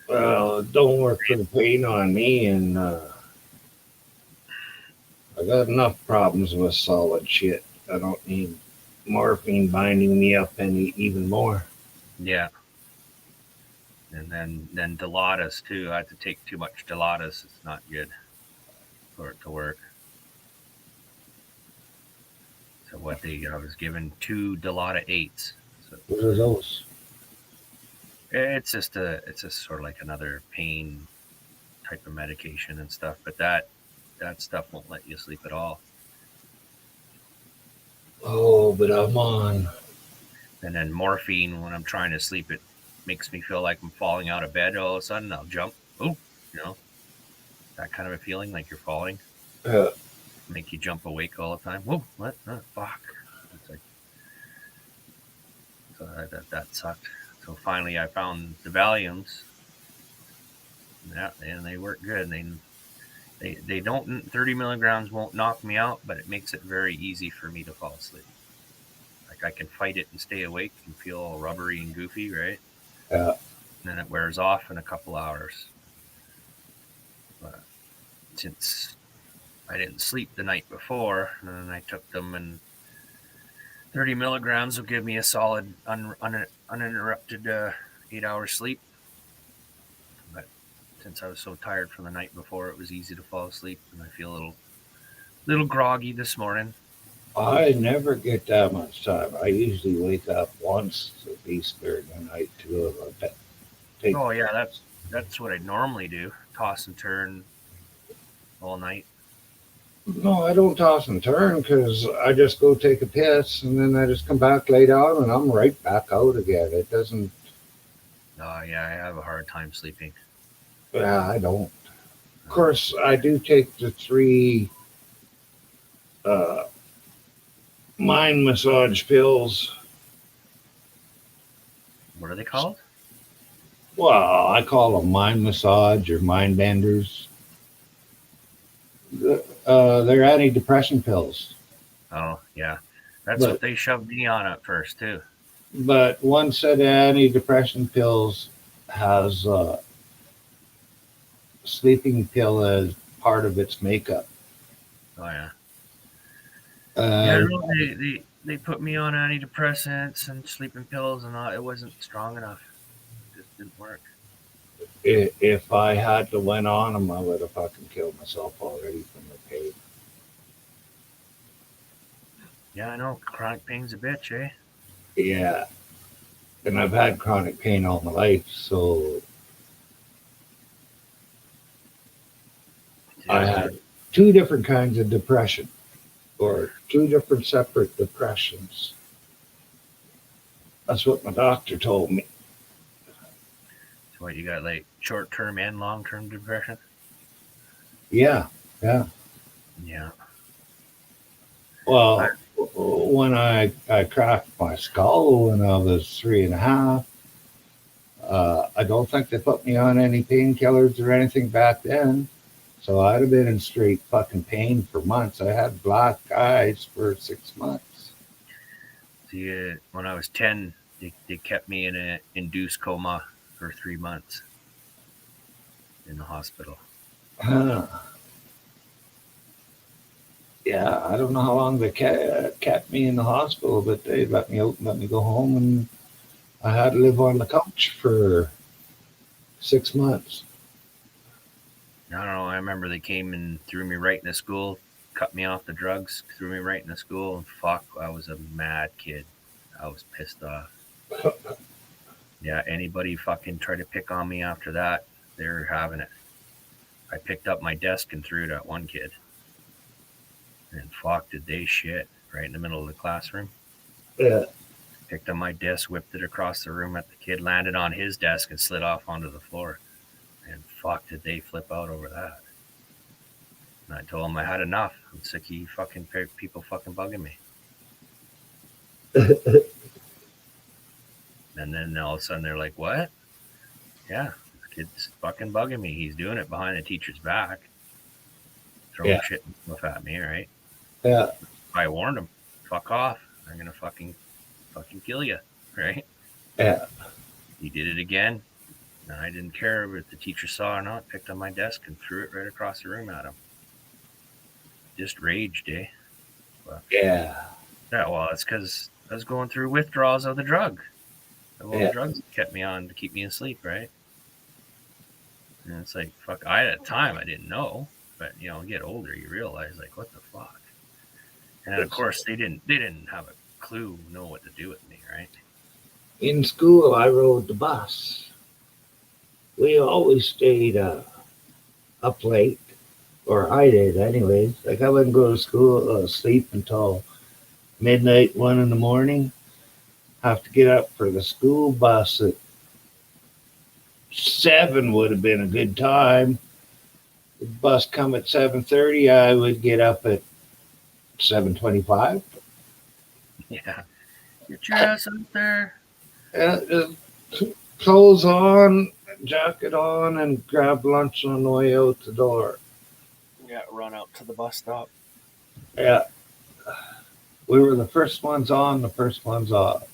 [SPEAKER 1] Well, it don't work for the pain on me, and I got enough problems with solid shit. I don't need morphine binding me up even more.
[SPEAKER 6] Yeah. And then Dilaudid too. I have to take too much Dilaudid. It's not good for it to work. So I was given 2 Dilaudid 8s. So
[SPEAKER 1] What are those?
[SPEAKER 6] it's just sort of like another pain type of medication and stuff. But that stuff won't let you sleep at all.
[SPEAKER 1] Oh, but I'm on.
[SPEAKER 6] And then morphine, when I'm trying to sleep, it makes me feel like I'm falling out of bed. All of a sudden, I'll jump. Oh, that kind of a feeling like you're falling.
[SPEAKER 1] Uh,
[SPEAKER 6] Make you jump awake all the time. Whoa, what? Oh, fuck. It's like, so that sucked. So finally, I found the Valiums. Yeah, and they work good. They don't 30 milligrams won't knock me out, but it makes it very easy for me to fall asleep. Like I can fight it and stay awake and feel all rubbery and goofy, right?
[SPEAKER 1] Yeah.
[SPEAKER 6] And then it wears off in a couple hours. But since I didn't sleep the night before, and then I took them, and 30 milligrams will give me a solid uninterrupted 8 hours sleep. But since I was so tired from the night before, it was easy to fall asleep, and I feel a little groggy this morning.
[SPEAKER 1] I never get that much time. I usually wake up once at least during the night to go to bed.
[SPEAKER 6] Oh yeah, that's what I normally do. Toss and turn all night.
[SPEAKER 1] No, I don't toss and turn because I just go take a piss and then I just come back, lay down, and I'm right back out again. It doesn't.
[SPEAKER 6] Oh yeah, I have a hard time sleeping.
[SPEAKER 1] I don't. Of course, I do take the 3 mind massage pills.
[SPEAKER 6] What are they called?
[SPEAKER 1] Well, I call them mind massage or mind benders. They're antidepressant pills.
[SPEAKER 6] Oh yeah, that's
[SPEAKER 1] But-
[SPEAKER 6] what they shoved me on at first too.
[SPEAKER 1] But one set of antidepressant pills has sleeping pill as part of its makeup.
[SPEAKER 6] Oh yeah.
[SPEAKER 1] Uh,
[SPEAKER 6] Yeah, they put me on antidepressants and sleeping pills, and all. It wasn't strong enough. It just didn't work.
[SPEAKER 1] if I had to went on them, I would have fucking killed myself already from the pain.
[SPEAKER 6] Yeah, I know. Chronic pain's a bitch, eh?
[SPEAKER 1] Yeah. And I've had chronic pain all my life, so I had 2 different kinds of depression, or 2 different separate depressions. That's what my doctor told me.
[SPEAKER 6] So what you got, like short-term and long-term depression?
[SPEAKER 1] Yeah.
[SPEAKER 6] Yeah.
[SPEAKER 1] Well, when I cracked my skull when I was 3.5, I don't think they put me on any painkillers or anything back then. So I'd have been in straight fucking pain for months. I had black eyes for 6 months.
[SPEAKER 6] See, when I was 10, they kept me in an induced coma for 3 months in the hospital.
[SPEAKER 1] Yeah, I don't know how long they kept me in the hospital, but they let me out and let me go home, and I had to live on the couch for 6 months.
[SPEAKER 6] I don't know. I remember they came and threw me right in the school, cut me off the drugs, threw me right in the school, and fuck, I was a mad kid. I was pissed off. Yeah, anybody fucking tried to pick on me after that, they're having it. I picked up my desk and threw it at one kid. And fuck, did they shit right in the middle of the classroom.
[SPEAKER 1] Yeah.
[SPEAKER 6] Picked up my desk, whipped it across the room at the kid, landed on his desk, and slid off onto the floor. And fuck, did they flip out over that. And I told them I had enough. I'm sick of you fucking people fucking bugging me. And then all of a sudden they're like, what? Yeah, this kid's fucking bugging me. He's doing it behind the teacher's back. Throwing shit and stuff at me, right?
[SPEAKER 1] Yeah.
[SPEAKER 6] I warned him, fuck off. I'm gonna fucking kill you, right?
[SPEAKER 1] Yeah.
[SPEAKER 6] He did it again. And I didn't care if the teacher saw or not. Picked up my desk and threw it right across the room at him. Just raged, eh? But,
[SPEAKER 1] Yeah.
[SPEAKER 6] yeah, well, it's because I was going through withdrawals of the drug. The drugs kept me on to keep me asleep, right? And it's like, fuck, at the time I didn't know. But, you get older, you realize, like, what the fuck? And of course, they didn't have a clue, know what to do with me, right?
[SPEAKER 1] In school, I rode the bus. We always stayed up late, or I did anyways. Like I wouldn't go to school sleep until midnight, 1 in the morning. Have to get up for the school bus at 7 would have been a good time. The bus come at 7:30. I would get up at 7:25.
[SPEAKER 6] Yeah. Get your ass up there.
[SPEAKER 1] Clothes on, jacket on, and grab lunch on the way out the door.
[SPEAKER 6] Yeah, run out to the bus stop.
[SPEAKER 1] Yeah. We were the first ones on, the first ones off.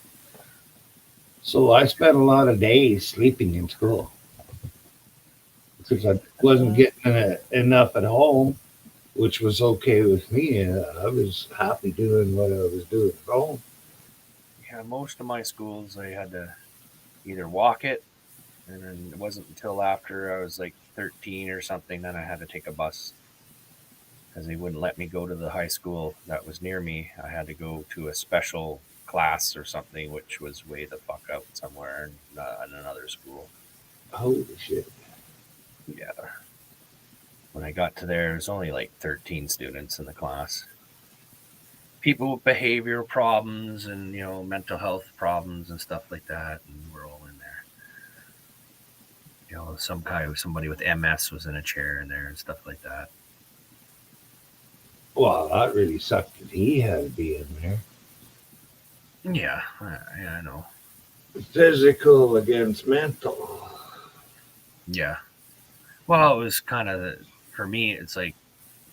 [SPEAKER 1] So I spent a lot of days sleeping in school because I wasn't getting enough at home, which was okay with me. I was happy doing what I was doing at home.
[SPEAKER 6] Yeah, most of my schools I had to either walk it, and then it wasn't until after I was like 13 or something then I had to take a bus because they wouldn't let me go to the high school that was near me. I had to go to a special class or something, which was way the fuck out somewhere in another school.
[SPEAKER 1] Holy shit.
[SPEAKER 6] Yeah. When I got to there was only like 13 students in the class. People with behavior problems and, you know, mental health problems and stuff like that, and we're all in there. You know, somebody with MS was in a chair in there and stuff like that.
[SPEAKER 1] Well, that really sucked that he had to be in there.
[SPEAKER 6] Yeah, I know.
[SPEAKER 1] Physical against mental.
[SPEAKER 6] Yeah. Well, it was kind of, for me, it's like,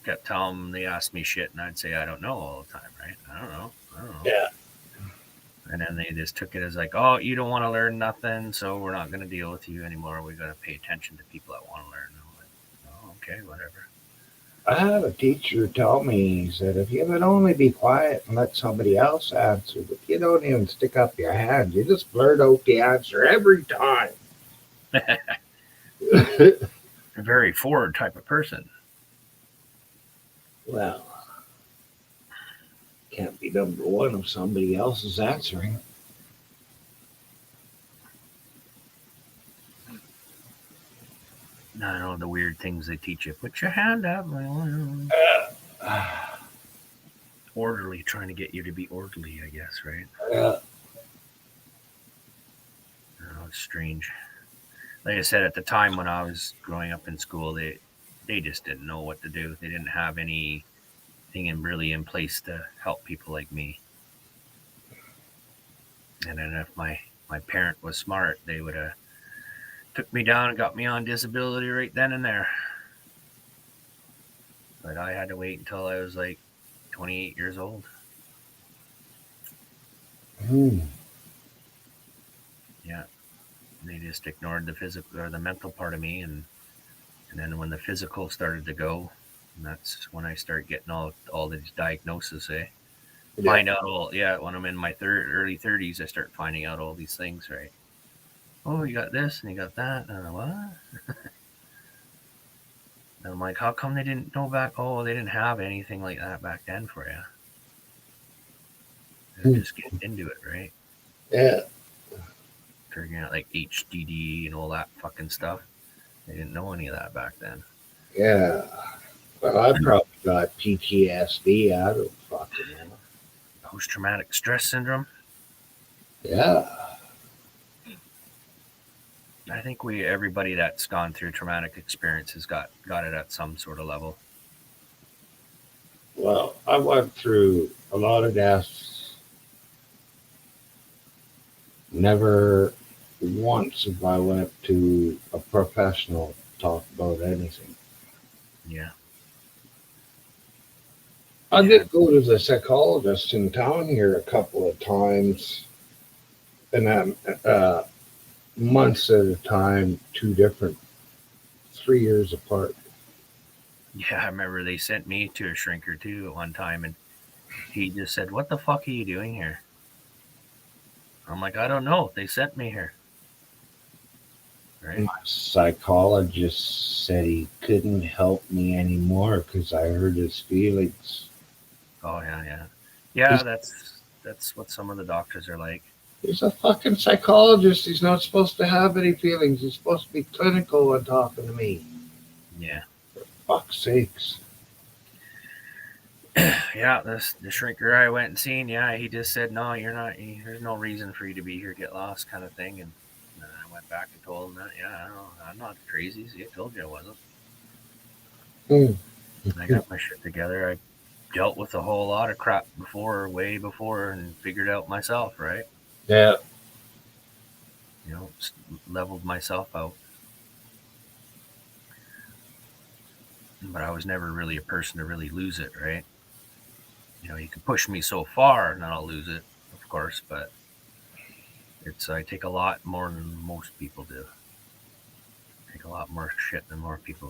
[SPEAKER 6] kept telling them, they asked me shit, and I'd say, I don't know all the time, right? I don't know.
[SPEAKER 1] Yeah.
[SPEAKER 6] And then they just took it as like, oh, you don't want to learn nothing, so we're not going to deal with you anymore. We got to pay attention to people that want to learn. I'm like, oh, okay, whatever.
[SPEAKER 1] I had a teacher tell me, he said, if you would only be quiet and let somebody else answer, but you don't even stick up your hand, you just blurt out the answer every time.
[SPEAKER 6] A very forward type of person.
[SPEAKER 1] Well, can't be number one if somebody else is answering.
[SPEAKER 6] I know the weird things they teach you. Put your hand up. Orderly, trying to get you to be orderly, I guess, right?
[SPEAKER 1] Yeah.
[SPEAKER 6] Oh, it's strange. Like I said, at the time when I was growing up in school, they just didn't know what to do. They didn't have anything really in place to help people like me. And then if my parent was smart, they would have took me down and got me on disability right then and there. But I had to wait until I was like 28 years old. Yeah. They just ignored the physical or the mental part of me, and then when the physical started to go, and that's when I started getting all these diagnoses, Find out when I'm in my early 30s, I start finding out all these things, right? Oh, you got this and you got that. And I'm like, what? And I'm like, how come they didn't know back? Oh, they didn't have anything like that back then for you. They're just getting into it, right?
[SPEAKER 1] Yeah.
[SPEAKER 6] Figuring out like HDD and all that fucking stuff. They didn't know any of that back then.
[SPEAKER 1] Yeah. Well, I probably got PTSD. I don't fucking know.
[SPEAKER 6] Post-traumatic stress syndrome.
[SPEAKER 1] Yeah.
[SPEAKER 6] I think everybody that's gone through traumatic experiences got it at some sort of level.
[SPEAKER 1] Well, I went through a lot of deaths. Never once have I went to a professional to talk about anything.
[SPEAKER 6] Yeah.
[SPEAKER 1] I did go to the psychologist in town here a couple of times, and months at a time, 3 years apart.
[SPEAKER 6] Yeah, I remember they sent me to a shrinker too at one time, and he just said, "What the fuck are you doing here?" I'm like, "I don't know. They sent me here." Right?
[SPEAKER 1] My psychologist said he couldn't help me anymore because I hurt his feelings.
[SPEAKER 6] Oh yeah. That's what some of the doctors are like.
[SPEAKER 1] He's a fucking psychologist. He's not supposed to have any feelings. He's supposed to be clinical when talking to me.
[SPEAKER 6] Yeah.
[SPEAKER 1] For fuck's sakes.
[SPEAKER 6] yeah, the shrinker I went and seen, yeah, he just said, no, you're not, there's no reason for you to be here, get lost kind of thing. And I went back and told him that, yeah, I'm not crazy. See, I told you I wasn't.
[SPEAKER 1] Hmm.
[SPEAKER 6] And I got my shit together. I dealt with a whole lot of crap before, way before, and figured out myself, right?
[SPEAKER 1] Yeah.
[SPEAKER 6] You know, leveled myself out. But I was never really a person to really lose it, right? You know, you can push me so far and then I'll lose it, of course, but I take a lot more than most people do. I take a lot more shit than most people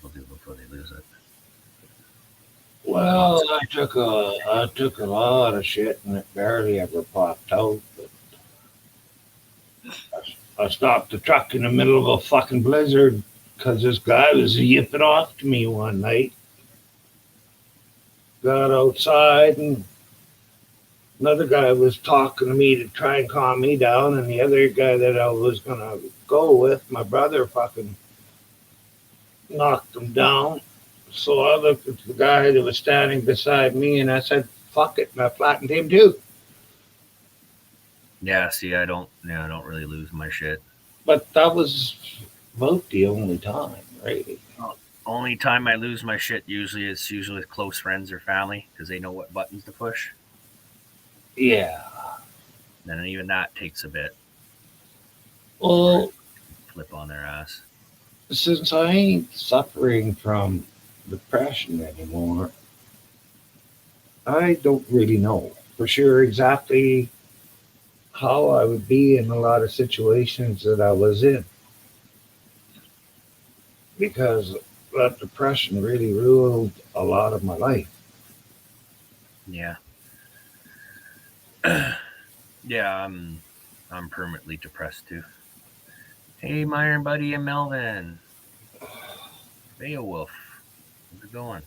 [SPEAKER 6] do before they lose it.
[SPEAKER 1] Well, I took a lot of shit and it barely ever popped out. But I stopped the truck in the middle of a fucking blizzard because this guy was yipping off to me one night. Got outside and another guy was talking to me to try and calm me down, and the other guy that I was gonna go with, my brother, fucking knocked him down. So I looked at the guy that was standing beside me and I said, fuck it, and I flattened him too.
[SPEAKER 6] Yeah, see, I don't really lose my shit.
[SPEAKER 1] But that was about the only time, really.
[SPEAKER 6] Only time I lose my shit usually with close friends or family because they know what buttons to push.
[SPEAKER 1] Yeah.
[SPEAKER 6] And then even that takes a bit.
[SPEAKER 1] Well,
[SPEAKER 6] Flip on their ass.
[SPEAKER 1] since I ain't suffering from depression anymore, I don't really know for sure exactly how I would be in a lot of situations that I was in. Because that depression really ruled a lot of my life.
[SPEAKER 6] Yeah. Yeah, I'm permanently depressed too. Hey, my iron buddy and Melvin. Beowulf. How's it going?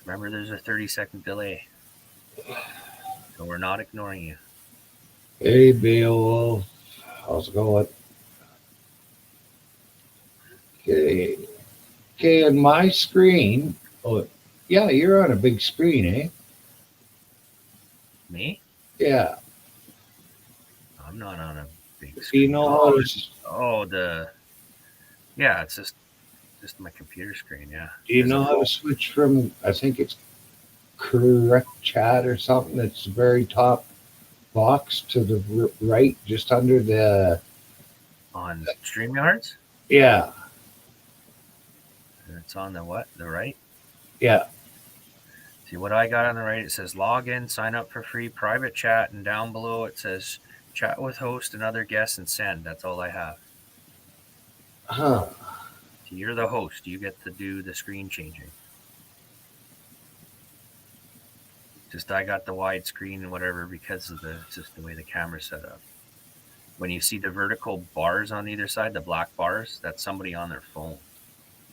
[SPEAKER 6] Remember, there's a 30-second delay. So we're not ignoring you.
[SPEAKER 1] Hey, Beowulf. How's it going? Okay. Okay, on my screen. Oh, yeah, you're on a big screen, eh?
[SPEAKER 6] Me?
[SPEAKER 1] Yeah.
[SPEAKER 6] I'm not on a big
[SPEAKER 1] Do
[SPEAKER 6] screen.
[SPEAKER 1] you know how to,
[SPEAKER 6] Yeah, it's just my computer screen, yeah.
[SPEAKER 1] do you
[SPEAKER 6] There's
[SPEAKER 1] know how to switch from, I think it's correct chat or something that's the very top box to the right, just under the,
[SPEAKER 6] on StreamYards?
[SPEAKER 1] yeah,
[SPEAKER 6] And it's on the what? The right?
[SPEAKER 1] yeah.
[SPEAKER 6] See what I got on the right? It says log in, sign up for free, private chat, and down below it says chat with host and other guests and send. That's all I have.
[SPEAKER 1] Huh.
[SPEAKER 6] So you're the host. You get to do the screen changing. Just I got the wide screen and whatever because of just the way the camera's set up. When you see the vertical bars on either side, the black bars, that's somebody on their phone,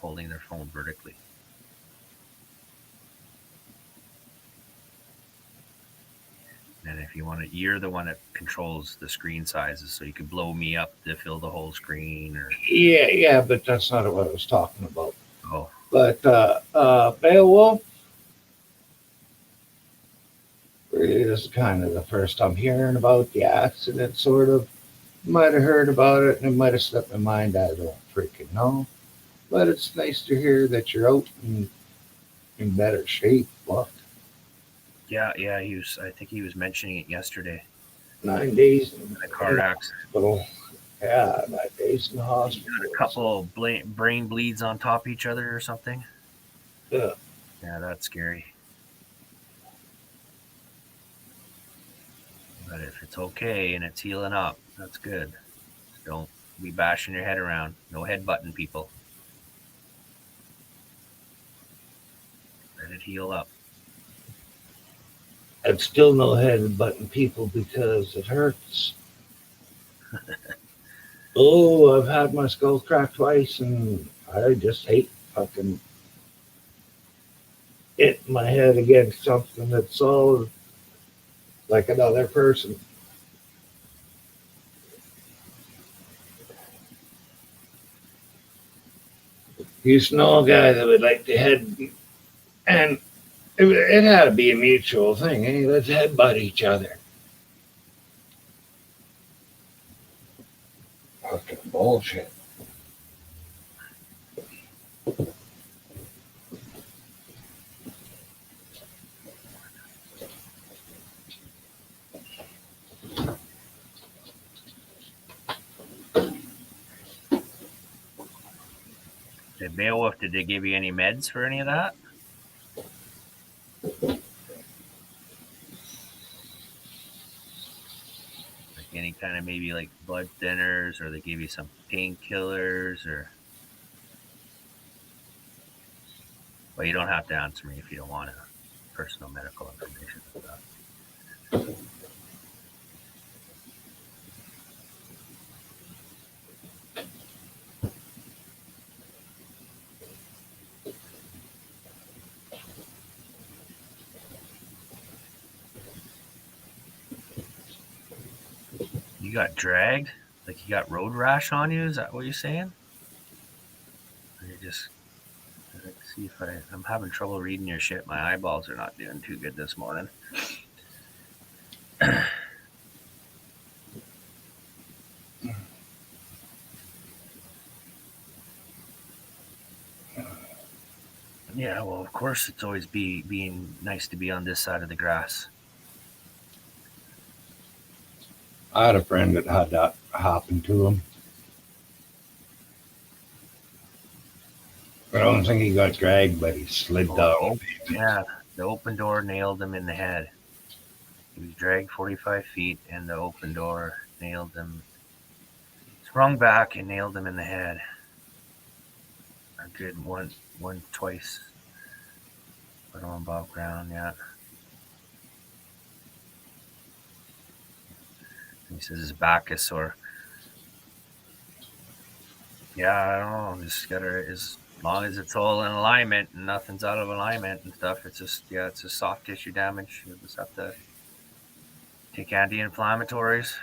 [SPEAKER 6] holding their phone vertically. And if you want to, you're the one that controls the screen sizes, so you could blow me up to fill the whole screen, or
[SPEAKER 1] Yeah, but that's not what I was talking about.
[SPEAKER 6] oh,
[SPEAKER 1] But Beowulf is kind of the first I'm hearing about the accident, sort of. Might have heard about it and it might have slipped my mind. I don't freaking know. But it's nice to hear that you're out in better shape. What?
[SPEAKER 6] yeah, I think he was mentioning it yesterday.
[SPEAKER 1] 9 days in
[SPEAKER 6] A car accident.
[SPEAKER 1] hospital. Yeah, 9 days in the
[SPEAKER 6] Got
[SPEAKER 1] hospital.
[SPEAKER 6] a couple of brain bleeds on top of each other or something.
[SPEAKER 1] Yeah.
[SPEAKER 6] Yeah, that's scary. But if it's okay and it's healing up, that's good. Just don't be bashing your head around. No headbutting people. Let it heal up.
[SPEAKER 1] I'd still no head button people because it hurts. Oh, I've had my skull cracked twice and I just hate fucking hitting my head against something that's solid like another person. Used to know a guy that would like to head and It had to be a mutual thing. Hey, let's headbutt each other. Fucking bullshit.
[SPEAKER 6] Did Beowulf, did they give you any meds for any of that? Like any kind of maybe like blood thinners, or they give you some painkillers, or. Well, you don't have to answer me if you don't want to. Personal medical information and stuff. You got dragged? Like you got road rash on you? Is that what you're saying? Or you just let's see if I'm having trouble reading your shit. My eyeballs are not doing too good this morning. Yeah, well, of course, it's always being nice to be on this side of the grass.
[SPEAKER 1] I had a friend that had that happen to him. I don't think he got dragged, but he slid down.
[SPEAKER 6] Yeah, the open door nailed him in the head. He was dragged 45 feet, and the open door nailed him. Sprung back and nailed him in the head. A good one twice. Put him above ground, yeah. He says his back is sore. Yeah, I don't know. Just gotta, as long as it's all in alignment and nothing's out of alignment and stuff, it's just soft tissue damage. You just have to take anti-inflammatories.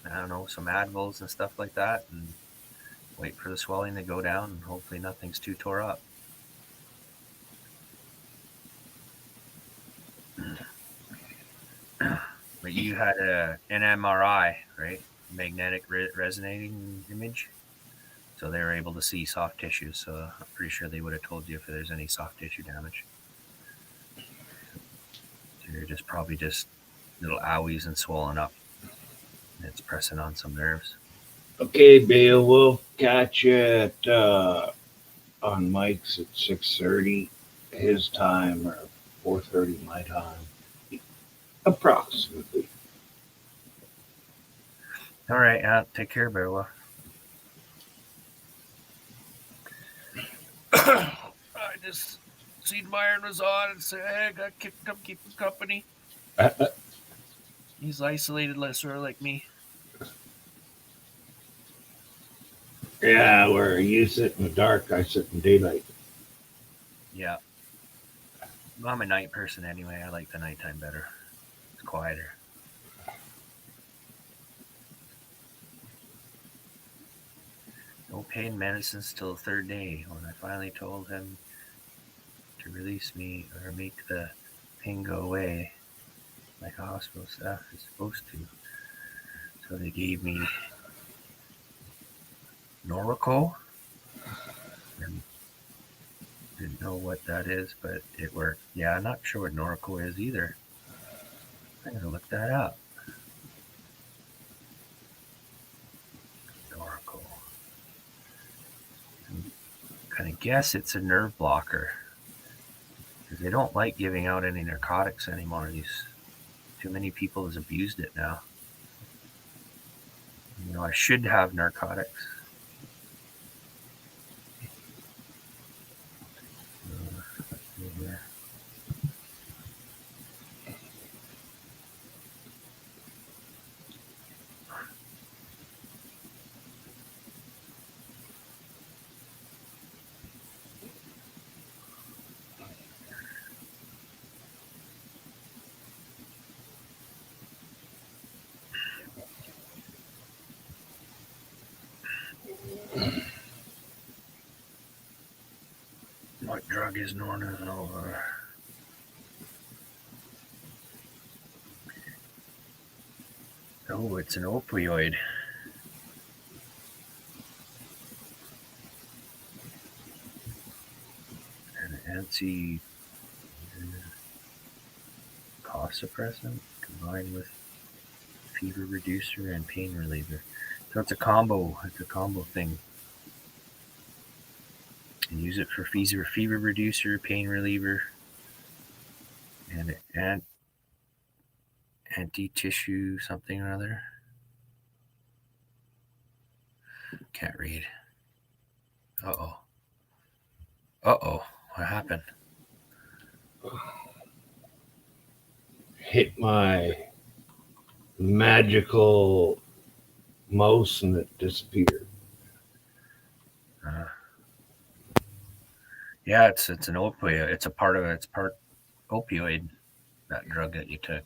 [SPEAKER 6] I don't know, some Advils and stuff like that, and wait for the swelling to go down, and hopefully nothing's too tore up. But you had an MRI, right? Magnetic resonating image. So they were able to see soft tissue. So I'm pretty sure they would have told you if there's any soft tissue damage. So you're just probably just little owies and swollen up. It's pressing on some nerves.
[SPEAKER 1] Okay, Bill, we'll catch you at on Mike's at 6:30 his time or 4:30 my time, approximately.
[SPEAKER 6] All right, take care, Beowulf. I just seen Myron was on and said, "Hey, I got to come keep him company." He's isolated, sort of like me.
[SPEAKER 1] Yeah, where you sit in the dark, I sit in daylight.
[SPEAKER 6] Yeah. I'm a night person anyway. I like the nighttime better. It's quieter. No pain medicines till the third day, when I finally told him to release me or make the pain go away like a hospital staff is supposed to. So they gave me Norco. And didn't know what that is, but it worked. Yeah, I'm not sure what Norco is either. I'm going to look that up. Norco. I kind of guess it's a nerve blocker. Because they don't like giving out any narcotics anymore. Too many people has abused it now. You know, I should have narcotics. Yeah. What drug is Nornova? Oh, it's an opioid. An anti cough suppressant combined with fever reducer and pain reliever. So it's a combo. It's a combo thing. You use it for fever reducer, pain reliever, and anti-tissue something or other. Can't read. Uh-oh. Uh-oh. What happened?
[SPEAKER 1] Hit my magical mouse and it disappeared.
[SPEAKER 6] Yeah, it's an opioid. It's part opioid, that drug that you took.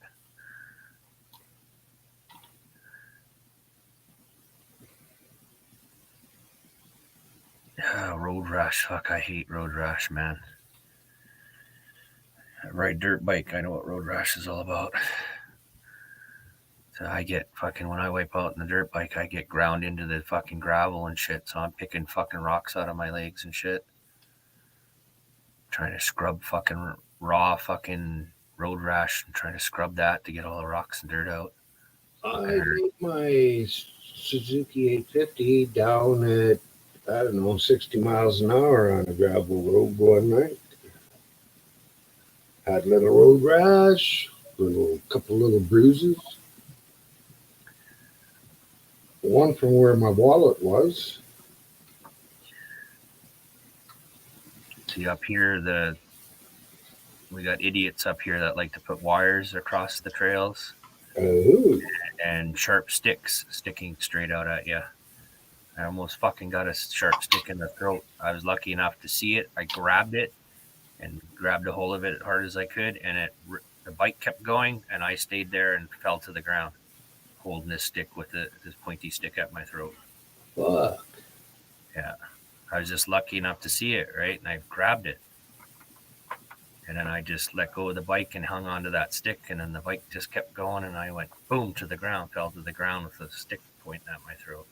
[SPEAKER 6] Yeah, road rash. Fuck, I hate road rash, man. I ride dirt bike. I know what road rash is all about. So I get fucking, when I wipe out in the dirt bike, I get ground into the fucking gravel and shit. So I'm picking fucking rocks out of my legs and shit. Trying to scrub fucking raw fucking road rash and trying to scrub that to get all the rocks and dirt out.
[SPEAKER 1] I got my Suzuki 850 down at, I don't know, 60 miles an hour on a gravel road one night. Had a little road rash, couple little bruises. One from where my wallet was.
[SPEAKER 6] See, up here, we got idiots up here that like to put wires across the trails
[SPEAKER 1] Oh,
[SPEAKER 6] and sharp sticks sticking straight out at you. I almost fucking got a sharp stick in the throat. I was lucky enough to see it. I grabbed it and grabbed a hold of it as hard as I could, and the bike kept going, and I stayed there and fell to the ground, holding this stick with this pointy stick at my throat.
[SPEAKER 1] fuck.
[SPEAKER 6] Yeah, I was just lucky enough to see it, right? And I grabbed it, and then I just let go of the bike and hung onto that stick, and then the bike just kept going, and I went boom to the ground, fell to the ground with the stick pointing at my throat.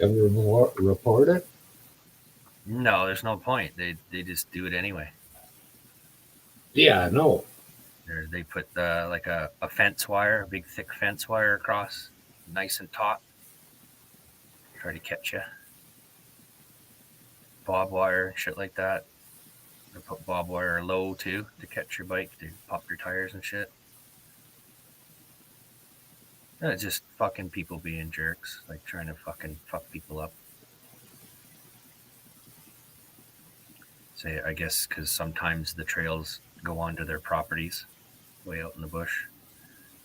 [SPEAKER 1] Ever report it?
[SPEAKER 6] No, there's no point. They just do it anyway.
[SPEAKER 1] Yeah, I know.
[SPEAKER 6] They put like a fence wire, a big thick fence wire across, nice and taut. Try to catch you. Bob wire and shit like that. They put bob wire low too to catch your bike, to pop your tires and shit. It's just fucking people being jerks, like trying to fucking fuck people up. Say, I guess because sometimes the trails go onto their properties way out in the bush.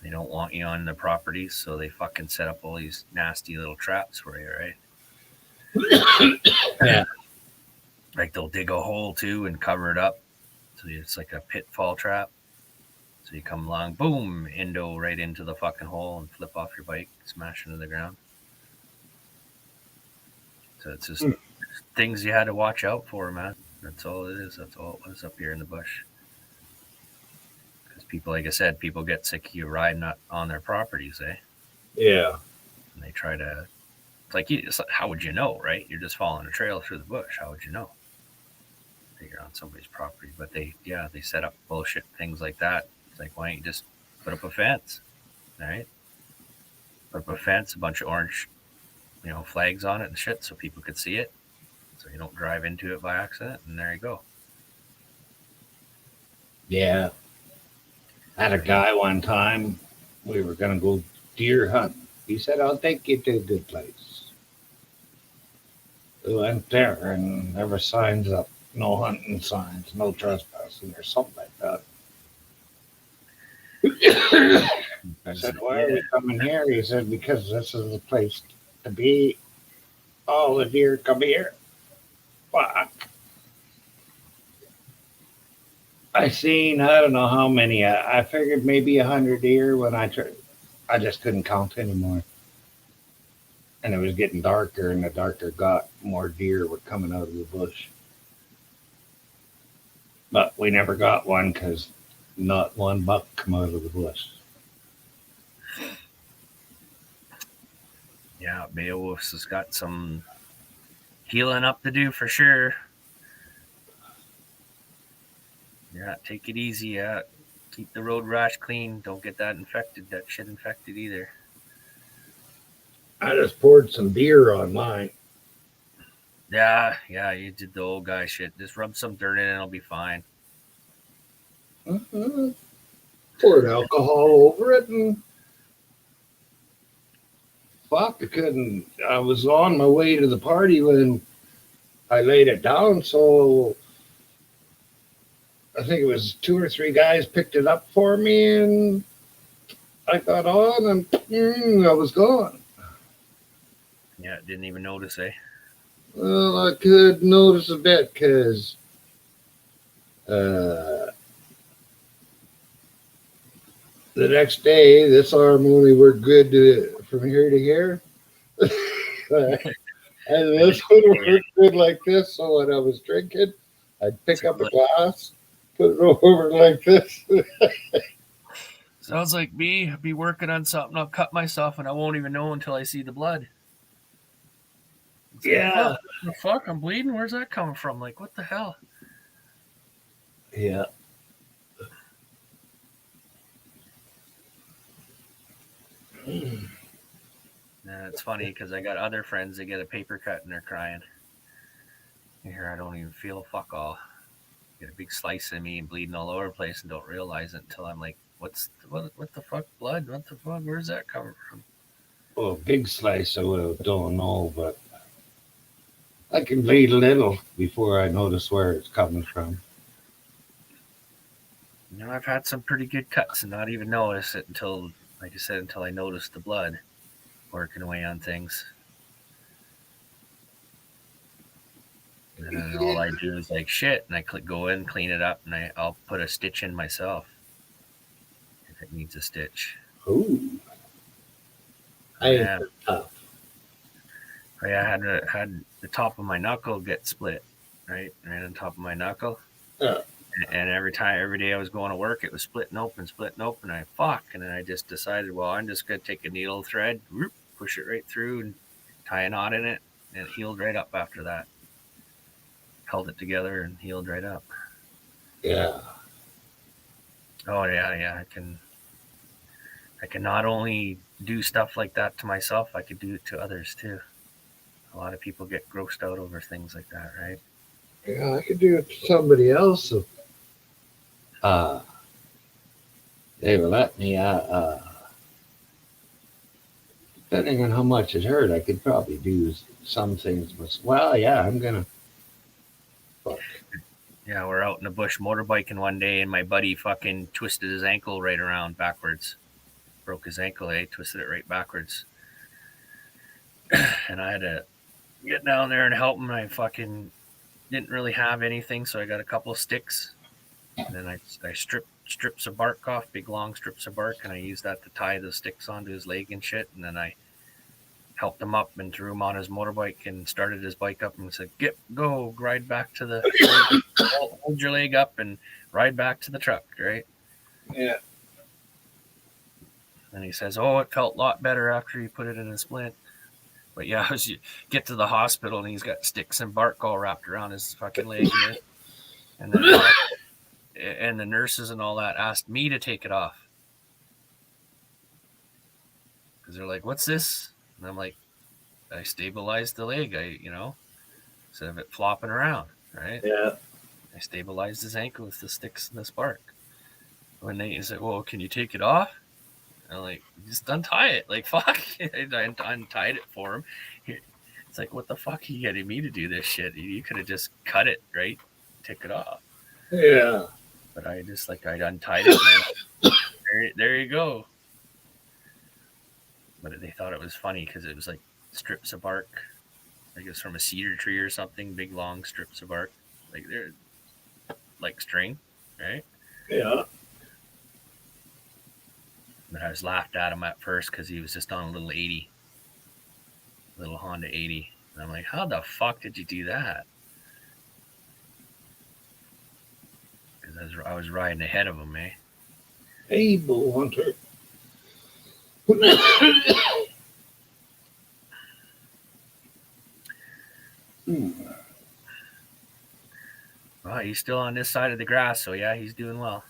[SPEAKER 6] They don't want you on the properties, so they fucking set up all these nasty little traps for you, right?
[SPEAKER 1] Yeah.
[SPEAKER 6] Like they'll dig a hole too and cover it up, so it's like a pitfall trap. So you come along, boom, Indo right into the fucking hole and flip off your bike, smash into the ground. So it's just things you had to watch out for, man. That's all it is. That's all it was up here in the bush. Because people, like I said, people get sick of you riding on their properties, eh?
[SPEAKER 1] Yeah.
[SPEAKER 6] And they try to, it's like, how would you know, right? You're just following a trail through the bush. How would you know that you're on somebody's property? But they set up bullshit things like that. It's like, why don't you just put up a fence, right? Put up a fence, a bunch of orange, flags on it and shit, so people could see it, so you don't drive into it by accident. And there you go.
[SPEAKER 1] Yeah. I had a guy one time, we were going to go deer hunt. He said, I'll take you to a good place. We went there and there were signs up, no hunting signs, no trespassing or something like that. I said, why are we coming here? He said, because this is the place to be. All the deer come here. Fuck. I seen, I don't know how many. I figured maybe 100 deer when I just couldn't count anymore. And it was getting darker, and the darker it got, more deer were coming out of the bush. But we never got one because not one buck come out of the bush.
[SPEAKER 6] Yeah, Beowulf's has got some healing up to do for sure. Yeah, take it easy. Yeah, keep the road rash clean. Don't get that infected. That shit infected either.
[SPEAKER 1] I just poured some beer on mine.
[SPEAKER 6] Yeah, you did the old guy shit. Just rub some dirt in it, it'll be fine.
[SPEAKER 1] Poured alcohol over it and fuck, I couldn't. I was on my way to the party when I laid it down, so I think it was 2 or 3 guys picked it up for me, and I got on, and I was gone.
[SPEAKER 6] Yeah, didn't even notice, eh?
[SPEAKER 1] Well, I could notice a bit because the next day, this arm only worked good from here to here. And this would work good like this. So when I was drinking, I'd pick up a glass, put it over like this.
[SPEAKER 6] Sounds like me. I'll be working on something. I'll cut myself, and I won't even know until I see the blood. It's like,
[SPEAKER 1] Yeah.
[SPEAKER 6] what the fuck? I'm bleeding. Where's that coming from? Like, what the hell?
[SPEAKER 1] Yeah.
[SPEAKER 6] It's funny because I got other friends that get a paper cut and they're crying. Here, I don't even feel fuck all. Get a big slice of me and bleeding all over the place and don't realize it until I'm like, what the fuck, blood? What the fuck? Where's that coming from?
[SPEAKER 1] Well, big slice, I don't know, but I can bleed a little before I notice where it's coming from.
[SPEAKER 6] You know, I've had some pretty good cuts and not even notice it until, like I said, until I noticed the blood working away on things. And then all I do is like shit, and I go in, clean it up, and I'll put a stitch in myself if it needs a stitch.
[SPEAKER 1] Ooh.
[SPEAKER 6] Yeah.
[SPEAKER 1] Tough.
[SPEAKER 6] I had the top of my knuckle get split, right on top of my knuckle.
[SPEAKER 1] Yeah.
[SPEAKER 6] And every day I was going to work, it was splitting open. I fuck, and then I just decided, well, I'm just gonna take a needle thread, push it right through, and tie a knot in it, and it healed right up after that. Held it together and healed right up.
[SPEAKER 1] Yeah.
[SPEAKER 6] Oh yeah. I can not only do stuff like that to myself, I could do it to others too. A lot of people get grossed out over things like that, right?
[SPEAKER 1] Yeah, I could do it to somebody else. They would let me. Depending on how much it hurt, I could probably do some things. Well, yeah, I'm gonna. Fuck.
[SPEAKER 6] Yeah, we're out in the bush motorbikeking one day, and my buddy fucking twisted his ankle right around backwards. Broke his ankle, twisted it right backwards. And I had to get down there and help him. I fucking didn't really have anything, so I got a couple of sticks. And then I stripped strips of bark off, big long strips of bark, and I used that to tie the sticks onto his leg and shit. And then I helped him up and threw him on his motorbike and started his bike up and said, go, ride back to the, hold your leg up and ride back to the truck, right?
[SPEAKER 1] Yeah.
[SPEAKER 6] And he says, oh, it felt a lot better after you put it in a splint. But yeah, as you get to the hospital and he's got sticks and bark all wrapped around his fucking leg. And then, and the nurses and all that asked me to take it off. Because they're like, what's this? And I'm like, I stabilized the leg, instead of it flopping around, right?
[SPEAKER 1] Yeah.
[SPEAKER 6] I stabilized his ankle with the sticks and the bark. When they said, well, can you take it off? I'm like, just untie it. Like, fuck. I untied it for him. It's like, what the fuck are you getting me to do this shit? You could have just cut it, right? Take it off.
[SPEAKER 1] Yeah.
[SPEAKER 6] But I untied it. And there you go. But they thought it was funny because it was like strips of bark. I guess from a cedar tree or something. Big, long strips of bark. Like, they're like string, right?
[SPEAKER 1] Yeah.
[SPEAKER 6] But I was laughed at him at first because he was just on a little 80. Little Honda 80. And I'm like, how the fuck did you do that? Because I was riding ahead of him, eh?
[SPEAKER 1] Hey, Bull Hunter.
[SPEAKER 6] Well, he's still on this side of the grass, so yeah, he's doing well.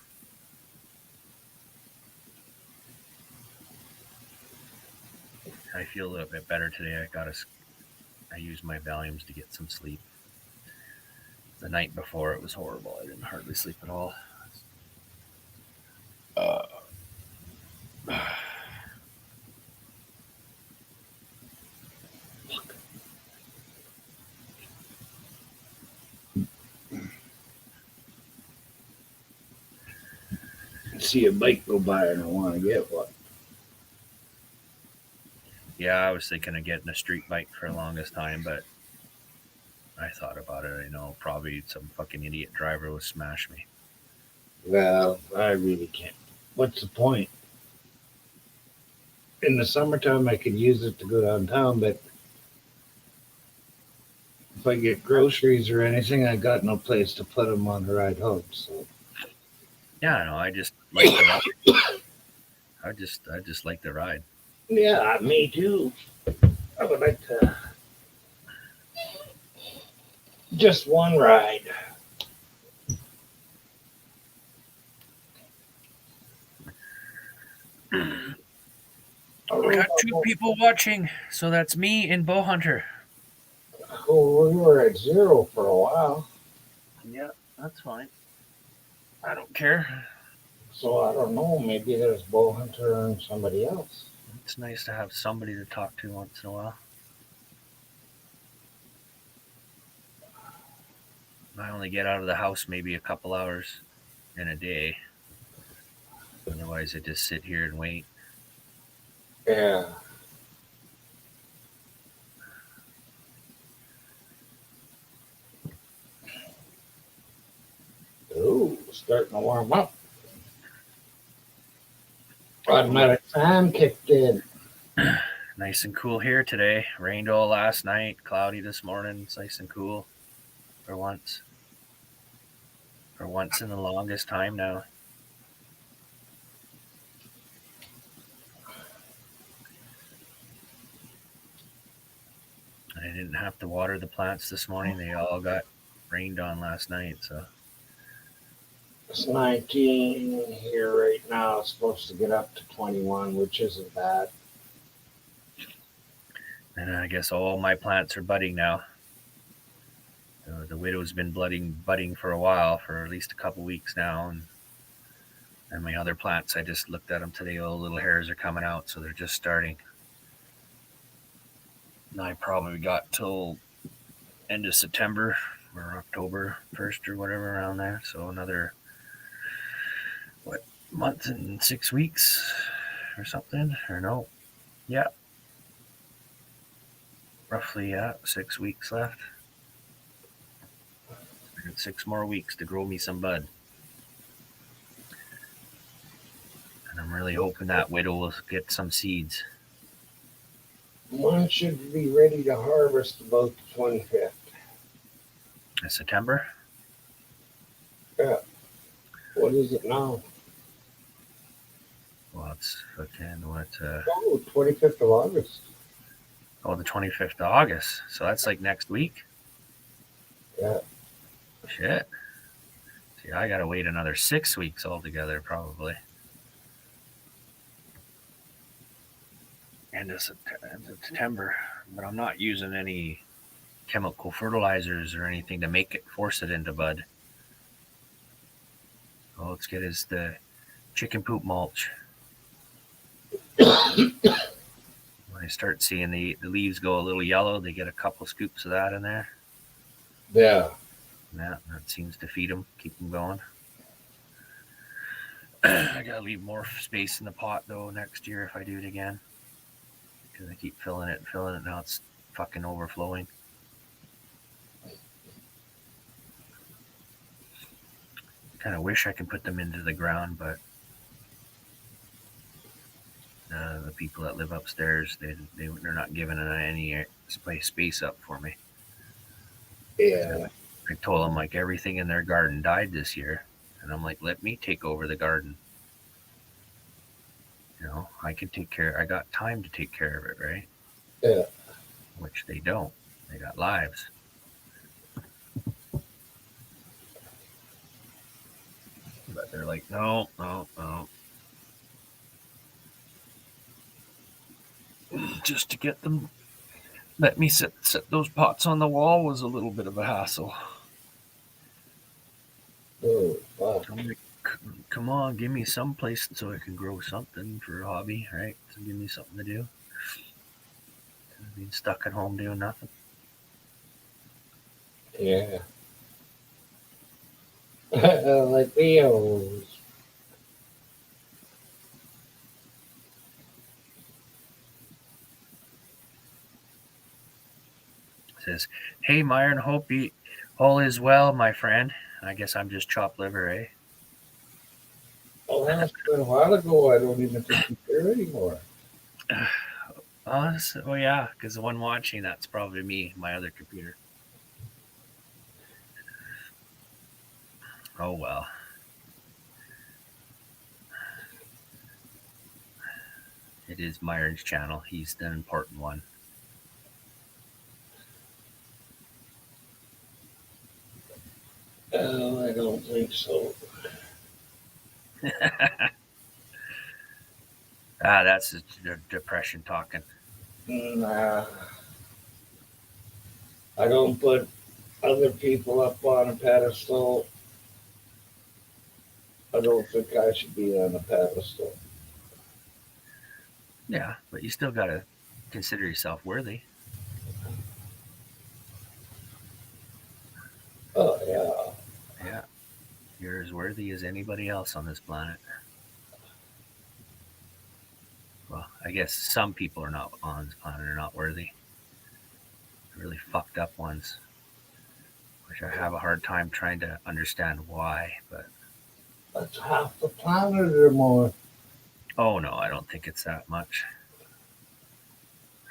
[SPEAKER 6] I feel a little bit better today. I used my Valiums to get some sleep. The night before it was horrible. I didn't hardly sleep at all.
[SPEAKER 1] See a bike go by and I want to get one.
[SPEAKER 6] Yeah, I was thinking of getting a street bike for the longest time, but I thought about it. I know probably some fucking idiot driver will smash me.
[SPEAKER 1] Well, I really can't. What's the point? In the summertime, I could use it to go downtown, but if I get groceries or anything, I got no place to put them on the ride home. So
[SPEAKER 6] Yeah, I know. I just like the ride. I just like the ride.
[SPEAKER 1] yeah, me too. I would like to just one ride.
[SPEAKER 6] We got 2 people watching, so that's me and Bow Hunter.
[SPEAKER 1] Oh, we were at 0 for a while,
[SPEAKER 6] Yeah, that's fine. I don't care.
[SPEAKER 1] so I don't know. Maybe there's Bow Hunter and somebody else.
[SPEAKER 6] It's nice to have somebody to talk to once in a while. I only get out of the house maybe a couple hours in a day. Otherwise, I just sit here and wait.
[SPEAKER 1] Yeah. Ooh, starting to warm up. Automatic fan kicked in.
[SPEAKER 6] Nice and cool here today. Rained all last night, cloudy this morning. It's nice and cool for once. For once in the longest time now. I didn't have to water the plants this morning. They all got rained on last night, so
[SPEAKER 1] It's 19 here right now. It's supposed to get up to 21, which isn't bad.
[SPEAKER 6] and I guess all my plants are budding now. The widow's been budding for a while, for at least a couple weeks now, and my other plants, I just looked at them today. All the little hairs are coming out, so they're just starting. And I probably got till end of September or October 1st or whatever around there. So another month and 6 weeks or something, or no, yeah, roughly 6 weeks left. I got 6 more weeks to grow me some bud. And I'm really hoping that widow will get some seeds.
[SPEAKER 1] One should be ready to harvest about the 25th.
[SPEAKER 6] In September?
[SPEAKER 1] What is it now?
[SPEAKER 6] Well, it's fucking what?
[SPEAKER 1] Oh, 25th of August.
[SPEAKER 6] Oh, the 25th of August. So that's like next week.
[SPEAKER 1] Yeah.
[SPEAKER 6] Shit. See, I gotta wait another 6 weeks altogether, probably. End of September. But I'm not using any chemical fertilizers or anything to force it into bud. All let's get is the chicken poop mulch. When I start seeing the leaves go a little yellow, they get a couple scoops of that in there.
[SPEAKER 1] Yeah.
[SPEAKER 6] That seems to feed them, keep them going. I gotta leave more space in the pot though next year if I do it again, because I keep filling it. Now it's fucking overflowing. Kind of wish I could put them into the ground, but the people that live upstairs, they're not giving any space up for me.
[SPEAKER 1] Yeah.
[SPEAKER 6] I told them like everything in their garden died this year, and I'm like, let me take over the garden. You know, I can take care. I got time to take care of it, right?
[SPEAKER 1] Yeah.
[SPEAKER 6] Which they don't. They got lives. they're like, no, no, no. Just to get them, let me set those pots on the wall was a little bit of a hassle.
[SPEAKER 1] Oh, fuck.
[SPEAKER 6] I'm like, come on, give me some place so I can grow something for a hobby, right? So give me something to do. Being stuck at home doing nothing.
[SPEAKER 1] Yeah. Like videos.
[SPEAKER 6] Says, hey, Myron, hope all is well, my friend. I guess I'm just chopped liver, eh?
[SPEAKER 1] Oh, that's been a while ago. I don't even think he's there anymore.
[SPEAKER 6] Oh yeah, because the one watching, that's probably me, my other computer. Oh well. It is Myron's channel. He's the important one.
[SPEAKER 1] Oh, I don't think so.
[SPEAKER 6] That's the depression talking.
[SPEAKER 1] Nah. I don't put other people up on a pedestal. I don't think I should be on a pedestal.
[SPEAKER 6] Yeah, but you still got to consider yourself worthy.
[SPEAKER 1] Oh, yeah.
[SPEAKER 6] Yeah. You're as worthy as anybody else on this planet. Well, I guess some people are not on this planet are not worthy. Really fucked up ones. Which I have a hard time trying to understand why, but
[SPEAKER 1] That's half the planet or more.
[SPEAKER 6] oh no, I don't think it's that much.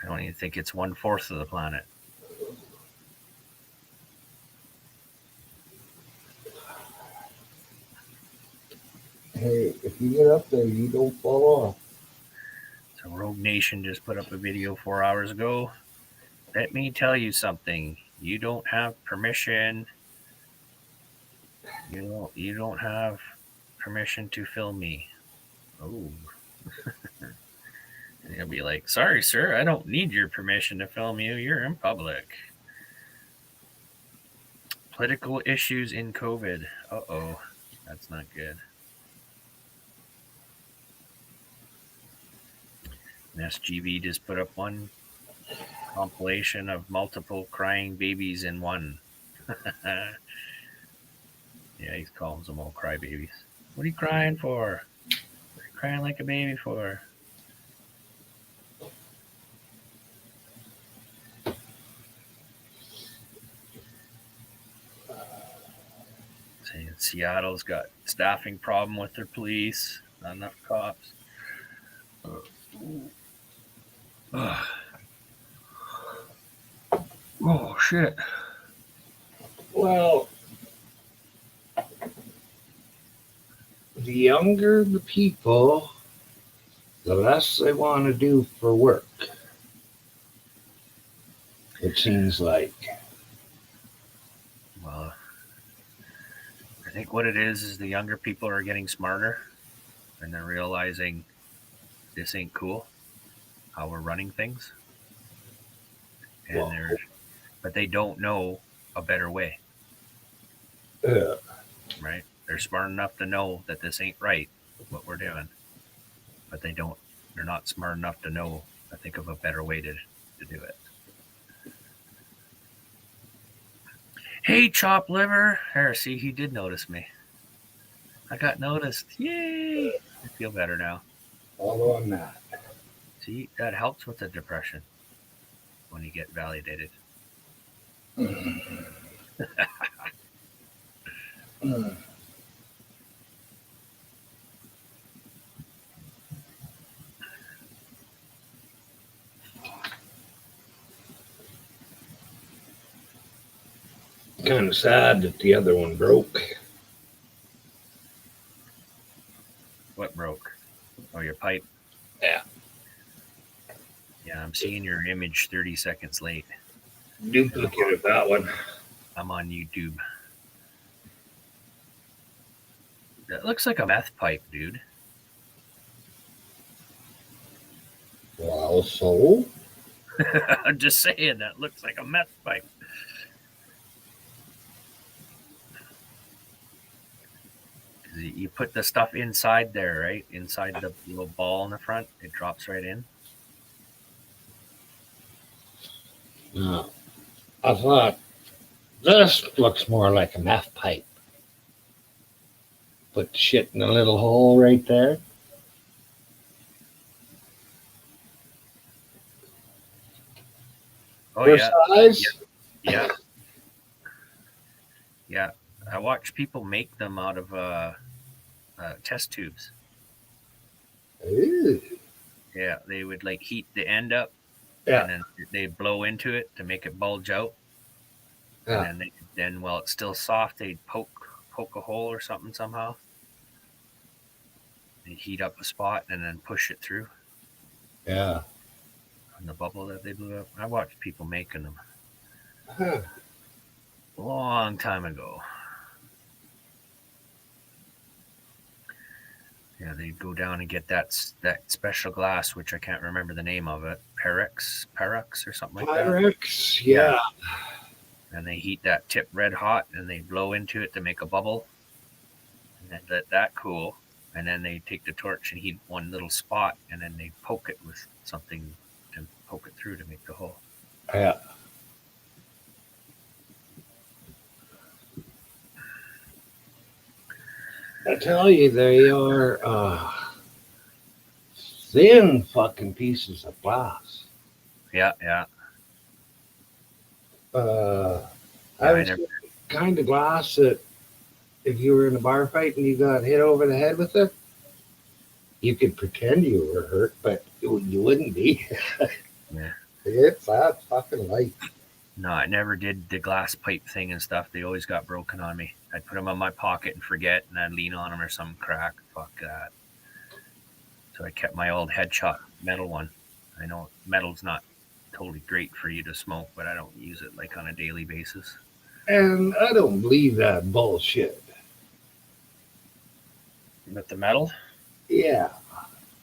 [SPEAKER 6] I don't even think it's 1/4 of the planet.
[SPEAKER 1] Hey, if you get up there, you don't fall off.
[SPEAKER 6] So Rogue Nation just put up a video 4 hours ago. Let me tell you something. You don't have permission. You don't have permission to film me. Oh. And he'll be like, sorry, sir, I don't need your permission to film you. You're in public. Political issues in COVID. Uh-oh. That's not good. And SGV just put up one compilation of multiple crying babies in one. Yeah, he calls them all crybabies. What are you crying for? What are you crying like a baby for? Saying Seattle's got staffing problem with their police. Not enough cops. Oh shit.
[SPEAKER 1] Well, the younger the people, the less they want to do for work. It seems like.
[SPEAKER 6] Well, I think what it is the younger people are getting smarter and they're realizing this ain't cool, how we're running things. And
[SPEAKER 1] Well,
[SPEAKER 6] but they don't know a better way,
[SPEAKER 1] yeah.
[SPEAKER 6] right? They're smart enough to know that this ain't right, what we're doing, but they're not smart enough to know, I think, of a better way to do it. Hey, chop liver. There, see, he did notice me. I got noticed. Yay! I feel better now.
[SPEAKER 1] Although I'm not.
[SPEAKER 6] See, that helps with the depression when you get validated.
[SPEAKER 1] Kind of sad that the other one broke.
[SPEAKER 6] What broke? Oh, your pipe?
[SPEAKER 1] Yeah.
[SPEAKER 6] Yeah, I'm seeing your image 30 seconds late.
[SPEAKER 1] Duplicate of that one.
[SPEAKER 6] I'm on YouTube. looks like a meth pipe, dude.
[SPEAKER 1] Well, so
[SPEAKER 6] I'm just saying that looks like a meth pipe. You put the stuff inside there, right? Inside the little ball in the front, it drops right in.
[SPEAKER 1] no. I thought this looks more like a meth pipe. Put the shit in a little hole right there.
[SPEAKER 6] Oh
[SPEAKER 1] For
[SPEAKER 6] yeah,
[SPEAKER 1] size?
[SPEAKER 6] yeah, yeah. I watch people make them out of test tubes.
[SPEAKER 1] Ooh.
[SPEAKER 6] Yeah, they would like heat the end up,
[SPEAKER 1] Yeah.
[SPEAKER 6] and then they blow into it to make it bulge out.
[SPEAKER 1] Yeah.
[SPEAKER 6] And then while it's still soft, they'd poke a hole or something somehow. They heat up a spot and then push it through
[SPEAKER 1] Yeah.
[SPEAKER 6] on the bubble that they blew up. I watched people making them
[SPEAKER 1] Huh.
[SPEAKER 6] a long time ago. Yeah, they'd go down and get that special glass, which I can't remember the name of it, Pyrex or something like that.
[SPEAKER 1] Pyrex, yeah.
[SPEAKER 6] And they heat that tip red hot, and they blow into it to make a bubble, and then let that cool. And then they take the torch and heat one little spot, and then they poke it with something to poke it through to make the hole.
[SPEAKER 1] Yeah. I tell you, they are thin fucking pieces of glass.
[SPEAKER 6] Yeah.
[SPEAKER 1] I was the kind of glass that if you were in a bar fight and you got hit over the head with it, you could pretend you were hurt, but you wouldn't be.
[SPEAKER 6] Yeah.
[SPEAKER 1] It's that fucking light.
[SPEAKER 6] No, I never did the glass pipe thing and stuff. They always got broken on me. I'd put them in my pocket and forget, and I'd lean on them or some crack. Fuck that. So I kept my old headshot metal one. I know metal's not totally great for you to smoke, but I don't use it like on a daily basis.
[SPEAKER 1] And I don't believe that bullshit.
[SPEAKER 6] With the metal?
[SPEAKER 1] Yeah.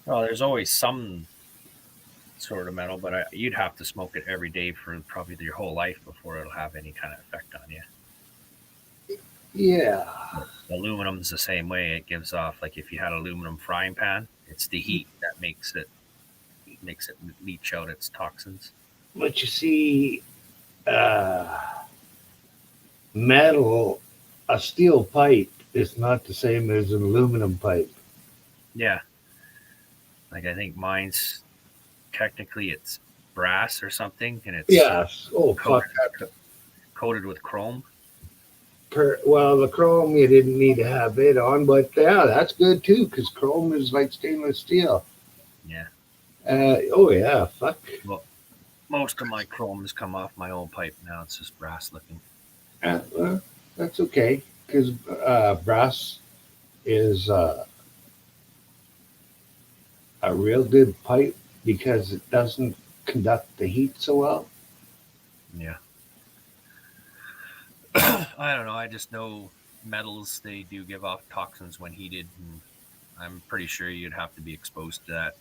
[SPEAKER 6] Well, there's always some sort of metal, but you'd have to smoke it every day for probably your whole life before it'll have any kind of effect on you.
[SPEAKER 1] Yeah.
[SPEAKER 6] Aluminum's the same way. It gives off, like if you had an aluminum frying pan, it's the heat that makes it leach out its toxins.
[SPEAKER 1] But you see, metal, a steel pipe is not the same as an aluminum pipe.
[SPEAKER 6] Yeah. Like I think mine's technically it's brass or something, and it's
[SPEAKER 1] Yes. Oh, fuck.
[SPEAKER 6] coated with chrome.
[SPEAKER 1] Well, the chrome, you didn't need to have it on, but yeah, that's good too, because chrome is like stainless steel.
[SPEAKER 6] Yeah.
[SPEAKER 1] Oh, yeah. Fuck.
[SPEAKER 6] Most of my chrome has come off my old pipe now. It's just brass looking.
[SPEAKER 1] Well, that's okay, because brass is a real good pipe because it doesn't conduct the heat so well.
[SPEAKER 6] Yeah. I don't know. I just know metals, they do give off toxins when heated. And I'm pretty sure you'd have to be exposed to that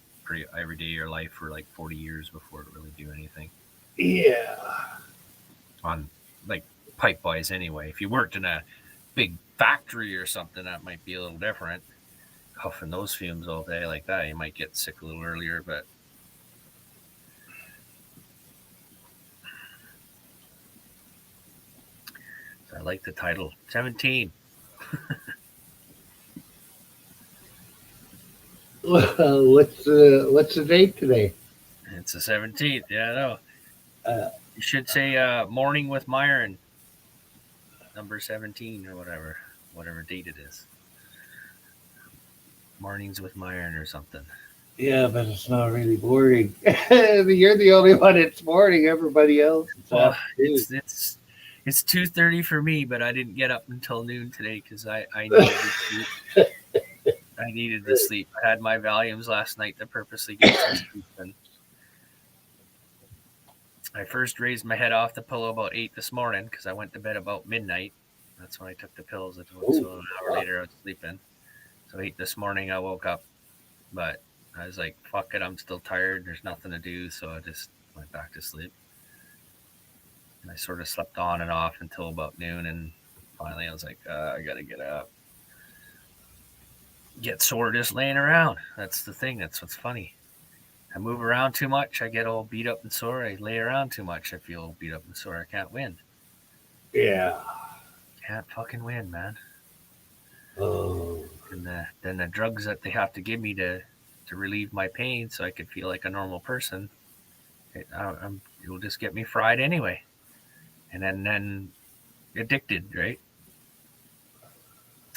[SPEAKER 6] every day of your life for like 40 years before it really do anything.
[SPEAKER 1] Yeah.
[SPEAKER 6] On like pipe wise anyway. If you worked in a big factory or something, that might be a little different. Huffing those fumes all day like that, you might get sick a little earlier, but I like the title 17.
[SPEAKER 1] What's the date today?
[SPEAKER 6] It's the 17th. Yeah, I know. You should say Morning with Myron, number 17 or whatever date it is. Mornings with Myron or something.
[SPEAKER 1] Yeah, but it's not really boring. You're the only one that's morning. Everybody else.
[SPEAKER 6] It's 2:30 for me, but I didn't get up until noon today because I needed to sleep. I needed to sleep. I had my Valiums last night to purposely get some sleep. And I first raised my head off the pillow about 8 this morning because I went to bed about midnight. That's when I took the pills. So an hour later I was sleeping. So 8 this morning, I woke up, but I was like, fuck it, I'm still tired. There's nothing to do. So I just went back to sleep. And I sort of slept on and off until about noon. And finally, I was like, I got to get up. Get sore just laying around. That's the thing. That's what's funny. I move around too much. I get all beat up and sore. I lay around too much. I feel beat up and sore. I can't win.
[SPEAKER 1] Yeah.
[SPEAKER 6] Can't fucking win, man.
[SPEAKER 1] Oh.
[SPEAKER 6] And then the drugs that they have to give me to relieve my pain so I could feel like a normal person, it'll just get me fried anyway. And then addicted, right?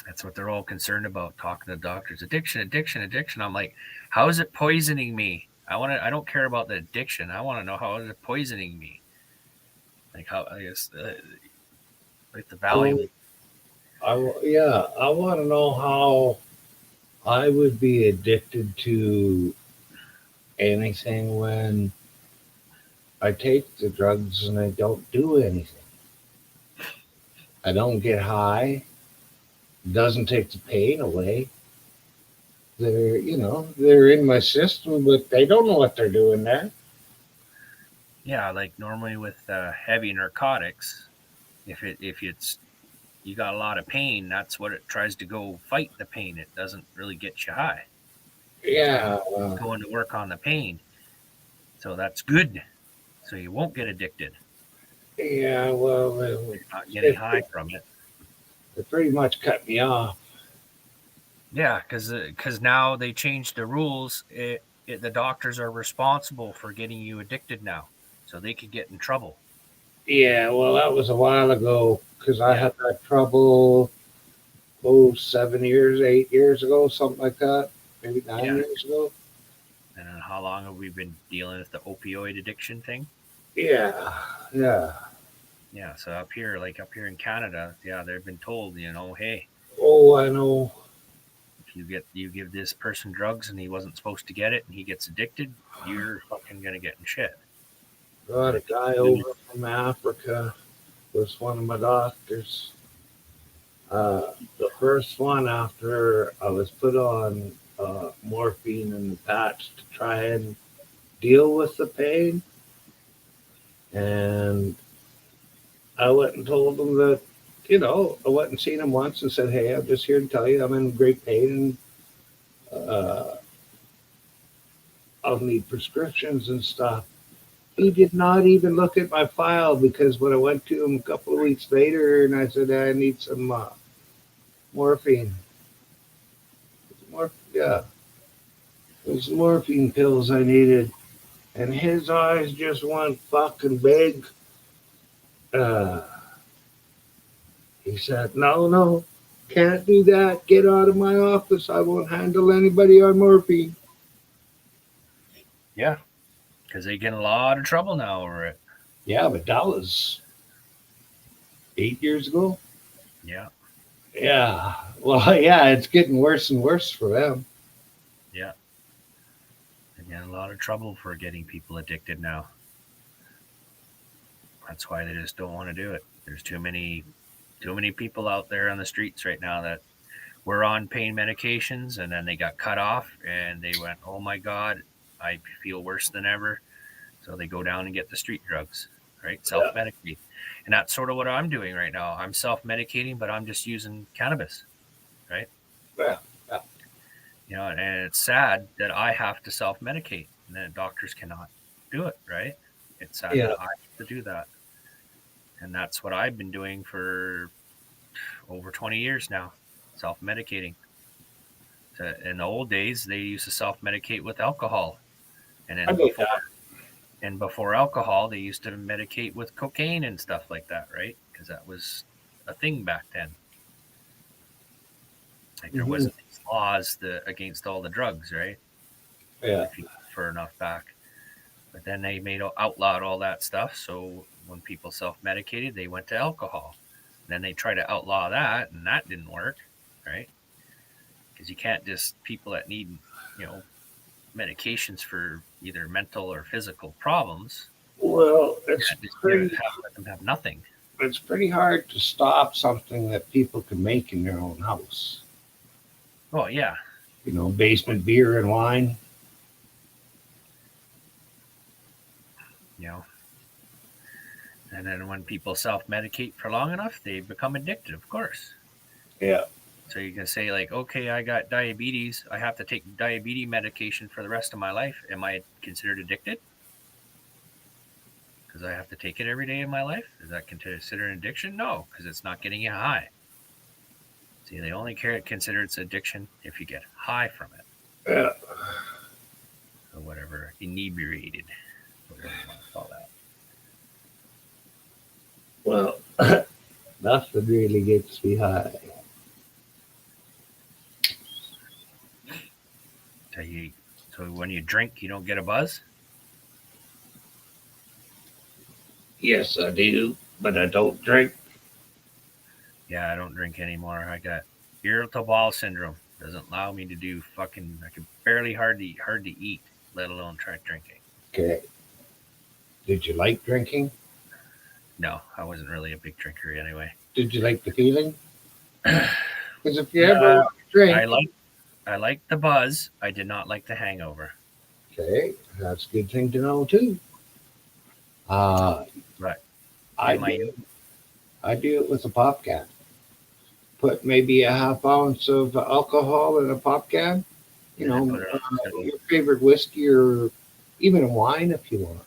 [SPEAKER 6] That's what they're all concerned about, talking to doctors. Addiction. I'm like, how is it poisoning me? I don't care about the addiction. I want to know how is it poisoning me. Like how, I guess, like the Valium.
[SPEAKER 1] I want to know how I would be addicted to anything when I take the drugs and I don't do anything. I don't get high. Doesn't take the pain away. They're in my system, but they don't know what they're doing there.
[SPEAKER 6] Yeah, like normally with heavy narcotics, if it's you got a lot of pain, that's what it tries to go fight the pain. It doesn't really get you high.
[SPEAKER 1] Yeah.
[SPEAKER 6] Going to work on the pain. So that's good. So you won't get addicted.
[SPEAKER 1] Yeah, well,
[SPEAKER 6] You're not getting high from it.
[SPEAKER 1] they pretty much cut me off.
[SPEAKER 6] Yeah, because now they changed the rules. The doctors are responsible for getting you addicted now, so they could get in trouble.
[SPEAKER 1] Yeah, well, that was a while ago because I had that trouble, 7 years, 8 years ago, something like that, maybe 9 years ago.
[SPEAKER 6] And then how long have we been dealing with the opioid addiction thing?
[SPEAKER 1] Yeah.
[SPEAKER 6] Yeah, so up here in Canada, they've been told, hey,
[SPEAKER 1] Oh, I know.
[SPEAKER 6] if you give this person drugs and he wasn't supposed to get it and he gets addicted, you're fucking gonna get in shit.
[SPEAKER 1] Got a guy over from Africa was one of my doctors. The first one after I was put on morphine and the patch to try and deal with the pain. And I went and told him that, I went and seen him once and said, hey, I'm just here to tell you I'm in great pain. I'll need prescriptions and stuff. He did not even look at my file because when I went to him a couple of weeks later and I said, I need some morphine. It was morphine pills I needed. And his eyes just went fucking big. He said, no, can't do that. Get out of my office. I won't handle anybody on morphine.
[SPEAKER 6] Yeah, because they get in a lot of trouble now over it.
[SPEAKER 1] Yeah, but that was 8 years ago.
[SPEAKER 6] Yeah.
[SPEAKER 1] Yeah. Well, yeah, it's getting worse and worse for them.
[SPEAKER 6] Yeah. They get in a lot of trouble for getting people addicted now. That's why they just don't want to do it. There's too many people out there on the streets right now that were on pain medications and then they got cut off and they went, oh my God, I feel worse than ever. So they go down and get the street drugs, right? Self-medicate. And that's sort of what I'm doing right now. I'm self-medicating, but I'm just using cannabis, right?
[SPEAKER 1] Yeah.
[SPEAKER 6] And it's sad that I have to self-medicate and then doctors cannot do it, right? It's sad that I have to do that. And that's what I've been doing for over 20 years now, self-medicating. In the old days, they used to self-medicate with alcohol. And then before alcohol, they used to medicate with cocaine and stuff like that, right? Because that was a thing back then. Like there wasn't these laws against all the drugs, right?
[SPEAKER 1] Yeah.
[SPEAKER 6] For enough back. But then they outlawed all that stuff. So when people self-medicated, they went to alcohol. And then they tried to outlaw that, and that didn't work, right? Because you can't just people that need, medications for either mental or physical problems.
[SPEAKER 1] Well, it's
[SPEAKER 6] let them have nothing.
[SPEAKER 1] It's pretty hard to stop something that people can make in their own house.
[SPEAKER 6] Oh yeah.
[SPEAKER 1] You know, basement beer and wine.
[SPEAKER 6] You know. And then when people self-medicate for long enough, they become addicted, of course.
[SPEAKER 1] Yeah.
[SPEAKER 6] So you can say like, okay, I got diabetes. I have to take diabetes medication for the rest of my life. Am I considered addicted? Because I have to take it every day of my life? Is that considered an addiction? No, because it's not getting you high. See, they only consider it's addiction if you get high from it.
[SPEAKER 1] Yeah.
[SPEAKER 6] Or whatever, inebriated, whatever you want to call that.
[SPEAKER 1] Well, nothing really gets me high.
[SPEAKER 6] So when you drink, you don't get a buzz?
[SPEAKER 1] Yes, I do, but I don't drink.
[SPEAKER 6] Yeah, I don't drink anymore. I got irritable bowel syndrome. Doesn't allow me to do fucking. I can barely hard to eat, let alone try drinking.
[SPEAKER 1] Okay. Did you like drinking?
[SPEAKER 6] No, I wasn't really a big drinker anyway.
[SPEAKER 1] Did you like the feeling? Because if you
[SPEAKER 6] Uh,
[SPEAKER 1] ever drink,
[SPEAKER 6] I liked the buzz. I did not like the hangover.
[SPEAKER 1] okay, that's a good thing to know too.
[SPEAKER 6] Right.
[SPEAKER 1] I
[SPEAKER 6] Am I-
[SPEAKER 1] do it with a pop can. Put maybe a half ounce of alcohol in a pop can. You
[SPEAKER 6] And
[SPEAKER 1] know,
[SPEAKER 6] put it on.
[SPEAKER 1] your favorite whiskey or even a wine if you want.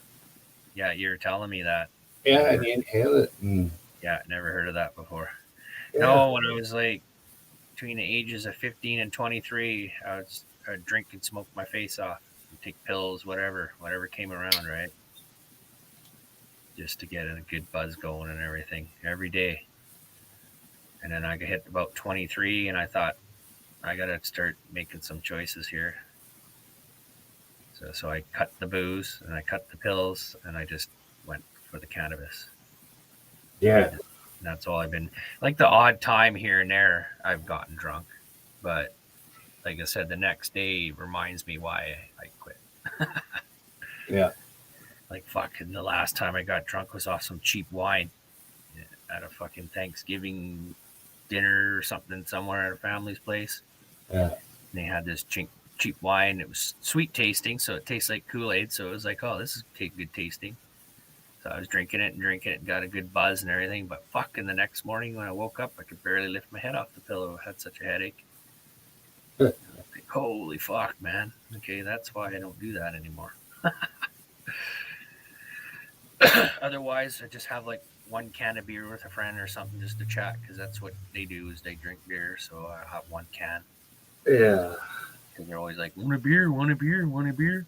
[SPEAKER 6] Yeah, you're telling me that.
[SPEAKER 1] Yeah, and inhale it. And,
[SPEAKER 6] Yeah, never heard of that before.
[SPEAKER 1] yeah.
[SPEAKER 6] No, when I was like between the ages of 15 and 23, I'd drink and smoke my face off, and take pills, whatever came around, right? Just to get a good buzz going and everything every day. And then I hit about 23, and I thought I gotta start making some choices here. So I cut the booze and I cut the pills, and I just went for the cannabis.
[SPEAKER 1] Yeah.
[SPEAKER 6] And that's all I've been. Like the odd time here and there, I've gotten drunk, but like I said, the next day reminds me why I quit.
[SPEAKER 1] Yeah.
[SPEAKER 6] Like fucking the last time I got drunk was off some cheap wine at a fucking Thanksgiving dinner or something somewhere at a family's place.
[SPEAKER 1] Yeah.
[SPEAKER 6] And they had this cheap wine. It was sweet tasting, so it tastes like Kool-Aid. So it was like, oh, this is good tasting. So I was drinking it and got a good buzz and everything. But fucking the next morning when I woke up, I could barely lift my head off the pillow. I had such a headache. Like, holy fuck, man. Okay, that's why I don't do that anymore. Otherwise, I just have like one can of beer with a friend or something just to chat, because that's what they do is they drink beer. So I have one can.
[SPEAKER 1] Yeah.
[SPEAKER 6] Because they're always like, want a beer, want a beer, want a beer.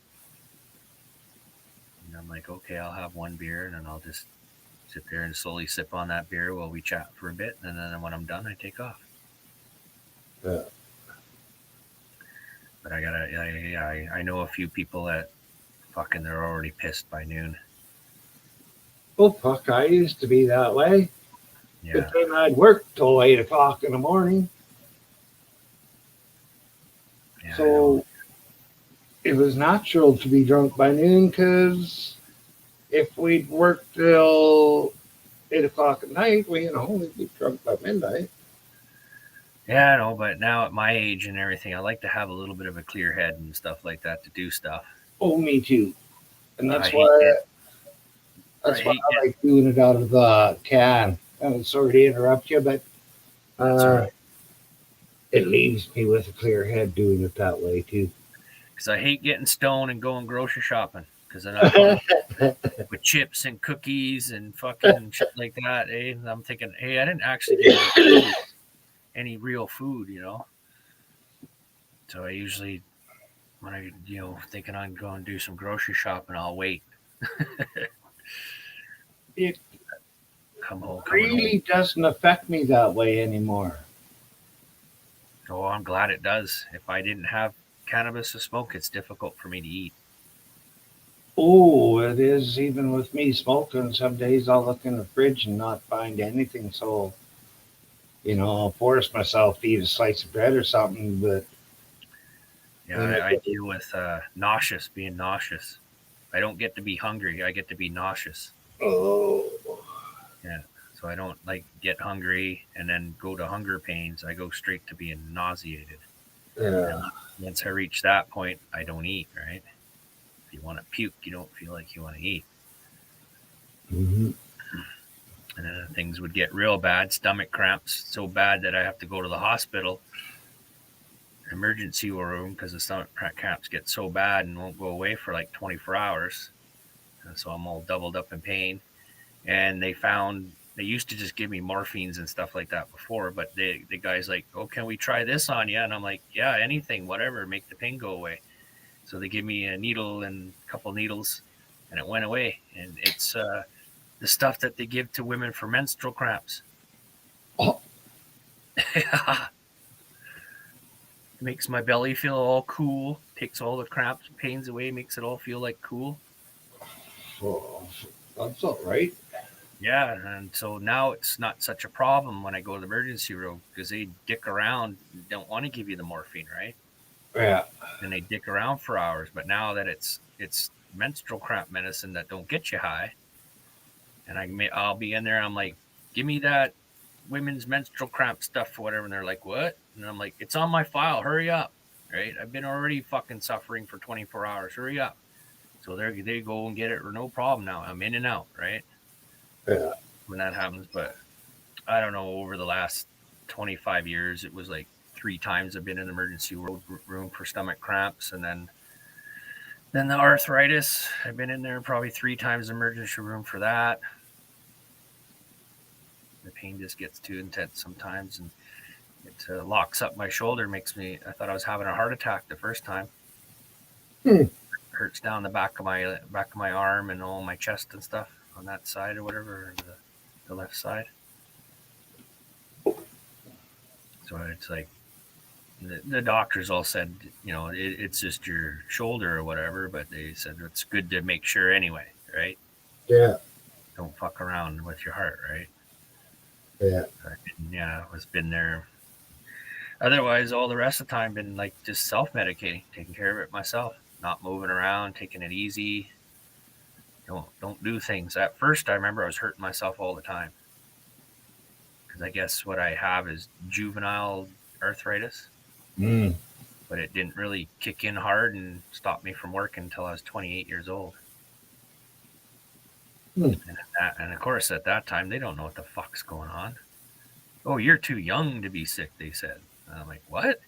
[SPEAKER 6] And I'm like, okay, I'll have one beer, and then I'll just sit there and slowly sip on that beer while we chat for a bit, and then when I'm done, I take off.
[SPEAKER 1] Yeah.
[SPEAKER 6] But I know a few people that fucking they're already pissed by noon.
[SPEAKER 1] Oh, fuck, I used to be that way.
[SPEAKER 6] Yeah,
[SPEAKER 1] But then I'd work till 8 o'clock in the morning.
[SPEAKER 6] yeah.
[SPEAKER 1] So it was natural to be drunk by noon because if we'd worked till 8 o'clock at night, we'd be drunk by midnight.
[SPEAKER 6] Yeah, I know, but now at my age and everything, I like to have a little bit of a clear head and stuff like that to do stuff.
[SPEAKER 1] Oh, me too. And that's
[SPEAKER 6] I hate
[SPEAKER 1] why
[SPEAKER 6] it.
[SPEAKER 1] that's
[SPEAKER 6] I
[SPEAKER 1] why
[SPEAKER 6] hate
[SPEAKER 1] I like doing it out of the can. I'm sorry to interrupt you, but
[SPEAKER 6] That's all right.
[SPEAKER 1] it leaves me with a clear head doing it that way too.
[SPEAKER 6] Because I hate getting stoned and going grocery shopping. Because then I'm with chips and cookies and fucking shit like that. Eh? And I'm thinking, hey, I didn't actually get any real food, So I usually, when I, thinking I'm going to do some grocery shopping, I'll wait.
[SPEAKER 1] It
[SPEAKER 6] Come home.
[SPEAKER 1] really doesn't affect me that way anymore.
[SPEAKER 6] Oh, I'm glad it does. If I didn't have cannabis to smoke, it's difficult for me to eat.
[SPEAKER 1] Oh, it is even with me smoking. Some days I'll look in the fridge and not find anything. So, I'll force myself to eat a slice of bread or something. But
[SPEAKER 6] Yeah, I deal with being nauseous. I don't get to be hungry. I get to be nauseous.
[SPEAKER 1] oh,
[SPEAKER 6] So I don't like get hungry and then go to hunger pains. I go straight to being nauseated.
[SPEAKER 1] Yeah.
[SPEAKER 6] Once I reach that point, I don't eat, right? If you want to puke, you don't feel like you want to eat.
[SPEAKER 1] Mm-hmm.
[SPEAKER 6] And then things would get real bad, stomach cramps so bad that I have to go to the hospital, emergency room, because the stomach cramps get so bad and won't go away for like 24 hours. And so I'm all doubled up in pain. And they used to just give me morphines and stuff like that before, but the guy's like, oh, can we try this on you? And I'm like, yeah, anything, whatever, make the pain go away. So they give me a needle and a couple needles, and it went away. And it's the stuff that they give to women for menstrual cramps.
[SPEAKER 1] Oh.
[SPEAKER 6] It makes my belly feel all cool, takes all the cramps and pains away, makes it all feel like cool.
[SPEAKER 1] Oh, that's all right.
[SPEAKER 6] Yeah, and so now it's not such a problem when I go to the emergency room because they dick around, don't want to give you the morphine, right?
[SPEAKER 1] Yeah.
[SPEAKER 6] And they dick around for hours. But now that it's menstrual cramp medicine that don't get you high, and I'll be in there. I'm like, give me that women's menstrual cramp stuff or whatever, and they're like, what? And I'm like, it's on my file. Hurry up, right? I've been already fucking suffering for 24 hours. Hurry up. So they go and get it, or no problem. Now I'm in and out, right?
[SPEAKER 1] Yeah.
[SPEAKER 6] When that happens, but I don't know, over the last 25 years, it was like 3 times I've been in the emergency room for stomach cramps. And then the arthritis, I've been in there probably 3 times in the emergency room for that. The pain just gets too intense sometimes, and it locks up my shoulder, I thought I was having a heart attack the first time. Hurts down the back of my arm and all my chest and stuff on that side or whatever, the left side. So it's like the doctors all said, it's just your shoulder or whatever, but they said it's good to make sure anyway, right?
[SPEAKER 1] Yeah.
[SPEAKER 6] Don't fuck around with your heart, right?
[SPEAKER 1] Yeah.
[SPEAKER 6] Yeah, it's been there. Otherwise, all the rest of the time, been like just self-medicating, taking care of it myself, not moving around, taking it easy. Don't do things. At first, I remember I was hurting myself all the time because I guess what I have is juvenile arthritis, but it didn't really kick in hard and stop me from working until I was 28 years old. And of course, at that time, they don't know what the fuck's going on. Oh, you're too young to be sick, they said. And I'm like, what?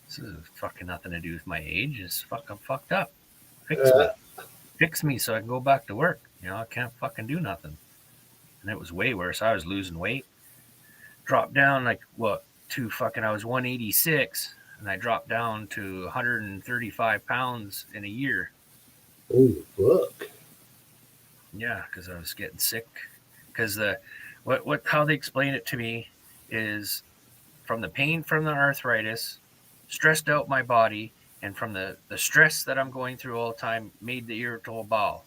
[SPEAKER 6] This is fucking nothing to do with my age. It's fucking fucked up. Fix me so I can go back to work. I can't fucking do nothing. And it was way worse. I was losing weight. Dropped down I was 186, and I dropped down to 135 pounds in a year.
[SPEAKER 1] Oh, fuck.
[SPEAKER 6] Yeah, because I was getting sick. Because how they explain it to me is from the pain from the arthritis, stressed out my body, and from the stress that I'm going through all the time made the irritable bowel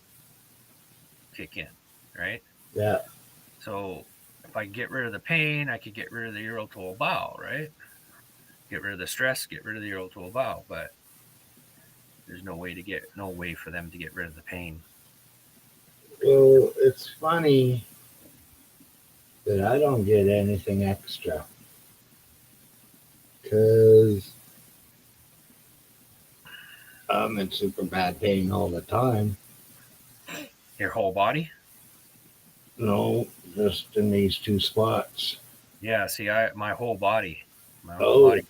[SPEAKER 6] kick in, right?
[SPEAKER 1] Yeah.
[SPEAKER 6] So if I get rid of the pain, I could get rid of the irritable bowel, right? Get rid of the stress, get rid of the irritable bowel, but there's no way for them to get rid of the pain.
[SPEAKER 1] Well, it's funny that I don't get anything extra because I'm in super bad pain all the time.
[SPEAKER 6] Your whole body?
[SPEAKER 1] No, just in these 2 spots.
[SPEAKER 6] Yeah, see, my whole body. Body.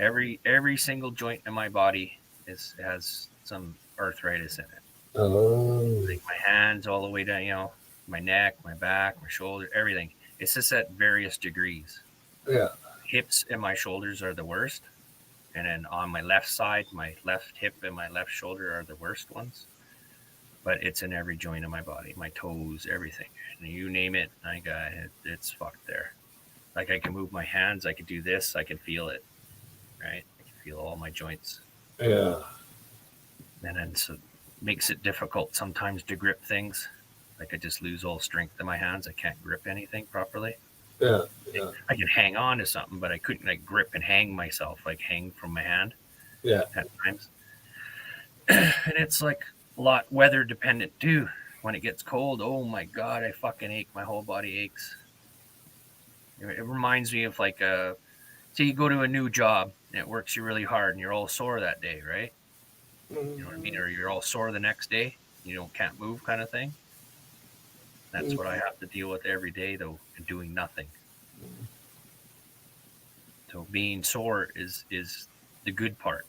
[SPEAKER 6] Every single joint in my body has some arthritis in it.
[SPEAKER 1] Oh.
[SPEAKER 6] Like my hands all the way down, my neck, my back, my shoulder, everything. It's just at various degrees.
[SPEAKER 1] Yeah.
[SPEAKER 6] Hips and my shoulders are the worst. And then on my left side, my left hip and my left shoulder are the worst ones. But it's in every joint of my body, my toes, everything. And you name it, it's fucked there. Like I can move my hands, I could do this, I can feel it, right? I can feel all my joints.
[SPEAKER 1] Yeah.
[SPEAKER 6] And then so it makes it difficult sometimes to grip things. Like I just lose all strength in my hands. I can't grip anything properly.
[SPEAKER 1] Yeah.
[SPEAKER 6] I can hang on to something, but I couldn't grip and hang myself, hang from my hand.
[SPEAKER 1] Yeah.
[SPEAKER 6] At times. And it's a lot weather dependent too. When it gets cold, oh my God, I fucking ache. My whole body aches. It reminds me of So you go to a new job and it works you really hard and you're all sore that day, right? You know what I mean? Or you're all sore the next day, can't move kind of thing. That's what I have to deal with every day though, and doing nothing. So being sore is the good part.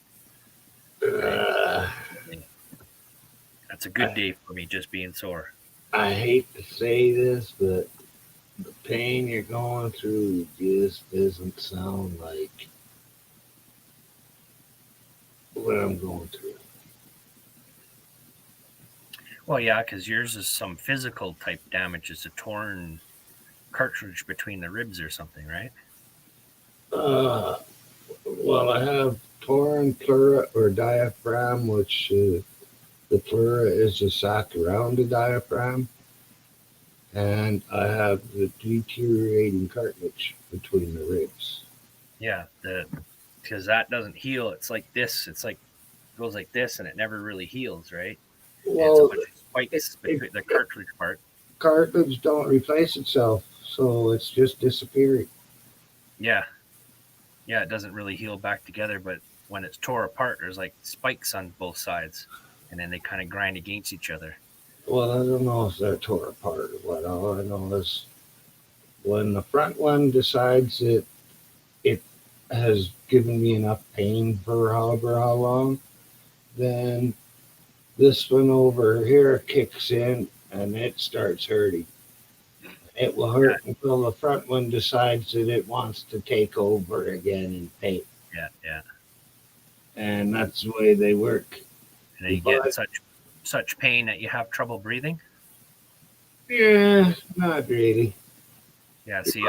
[SPEAKER 1] Uh,
[SPEAKER 6] That's a good day for me, just being sore.
[SPEAKER 1] I hate to say this, but the pain you're going through just doesn't sound like what I'm going through.
[SPEAKER 6] Well, yeah, because yours is some physical type damage. It's a torn cartridge between the ribs or something, right?
[SPEAKER 1] Well, I have torn pleura or diaphragm, which the pleura is the sac around the diaphragm, and I have the deteriorating cartilage between the ribs.
[SPEAKER 6] Yeah, because that doesn't heal. It's like this. It's like it goes like this, and it never really heals, right? And it's a
[SPEAKER 1] Well,
[SPEAKER 6] bunch of spikes between the cartilage part.
[SPEAKER 1] cartilage don't replace itself, so it's just disappearing.
[SPEAKER 6] Yeah, yeah, it doesn't really heal back together. But when it's tore apart, there's like spikes on both sides, and then they kind of grind against each other.
[SPEAKER 1] Well, I don't know if they're tore apart or what. All I know is when the front one decides it has given me enough pain for however how long, then this one over here kicks in and it starts hurting. It will hurt until the front one decides that it wants to take over again and pain.
[SPEAKER 6] Yeah, yeah.
[SPEAKER 1] And that's the way they work.
[SPEAKER 6] And then you get such pain that you have trouble breathing.
[SPEAKER 1] Yeah, not really.
[SPEAKER 6] Yeah, see,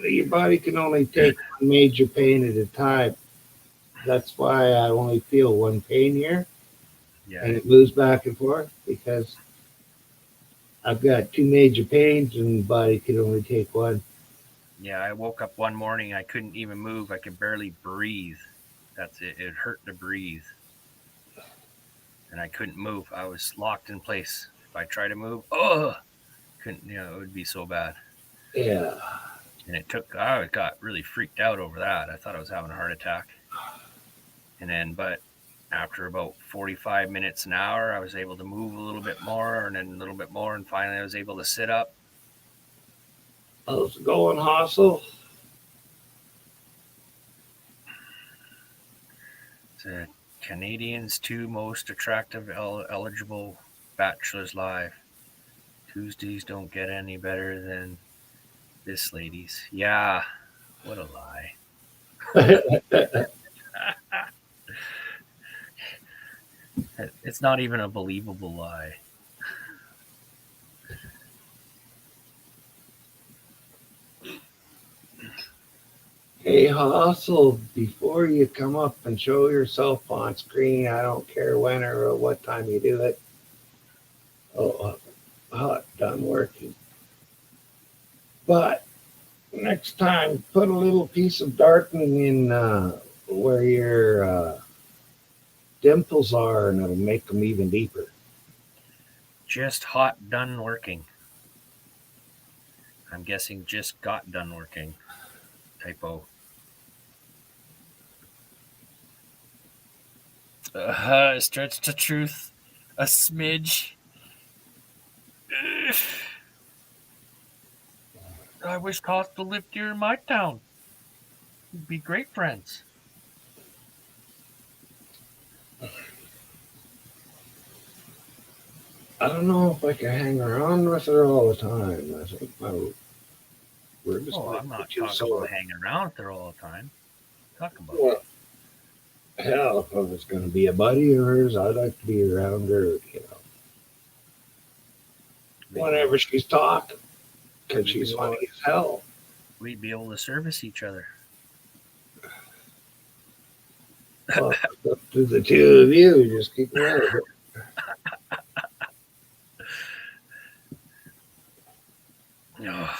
[SPEAKER 1] Your body can only take one major pain at a time. That's why I only feel one pain here, and
[SPEAKER 6] yeah,
[SPEAKER 1] it moves back and forth because I've got two major pains, and the body can only take one.
[SPEAKER 6] yeah. I woke up one morning, I couldn't even move. I could barely breathe. That's it. It hurt to breathe, and I couldn't move. I was locked in place. If I tried to move, couldn't. It would be so bad.
[SPEAKER 1] Yeah.
[SPEAKER 6] And I got really freaked out over that. I thought I was having a heart attack. And then, but after about 45 minutes, an hour, I was able to move a little bit more and then a little bit more. And finally, I was able to sit up.
[SPEAKER 1] How's it going, Hossel?
[SPEAKER 6] The Canadians' two most attractive eligible bachelors live. Tuesdays don't get any better than this lady's. Yeah, what a lie. It's not even a believable lie.
[SPEAKER 1] Hey, Hossel, before you come up and show yourself on screen, I don't care when or what time you do it. Done working. But next time, put a little piece of darkening in where your dimples are, and it'll make them even deeper.
[SPEAKER 6] Just hot done working. I'm guessing just got done working. Typo. Stretch to truth. A smidge. I wish Costa lived here in my town. We'd be great friends.
[SPEAKER 1] I don't know if I can hang around with her all the time. I think we're just
[SPEAKER 6] I'm not talking about hanging around with her all the time. Talk about it.
[SPEAKER 1] Well, hell, if I was going to be a buddy of hers, I'd like to be around her, whenever she's talking, because she's funny as hell.
[SPEAKER 6] We'd be able to service each other.
[SPEAKER 1] Well, up to the two of you, just keep around.
[SPEAKER 6] Oh.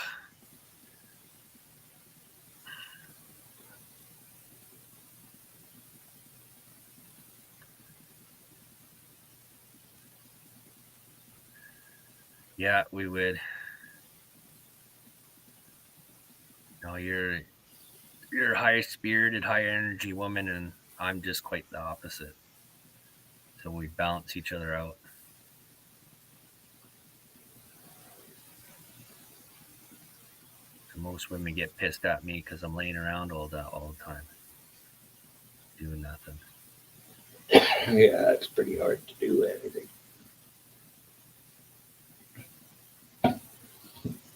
[SPEAKER 6] Yeah, we would. No, you're a high spirited, high energy woman, and I'm just quite the opposite. So we balance each other out. So most women get pissed at me because I'm laying around all the time, doing nothing.
[SPEAKER 1] Yeah, it's pretty hard to do anything.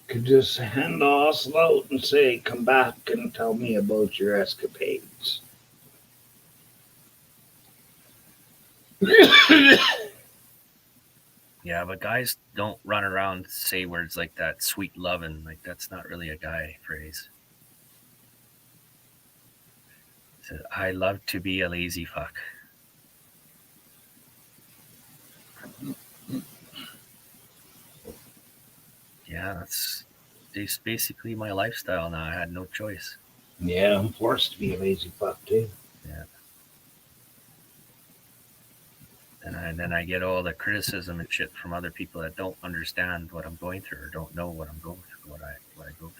[SPEAKER 1] Could just hand us out and say, come back and tell me about your escapades.
[SPEAKER 6] Yeah, but guys don't run around and say words like that, sweet lovin'. Like, that's not really a guy phrase. So, I love to be a lazy fuck. Yeah, that's basically my lifestyle now. I had no choice.
[SPEAKER 1] Yeah, I'm forced to be a lazy fuck too.
[SPEAKER 6] And then I get all the criticism and shit from other people that don't understand what I'm going through or don't know what I'm going through, what I go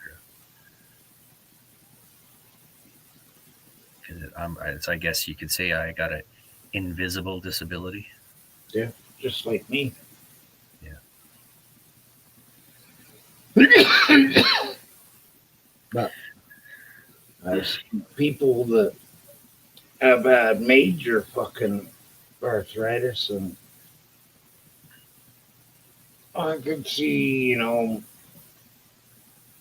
[SPEAKER 6] through. Because I guess you could say I got an invisible disability.
[SPEAKER 1] Yeah, just like me.
[SPEAKER 6] Yeah.
[SPEAKER 1] But I've seen people that have had major fucking arthritis, and I could see,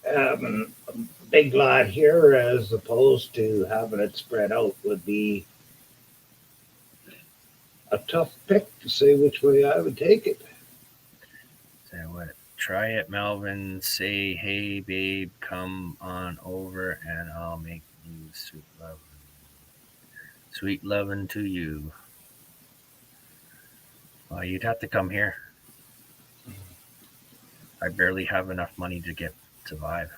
[SPEAKER 1] having a big lot here as opposed to having it spread out would be a tough pick to say which way I would take it.
[SPEAKER 6] So what? Try it, Melvin. Say, hey, babe, come on over and I'll make you sweet lovin'. Sweet lovin' to you. Well, you'd have to come here. I barely have enough money to survive.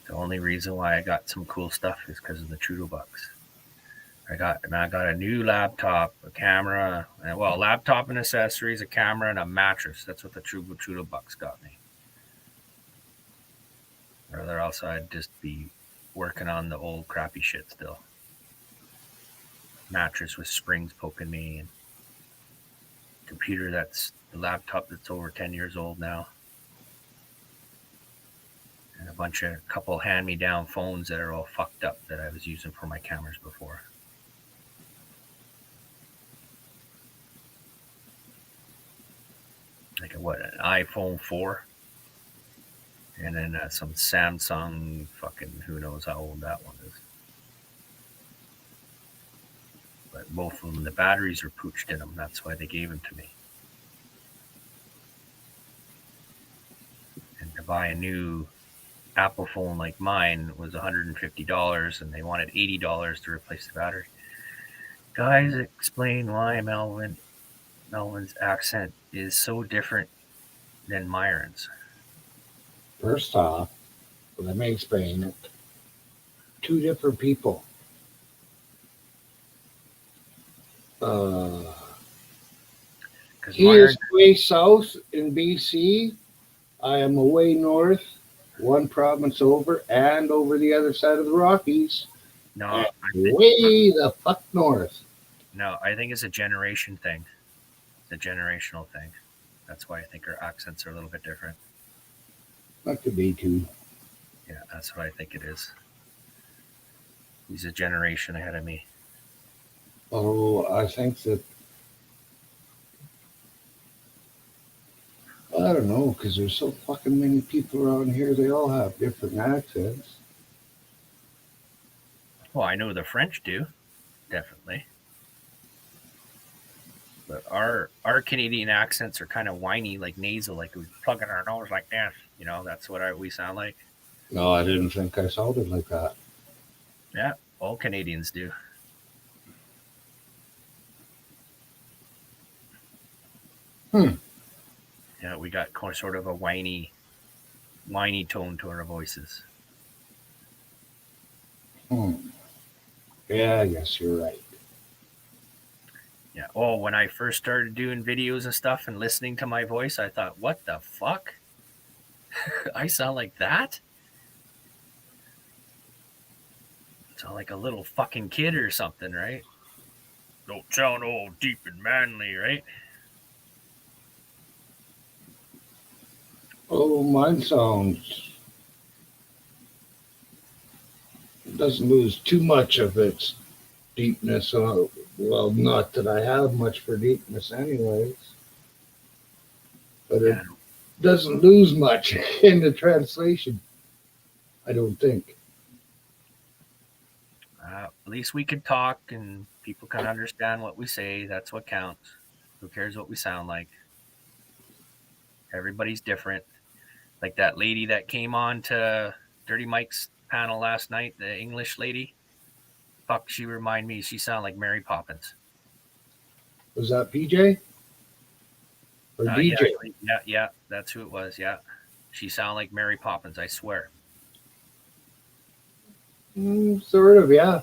[SPEAKER 6] The only reason why I got some cool stuff is because of the Trudeau bucks. I got a new laptop, a camera, a laptop and accessories, a camera, and a mattress. That's what the Trudeau bucks got me. Or else I'd just be working on the old crappy shit still. Mattress with springs poking me, and computer the laptop that's over 10 years old now. And a couple hand-me-down phones that are all fucked up that I was using for my cameras before. Like an iPhone 4, and then some Samsung fucking who knows how old that one is. But both of them, the batteries are pooched in them. That's why they gave them to me. And to buy a new Apple phone like mine was $150, and they wanted $80 to replace the battery. Guys, explain why Melvin's accent is so different than Myron's.
[SPEAKER 1] First off, let me explain it. Two different people. He is way south in BC. I am away north, one province over, and over the other side of the Rockies.
[SPEAKER 6] No,
[SPEAKER 1] way the fuck north.
[SPEAKER 6] No, I think it's a generation thing. It's a generational thing. That's why I think our accents are a little bit different.
[SPEAKER 1] That could be too.
[SPEAKER 6] Yeah, that's what I think it is. He's a generation ahead of me.
[SPEAKER 1] Oh, I think that. I don't know, because there's so fucking many people around here. They all have different accents.
[SPEAKER 6] Well, I know the French do, definitely. But our Canadian accents are kind of whiny, like nasal, like we're plugging our nose like this. That's what we sound like.
[SPEAKER 1] No, I didn't think I sounded like that.
[SPEAKER 6] Yeah, all Canadians do. Yeah, we got sort of a whiny tone to our voices.
[SPEAKER 1] Yeah, I guess you're right.
[SPEAKER 6] Yeah. Oh, when I first started doing videos and stuff and listening to my voice, I thought, what the fuck? I sound like that? Sound like a little fucking kid or something, right? Don't sound all deep and manly, right?
[SPEAKER 1] Oh, mine sounds doesn't lose too much of its deepness. Well, not that I have much for deepness, anyways. But it
[SPEAKER 6] Yeah.
[SPEAKER 1] doesn't lose much in the translation. I don't think.
[SPEAKER 6] At least we can talk and people can understand what we say. That's what counts. Who cares what we sound like? Everybody's different. Like that lady that came on to Dirty Mike's panel last night, the English lady. Fuck, she remind me. She sounded like Mary Poppins.
[SPEAKER 1] Was that PJ or DJ?
[SPEAKER 6] Yeah, that's who it was. Yeah, she sounded like Mary Poppins. I swear.
[SPEAKER 1] Sort of, yeah.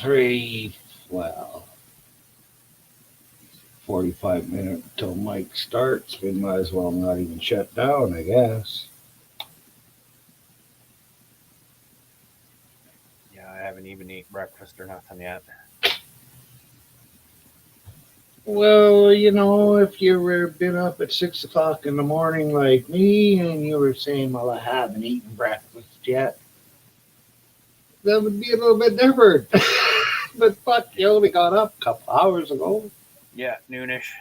[SPEAKER 1] Three. Well, 45 minutes until Mike starts. We might as well not even shut down, I guess.
[SPEAKER 6] Yeah, I haven't even eaten breakfast or nothing yet.
[SPEAKER 1] Well, you know, if you were been up at 6 o'clock in the morning like me, and you were saying, "Well, I haven't eaten breakfast yet," that would be a little bit different. But fuck, you only got up a couple hours ago.
[SPEAKER 6] Yeah, noonish.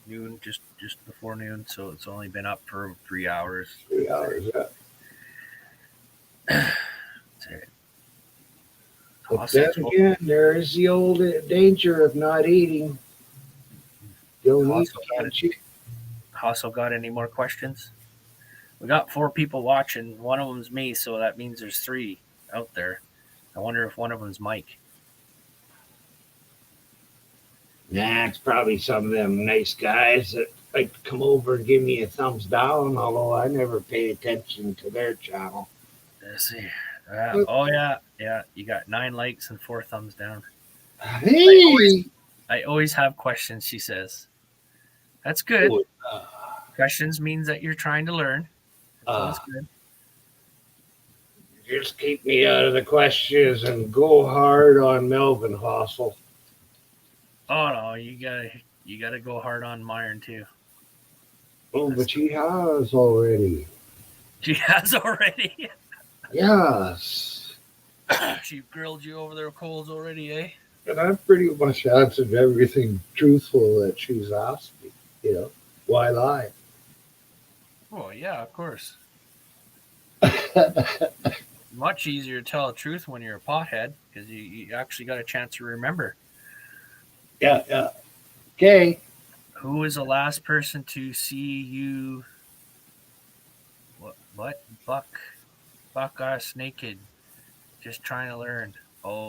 [SPEAKER 6] Noon, just before noon. So it's only been up for 3 hours.
[SPEAKER 1] 3 hours, yeah.
[SPEAKER 6] That's it.
[SPEAKER 1] But
[SPEAKER 6] Awesome.
[SPEAKER 1] then again, there is the old danger of not eating. You'll eat, can't you?
[SPEAKER 6] Also got any more questions? We got 4 people watching. One of them's me, so that means there's 3 out there. I wonder if one of them's Mike.
[SPEAKER 1] Nah, it's probably some of them nice guys that like to come over and give me a thumbs down, although I never pay attention to their channel.
[SPEAKER 6] Let's see. Yeah. You got 9 likes and 4 thumbs down.
[SPEAKER 1] Hey!
[SPEAKER 6] I always have questions, she says. That's good. Questions means that you're trying to learn. That's always good.
[SPEAKER 1] Just keep me out of the questions and go hard on Melvin Hossel.
[SPEAKER 6] Oh no, you gotta go hard on Myron too.
[SPEAKER 1] Oh, but he has already.
[SPEAKER 6] She has already.
[SPEAKER 1] Yes.
[SPEAKER 6] She grilled you over their coals already, eh?
[SPEAKER 1] And I've pretty much answered everything truthful that she's asked me. You know, why lie?
[SPEAKER 6] Oh yeah, of course. Much easier to tell the truth when you're a pothead because you actually got a chance to remember.
[SPEAKER 1] Yeah. Okay.
[SPEAKER 6] Who was the last person to see you? What? Buck ass naked, just trying to learn. Oh,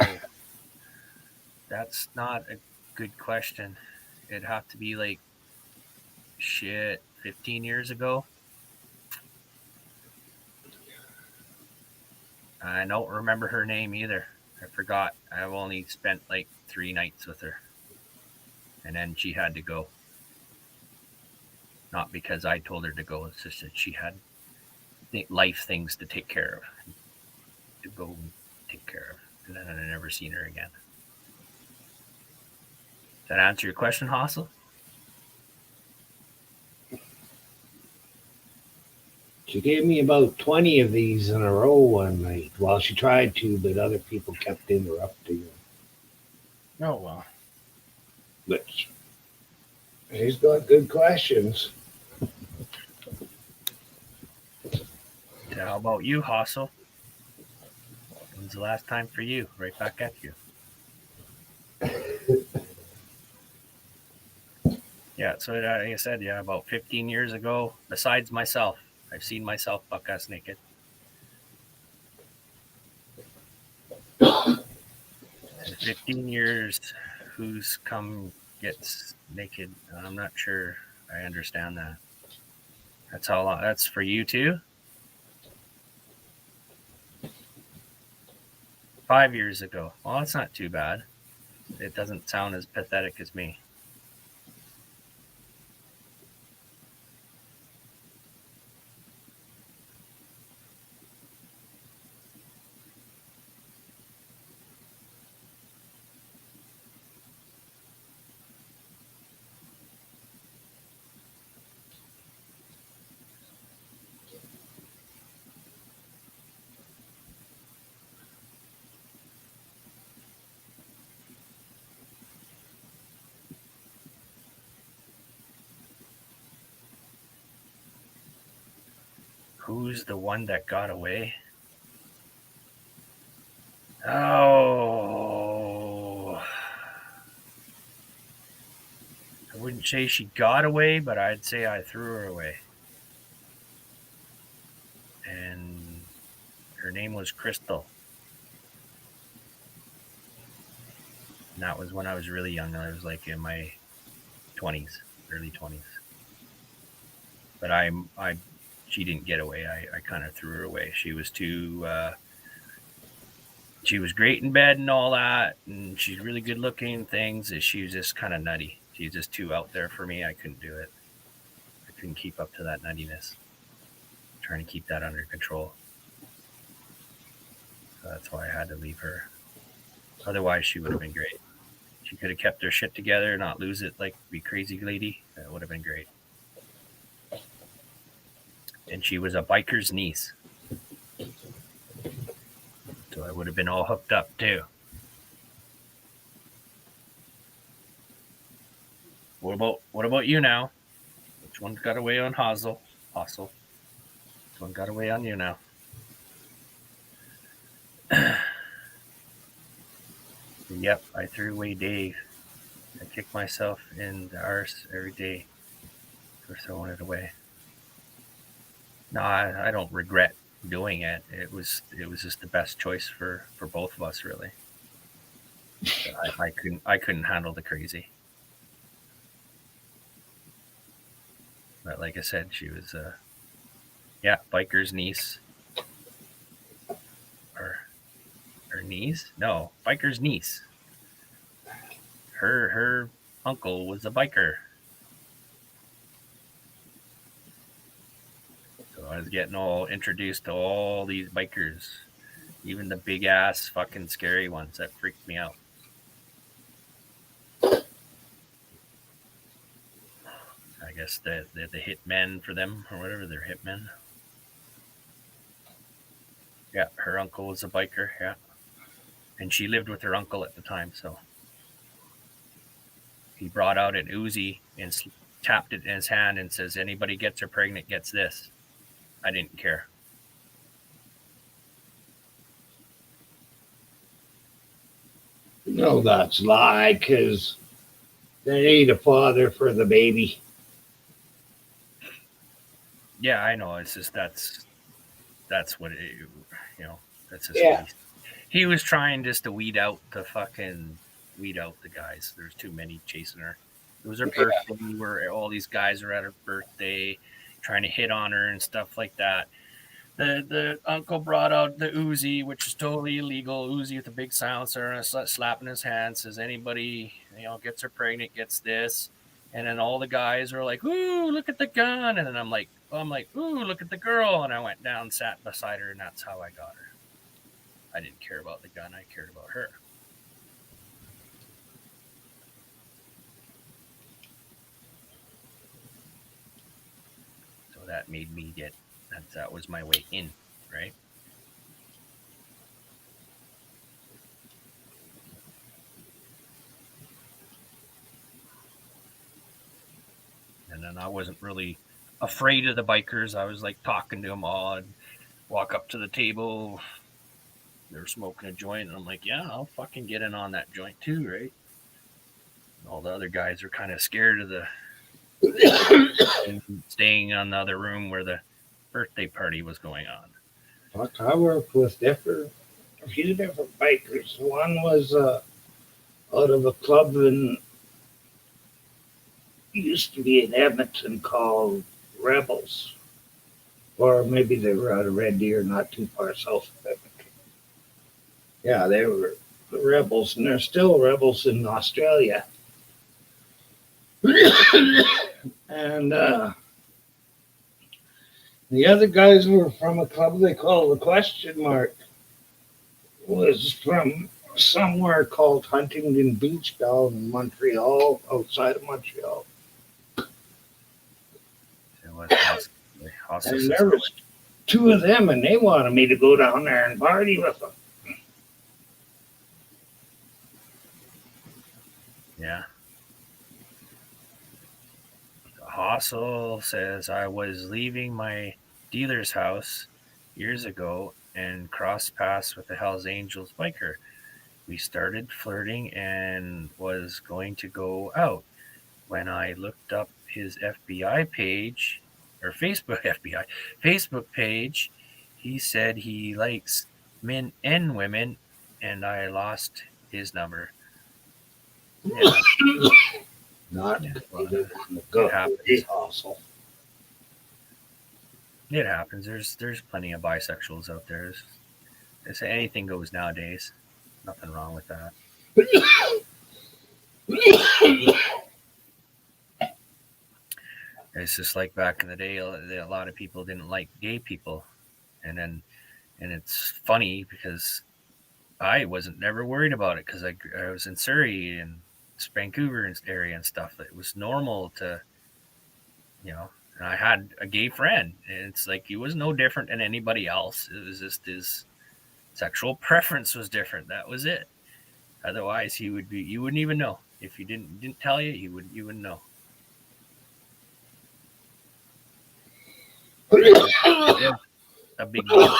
[SPEAKER 6] that's not a good question. It'd have to be like, 15 years ago. I don't remember her name either. I forgot. I've only spent like 3 nights with her. And then she had to go. Not because I told her to go, it's just that she had life things to take care of. To go and take care of. And then I never seen her again. Does that answer your question, Hossel?
[SPEAKER 1] She gave me about 20 of these in a row one night. Well, she tried to, but other people kept interrupting her.
[SPEAKER 6] Oh, well.
[SPEAKER 1] But she's got good questions.
[SPEAKER 6] How about you, Hossel? When's the last time for you? Right back at you. Yeah, so like I said, about 15 years ago, besides myself, I've seen myself buck ass naked. 15 years, who's come gets naked? I'm not sure I understand that. That's how long. That's for you too? 5 years ago. Well, that's not too bad. It doesn't sound as pathetic as me. Who's the one that got away? Oh, I wouldn't say she got away, but I'd say I threw her away. And her name was Crystal. And that was when I was really young. I was like in my 20s, early 20s. But she didn't get away. I kind of threw her away. She was too. She was great in bed and all that, and she's really good looking and things. She was just kind of nutty. She's just too out there for me. I couldn't do it. I couldn't keep up to that nuttiness. Trying to keep that under control. So that's why I had to leave her. Otherwise, she would have been great. She could have kept her shit together, not lose it like be crazy lady. That would have been great. And she was a biker's niece. So I would have been all hooked up too. What about you now? Which one got away on Hostel? Which one got away on you now? Yep, I threw away Dave. I kick myself in the arse every day for throwing it away. No, I don't regret doing it. It was just the best choice for both of us, really. I couldn't handle the crazy. But like I said, she was biker's niece. Or her niece? No, biker's niece. Her uncle was a biker. So I was getting all introduced to all these bikers, even the big ass fucking scary ones that freaked me out. I guess the hitmen for them or whatever, they're hitmen. Yeah, her uncle was a biker, yeah. And she lived with her uncle at the time, so he brought out an Uzi and tapped it in his hand and says, anybody gets her pregnant gets this. I didn't care.
[SPEAKER 1] No, that's a lie, because they need a father for the baby.
[SPEAKER 6] Yeah, I know. It's just that's what it, that's just
[SPEAKER 1] Yeah.
[SPEAKER 6] He was trying just to weed out the guys. There's too many chasing her. It was her birthday where all these guys are at her birthday trying to hit on her and stuff like that. The uncle brought out the Uzi, which is totally illegal. Uzi with a big silencer and a slap in his hand, says anybody gets her pregnant gets this. And then all the guys are like, "Ooh, look at the gun!" And then I'm like, "Ooh, look at the girl!" And I went down, sat beside her, and that's how I got her. I didn't care about the gun; I cared about her. So that made me that was my way in, right? And then I wasn't really afraid of the bikers. I was like talking to them all. I'd walk up to the table. They were smoking a joint. And I'm like, yeah, I'll fucking get in on that joint too, right? And all the other guys are kind of scared of the staying on the other room where the birthday party was going on.
[SPEAKER 1] Fuck, I worked with a few different bikers. One was out of a club used to be in Edmonton called Rebels. Or maybe they were out of Red Deer, not too far south of Edmonton. Yeah, they were the rebels, and they're still rebels in Australia. And the other guys were from a club they call the Question Mark. Was from somewhere called Huntington Beach down in Montreal, outside of Montreal.
[SPEAKER 6] It was also
[SPEAKER 1] And there was two of them, and they wanted me to go down there and party with them.
[SPEAKER 6] yeah. Hossel says, I was leaving my dealer's house years ago and crossed paths with a Hells Angels biker. We started flirting and was going to go out. When I looked up his FBI page, or Facebook page, he said he likes men and women, and I lost his number. Yeah,
[SPEAKER 1] Not
[SPEAKER 6] Yeah.
[SPEAKER 1] good. Good
[SPEAKER 6] happens.
[SPEAKER 1] hustle.
[SPEAKER 6] It happens. There's plenty of bisexuals out there. They say anything goes nowadays. Nothing wrong with that. It's just like back in the day, a lot of people didn't like gay people, and it's funny because I wasn't never worried about it because I was in Surrey and Vancouver area and stuff. It was normal to, and I had a gay friend, and it's like he was no different than anybody else. It was just his sexual preference was different. That was it. Otherwise, you wouldn't even know if he didn't tell you. You wouldn't know. A big deal.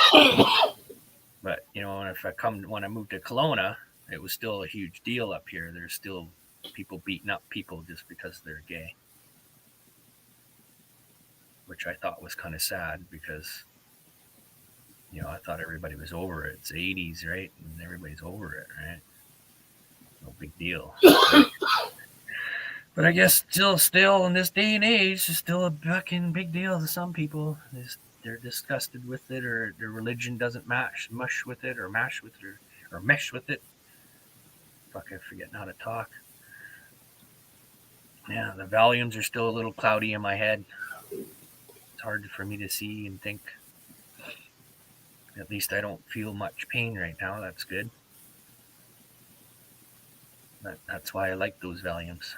[SPEAKER 6] But when I moved to Kelowna, it was still a huge deal up here. There's still people beating up people just because they're gay, which I thought was kind of sad because I thought everybody was over it. It's the 80s, right? And everybody's over it, right? No big deal. But I guess still in this day and age, it's still a fucking big deal to some people. They're disgusted with it, or their religion doesn't mesh with it. Fucking forgetting how to talk. Yeah, the volumes are still a little cloudy in my head. It's hard for me to see and think. At least I don't feel much pain right now. That's good. That's why I like those Valiums.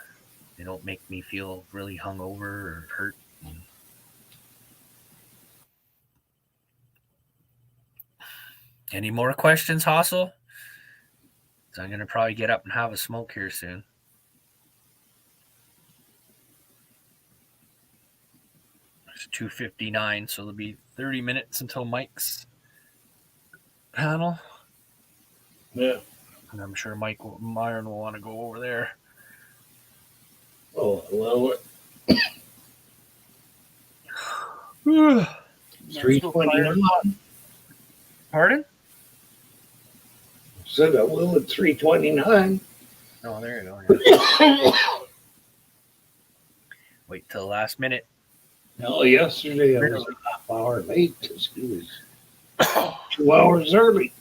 [SPEAKER 6] They don't make me feel really hungover or hurt. Any more questions, Hossel? So I'm going to probably get up and have a smoke here soon. It's 2:59, so there'll be 30 minutes until Mike's panel.
[SPEAKER 1] Yeah.
[SPEAKER 6] And I'm sure Myron will want to go over there.
[SPEAKER 1] Oh, well,
[SPEAKER 6] 3:29. Pardon?
[SPEAKER 1] Said I will at 3:29.
[SPEAKER 6] Oh, there you go. Wait till the last minute.
[SPEAKER 1] No, yesterday I was a half hour late because he was 2 hours early.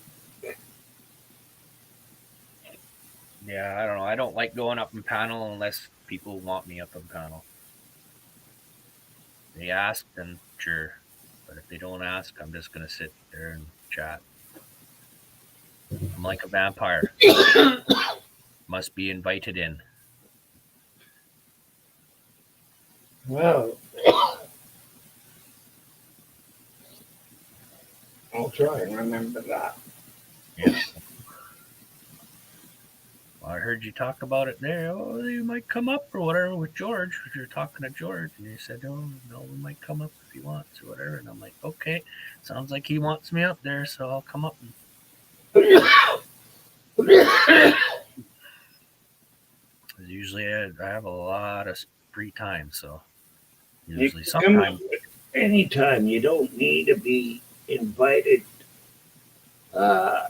[SPEAKER 6] Yeah, I don't know. I don't like going up in panel unless people want me up in panel. They ask, then sure. But if they don't ask, I'm just going to sit there and chat. I'm like a vampire. Must be invited in.
[SPEAKER 1] Well, I'll try and remember that.
[SPEAKER 6] Yeah. Well, I heard you talk about it there. Oh, you might come up or whatever with George. You're talking to George, and you said, "Oh, no, we might come up if he wants or whatever." And I'm like, "Okay, sounds like he wants me up there, so I'll come up." Usually, I have a lot of free time, so usually sometimes.
[SPEAKER 1] Anytime, you don't need to be invited.
[SPEAKER 6] I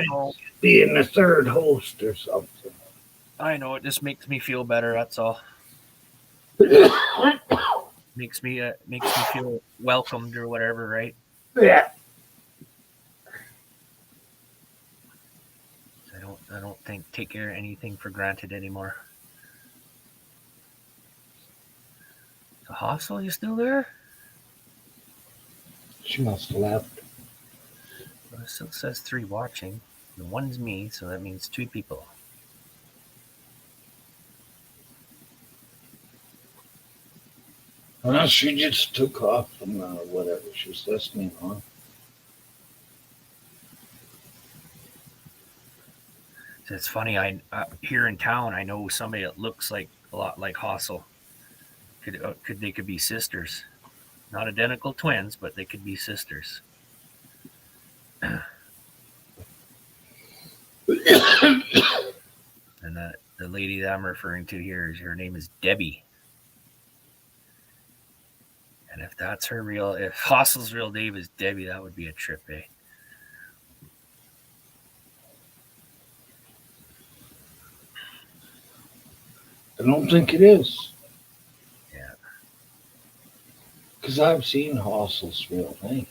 [SPEAKER 6] know.
[SPEAKER 1] Being the third host or something.
[SPEAKER 6] I know. It just makes me feel better. That's all. Makes me feel welcomed or whatever, right?
[SPEAKER 1] Yeah.
[SPEAKER 6] take care of anything for granted anymore. The hostel, you still there?
[SPEAKER 1] She must have left.
[SPEAKER 6] Well, it still says 3 watching. The one's me, so that means 2 people.
[SPEAKER 1] Well, she just took off from whatever she's listening on.
[SPEAKER 6] It's funny. I here in town, I know somebody that looks like a lot like Hossel. They could be sisters, not identical twins, but they could be sisters. And the lady that I'm referring to here her name is Debbie. And if Hossel's real name is Debbie, that would be a trip, eh?
[SPEAKER 1] I don't think it is.
[SPEAKER 6] Yeah.
[SPEAKER 1] Because I've seen Hossel's real name.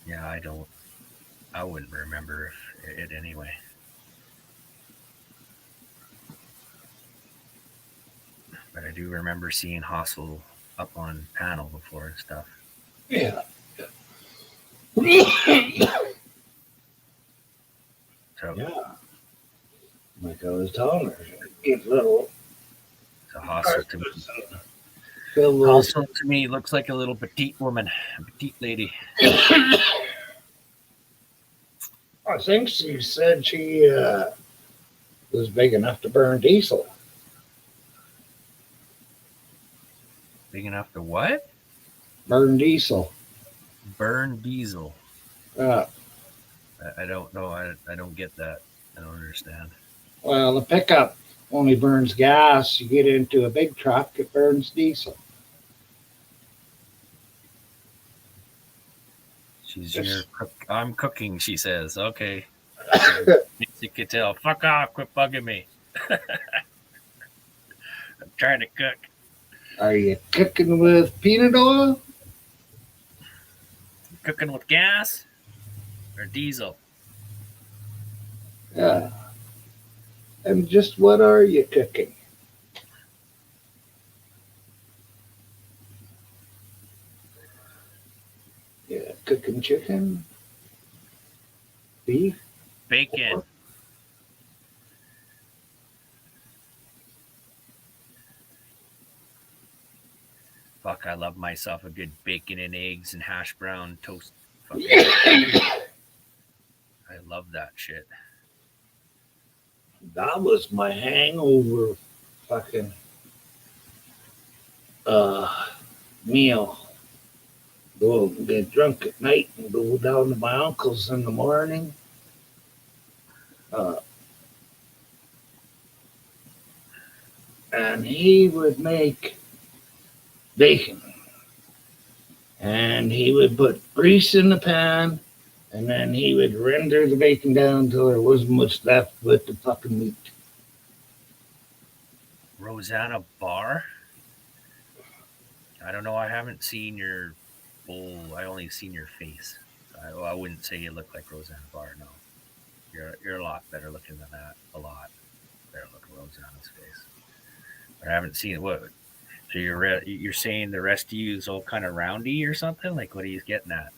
[SPEAKER 6] Yeah, I wouldn't remember it anyway. But I do remember seeing Hossel up on panel before and stuff.
[SPEAKER 1] Yeah.
[SPEAKER 6] So,
[SPEAKER 1] Yeah. Like I was telling her, get little.
[SPEAKER 6] so Hossel to me,
[SPEAKER 1] Feel little.
[SPEAKER 6] Hossel to me looks like a little petite woman, a petite lady.
[SPEAKER 1] I think she said she was big enough to burn diesel.
[SPEAKER 6] Big enough to what?
[SPEAKER 1] Burn diesel.
[SPEAKER 6] Burn diesel.
[SPEAKER 1] Uh,
[SPEAKER 6] I don't know. I don't get that. I don't understand.
[SPEAKER 1] well, the pickup only burns gas. You get into a big truck, it burns diesel.
[SPEAKER 6] She's
[SPEAKER 1] Yes.
[SPEAKER 6] your cook. I'm cooking, she says. Okay. You can tell. Fuck off. Quit bugging me. I'm trying to cook.
[SPEAKER 1] Are you cooking with peanut oil?
[SPEAKER 6] Cooking with gas or diesel?
[SPEAKER 1] Yeah. And just what are you cooking? Yeah, cooking chicken, beef.
[SPEAKER 6] Bacon. Fuck, I love myself a good bacon and eggs and hash brown toast. Fucking, I love that shit.
[SPEAKER 1] That was my hangover fucking meal. Go and get drunk at night and go down to my uncle's in the morning. And he would make bacon. And he would put grease in the pan, and then he would render the bacon down until there wasn't much left but the fucking meat.
[SPEAKER 6] Rosanna Bar? I don't know. I haven't seen your full. I only seen your face. I wouldn't say you look like Rosanna Barr. No, you're a lot better looking than that. A lot better looking Rosanna's face. But I haven't seen what. So you're saying the rest of you is all kind of roundy or something? Like what are you getting at?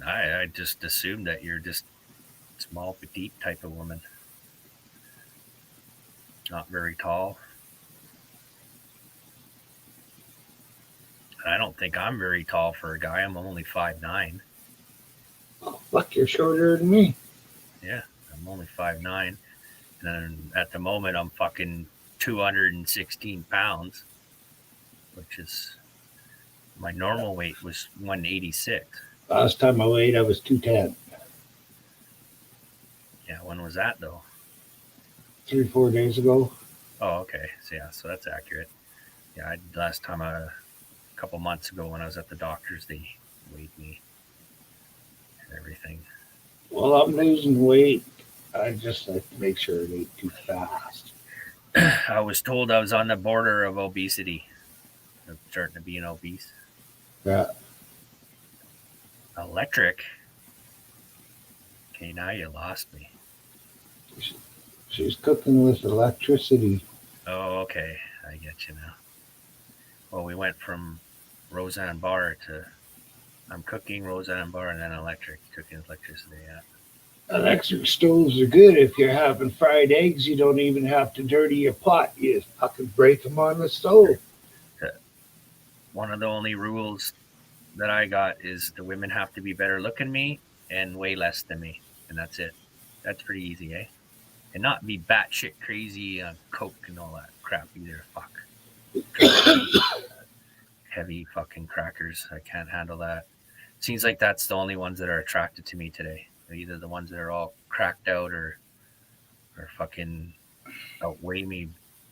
[SPEAKER 6] I just assumed that you're just small, petite type of woman. Not very tall. I don't think I'm very tall for a guy. I'm only 5'9".
[SPEAKER 1] Oh, fuck, you're shorter than me.
[SPEAKER 6] Yeah, I'm only 5'9". And at the moment, I'm fucking 216 pounds, which is my normal weight was 186.
[SPEAKER 1] Last time I weighed, I was 210.
[SPEAKER 6] Yeah, when was that though?
[SPEAKER 1] 3-4 days ago.
[SPEAKER 6] Oh, okay. So yeah, so that's accurate. Yeah, last time a couple months ago when I was at the doctor's, they weighed me and everything.
[SPEAKER 1] Well, I'm losing weight. I just like to make sure it ain't too fast.
[SPEAKER 6] I was told I was on the border of obesity. I'm starting to be an obese.
[SPEAKER 1] Yeah.
[SPEAKER 6] Electric. Okay, now you lost me.
[SPEAKER 1] She's cooking with electricity.
[SPEAKER 6] Oh, okay. I get you now. Well, we went from Roseanne Barr to I'm cooking Roseanne Barr and then electric, cooking with electricity. Yeah.
[SPEAKER 1] Electric stoves are good if you're having fried eggs. You don't even have to dirty your pot. You just fucking break them on the stove.
[SPEAKER 6] One of the only rules that I got is the women have to be better looking me and weigh less than me, and that's it. That's pretty easy, eh? And not be batshit crazy on coke and all that crap either. Fuck. Heavy fucking crackers. I can't handle that. Seems like that's the only ones that are attracted to me today. They're either the ones that are all cracked out or fucking outweigh me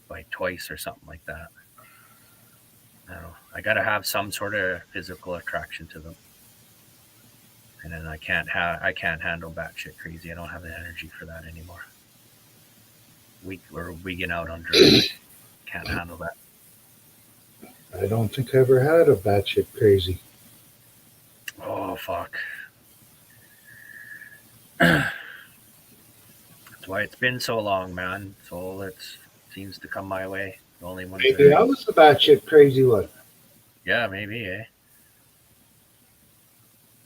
[SPEAKER 6] by twice or something like that. I don't know. I gotta have some sort of physical attraction to them. And then I can't handle batshit crazy. I don't have the energy for that anymore. We're wigging out on drugs. Can't handle that.
[SPEAKER 1] I don't think I ever had a batshit crazy.
[SPEAKER 6] Oh fuck. That's why it's been so long, man. It's all that seems to come my way. The only one.
[SPEAKER 1] Maybe I was the batshit crazy one.
[SPEAKER 6] Yeah, maybe, eh?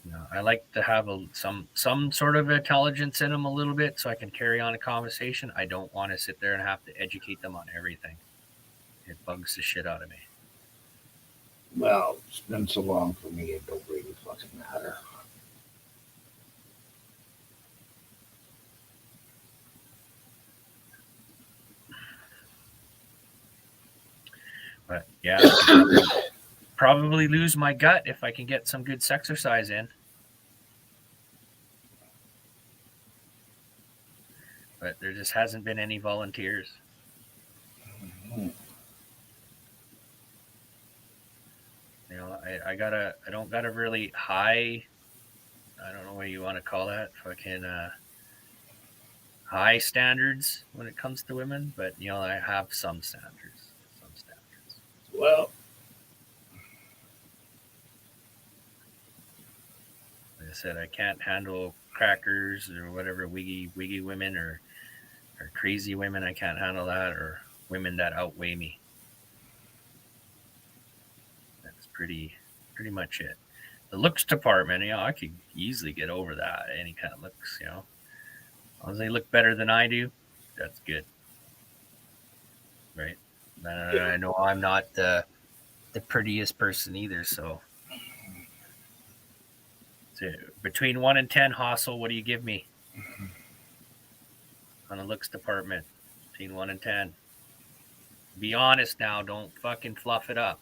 [SPEAKER 6] No, I like to have some sort of intelligence in them a little bit so I can carry on a conversation. I don't want to sit there and have to educate them on everything. It bugs the shit out of me.
[SPEAKER 1] Well, it's been so long for me, it don't really fucking matter.
[SPEAKER 6] But yeah, probably lose my gut if I can get some good exercise in. But there just hasn't been any volunteers. You know, I don't got a really high, I don't know what you want to call that, fucking high standards when it comes to women, but you know, I have some standards.
[SPEAKER 1] Well,
[SPEAKER 6] like I said, I can't handle crackers or whatever, wiggy women or crazy women. I can't handle that, or women that outweigh me. That's pretty much it. The looks department, you know, I could easily get over that. Any kind of looks, you know, as long as they look better than I do, that's good, right? I know I'm not the prettiest person either, so between 1 and 10, Hossel, what do you give me on the looks department? Between 1 and 10. Be honest now. Don't fucking fluff it up.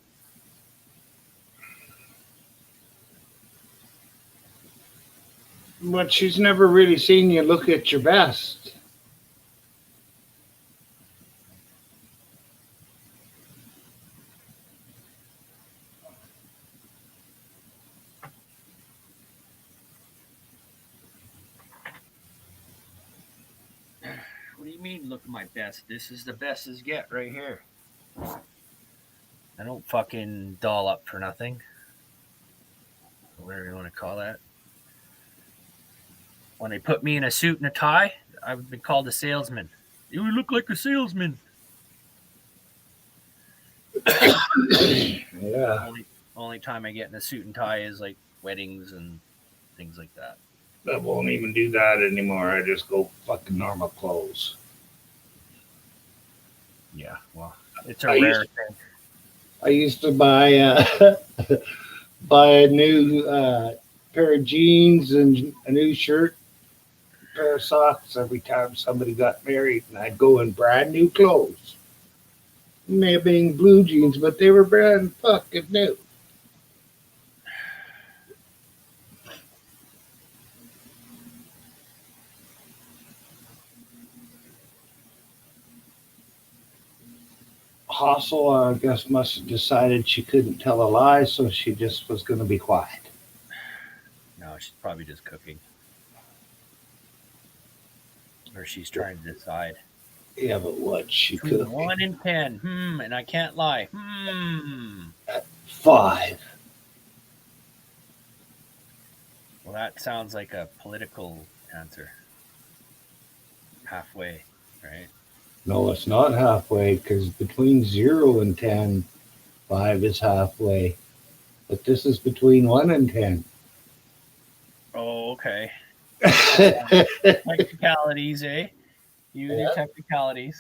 [SPEAKER 1] but she's never really seen you look at your best.
[SPEAKER 6] What do you mean, look at my best? This is the best as get right here. I don't fucking doll up for nothing. Whatever you want to call that. When they put me in a suit and a tie, I've been called a salesman. You look like a salesman.
[SPEAKER 1] Yeah.
[SPEAKER 6] Only time I get in a suit and tie is like weddings and things like that.
[SPEAKER 1] I won't even do that anymore. I just go fucking normal clothes.
[SPEAKER 6] Yeah, well, it's a rare thing.
[SPEAKER 1] I used to buy buy a new pair of jeans and a new shirt, a pair of socks every time somebody got married, and I'd go in brand new clothes. May have been blue jeans, but they were brand fucking new. Hossel, I guess, must have decided she couldn't tell a lie, so she just was going to be quiet.
[SPEAKER 6] No, she's probably just cooking. Or she's trying to decide.
[SPEAKER 1] Yeah, but what she
[SPEAKER 6] Between
[SPEAKER 1] could.
[SPEAKER 6] 1 and 10. And I can't lie.
[SPEAKER 1] 5.
[SPEAKER 6] that sounds like a political answer. Halfway, right?
[SPEAKER 1] No, it's not halfway because between 0 and 10, 5 is halfway. But this is between 1 and 10.
[SPEAKER 6] Oh, okay. Technicalities, eh? You and your technicalities.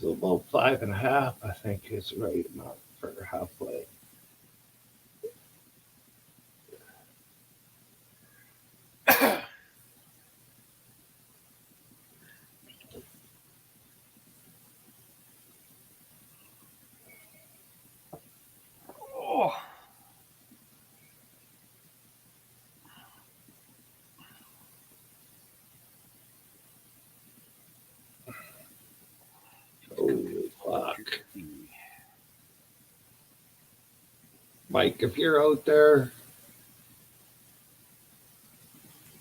[SPEAKER 1] So about 5.5, I think, is the right amount for halfway.
[SPEAKER 6] Oh.
[SPEAKER 1] Holy fuck. Mike, if you're out there,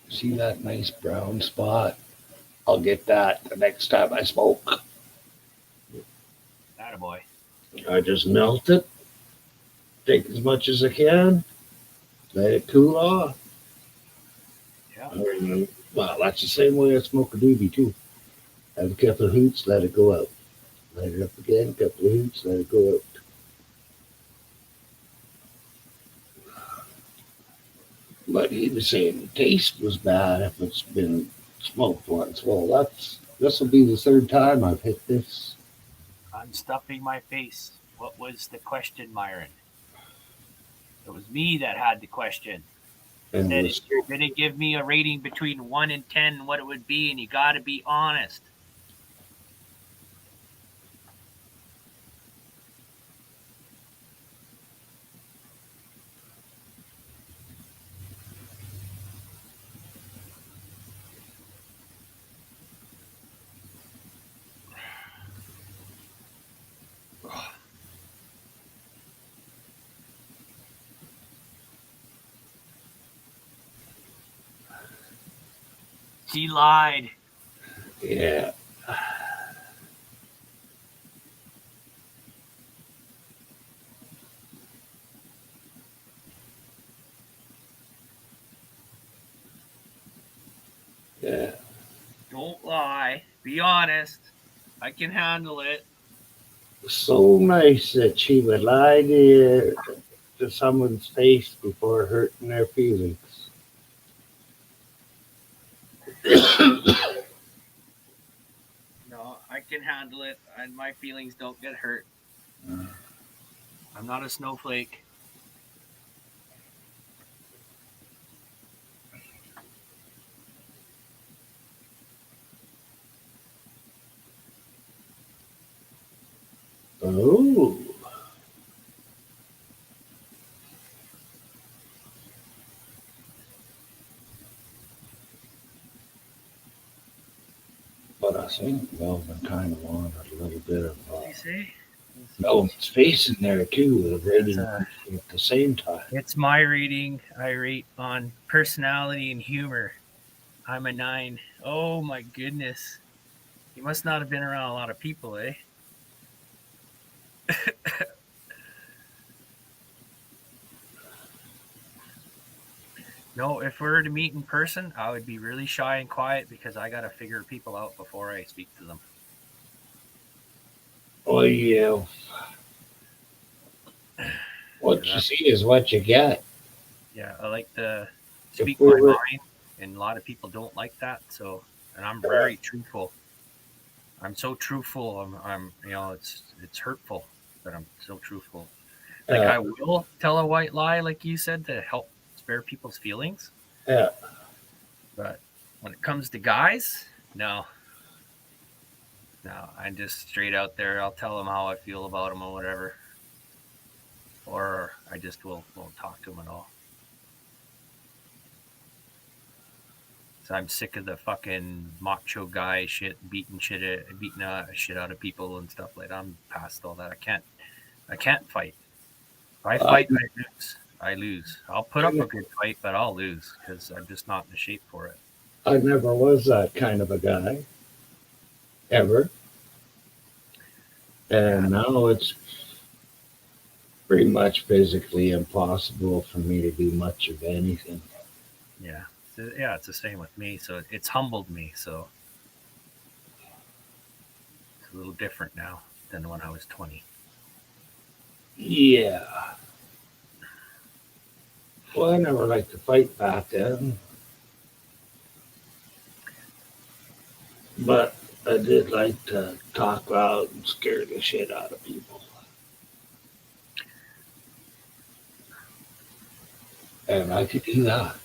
[SPEAKER 1] see that nice brown spot? I'll get that the next time I smoke.
[SPEAKER 6] Attaboy.
[SPEAKER 1] I just melt it, take as much as I can, let it cool off.
[SPEAKER 6] Yeah.
[SPEAKER 1] Well, that's the same way I smoke a doobie too. Have a couple of hoots, let it go out. Light it up again, couple of hoots, let it go out. But he was saying the taste was bad if it's been smoked once. Well, this will be the third time I've hit this.
[SPEAKER 6] I'm stuffing my face. What was the question, Myron? It was me that had the question.
[SPEAKER 1] And
[SPEAKER 6] Said
[SPEAKER 1] was,
[SPEAKER 6] if you're going to give me a rating between 1 and 10, what it would be, and you got to be honest. He lied.
[SPEAKER 1] yeah. Yeah.
[SPEAKER 6] Don't lie. Be honest. I can handle it.
[SPEAKER 1] So nice that she would lie to someone's face before hurting their feelings.
[SPEAKER 6] No, I can handle it, and my feelings don't get hurt. I'm not a snowflake.
[SPEAKER 1] Oh. But I think Melvin kind of wanted a little bit of
[SPEAKER 6] What you say?
[SPEAKER 1] Melvin's face in there too, with rating at the same time.
[SPEAKER 6] It's my rating. I rate on personality and humor. I'm a 9. Oh my goodness. You must not have been around a lot of people, eh? No, if we were to meet in person, I would be really shy and quiet because I got to figure people out before I speak to them.
[SPEAKER 1] Oh yeah. What you see is what you get.
[SPEAKER 6] Yeah, I like to speak
[SPEAKER 1] If we
[SPEAKER 6] my
[SPEAKER 1] were-
[SPEAKER 6] mind, and a lot of people don't like that. So, and I'm very truthful. I'm so truthful. I'm it's hurtful that I'm so truthful. Like I will tell a white lie, like you said, to help spare people's feelings.
[SPEAKER 1] Yeah.
[SPEAKER 6] But when it comes to guys, no. I'm just straight out there. I'll tell them how I feel about them or whatever. Or I just won't talk to them at all. So I'm sick of the fucking macho guy shit, beating shit out of people and stuff like that. I'm past all that. I can't fight. If I fight, I lose. I'll put up a good fight, but I'll lose because I'm just not in the shape for it.
[SPEAKER 1] I never was that kind of a guy. Ever. And now it's pretty much physically impossible for me to do much of anything.
[SPEAKER 6] Yeah. Yeah, it's the same with me. So it's humbled me. So it's a little different now than when I was 20.
[SPEAKER 1] Yeah. Well, I never liked to fight back then. But I did like to talk loud and scare the shit out of people. And I could do that.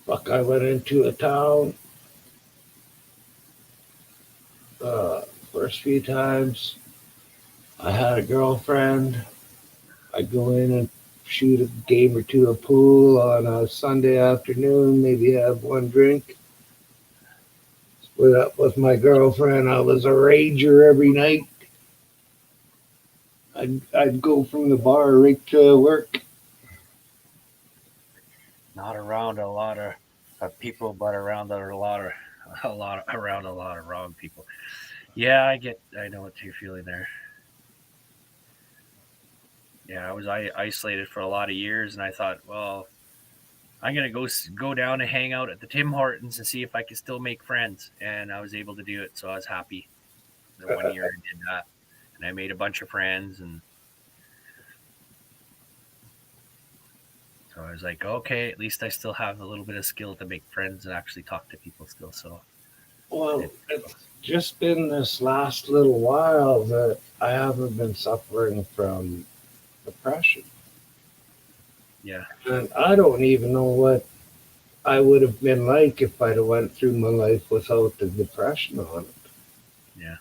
[SPEAKER 1] Fuck, I went into a town first few times. I had a girlfriend. I'd go in and shoot a game or two of pool on a Sunday afternoon, maybe have one drink. Split up with my girlfriend. I was a rager every night. I'd go from the bar right to work.
[SPEAKER 6] Not around a lot of people, but around around a lot of wrong people. Yeah, I know what you're feeling there. Yeah, I was isolated for a lot of years, and I thought, well, I'm gonna go down and hang out at the Tim Hortons and see if I can still make friends. And I was able to do it, so I was happy. The 1 year I did that, and I made a bunch of friends, and so I was like, okay, at least I still have a little bit of skill to make friends and actually talk to people still. So
[SPEAKER 1] Well, it's just been this last little while that I haven't been suffering from depression.
[SPEAKER 6] yeah,
[SPEAKER 1] And I don't even know what I would have been like if I'd have went through my life without the depression on it.
[SPEAKER 6] yeah.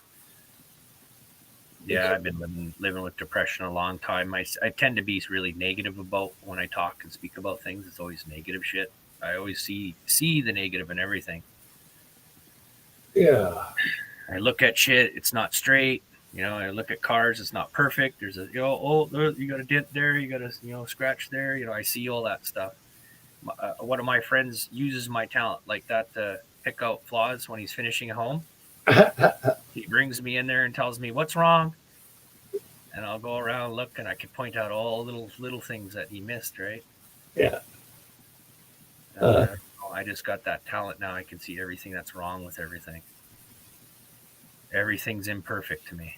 [SPEAKER 6] Yeah, I've been living with depression a long time. I tend to be really negative about when I talk and speak about things. It's always negative shit. I always see the negative in everything.
[SPEAKER 1] Yeah.
[SPEAKER 6] I look at shit, it's not straight. I look at cars, it's not perfect. There's you got a dent there, you got a scratch there. I see all that stuff. One of my friends uses my talent like that to pick out flaws when he's finishing a home. He brings me in there and tells me what's wrong, and I'll go around and look, and I can point out all little things that he missed. Right?
[SPEAKER 1] Yeah.
[SPEAKER 6] Uh, I just got that talent now. I can see everything that's wrong with everything. Everything's imperfect to me.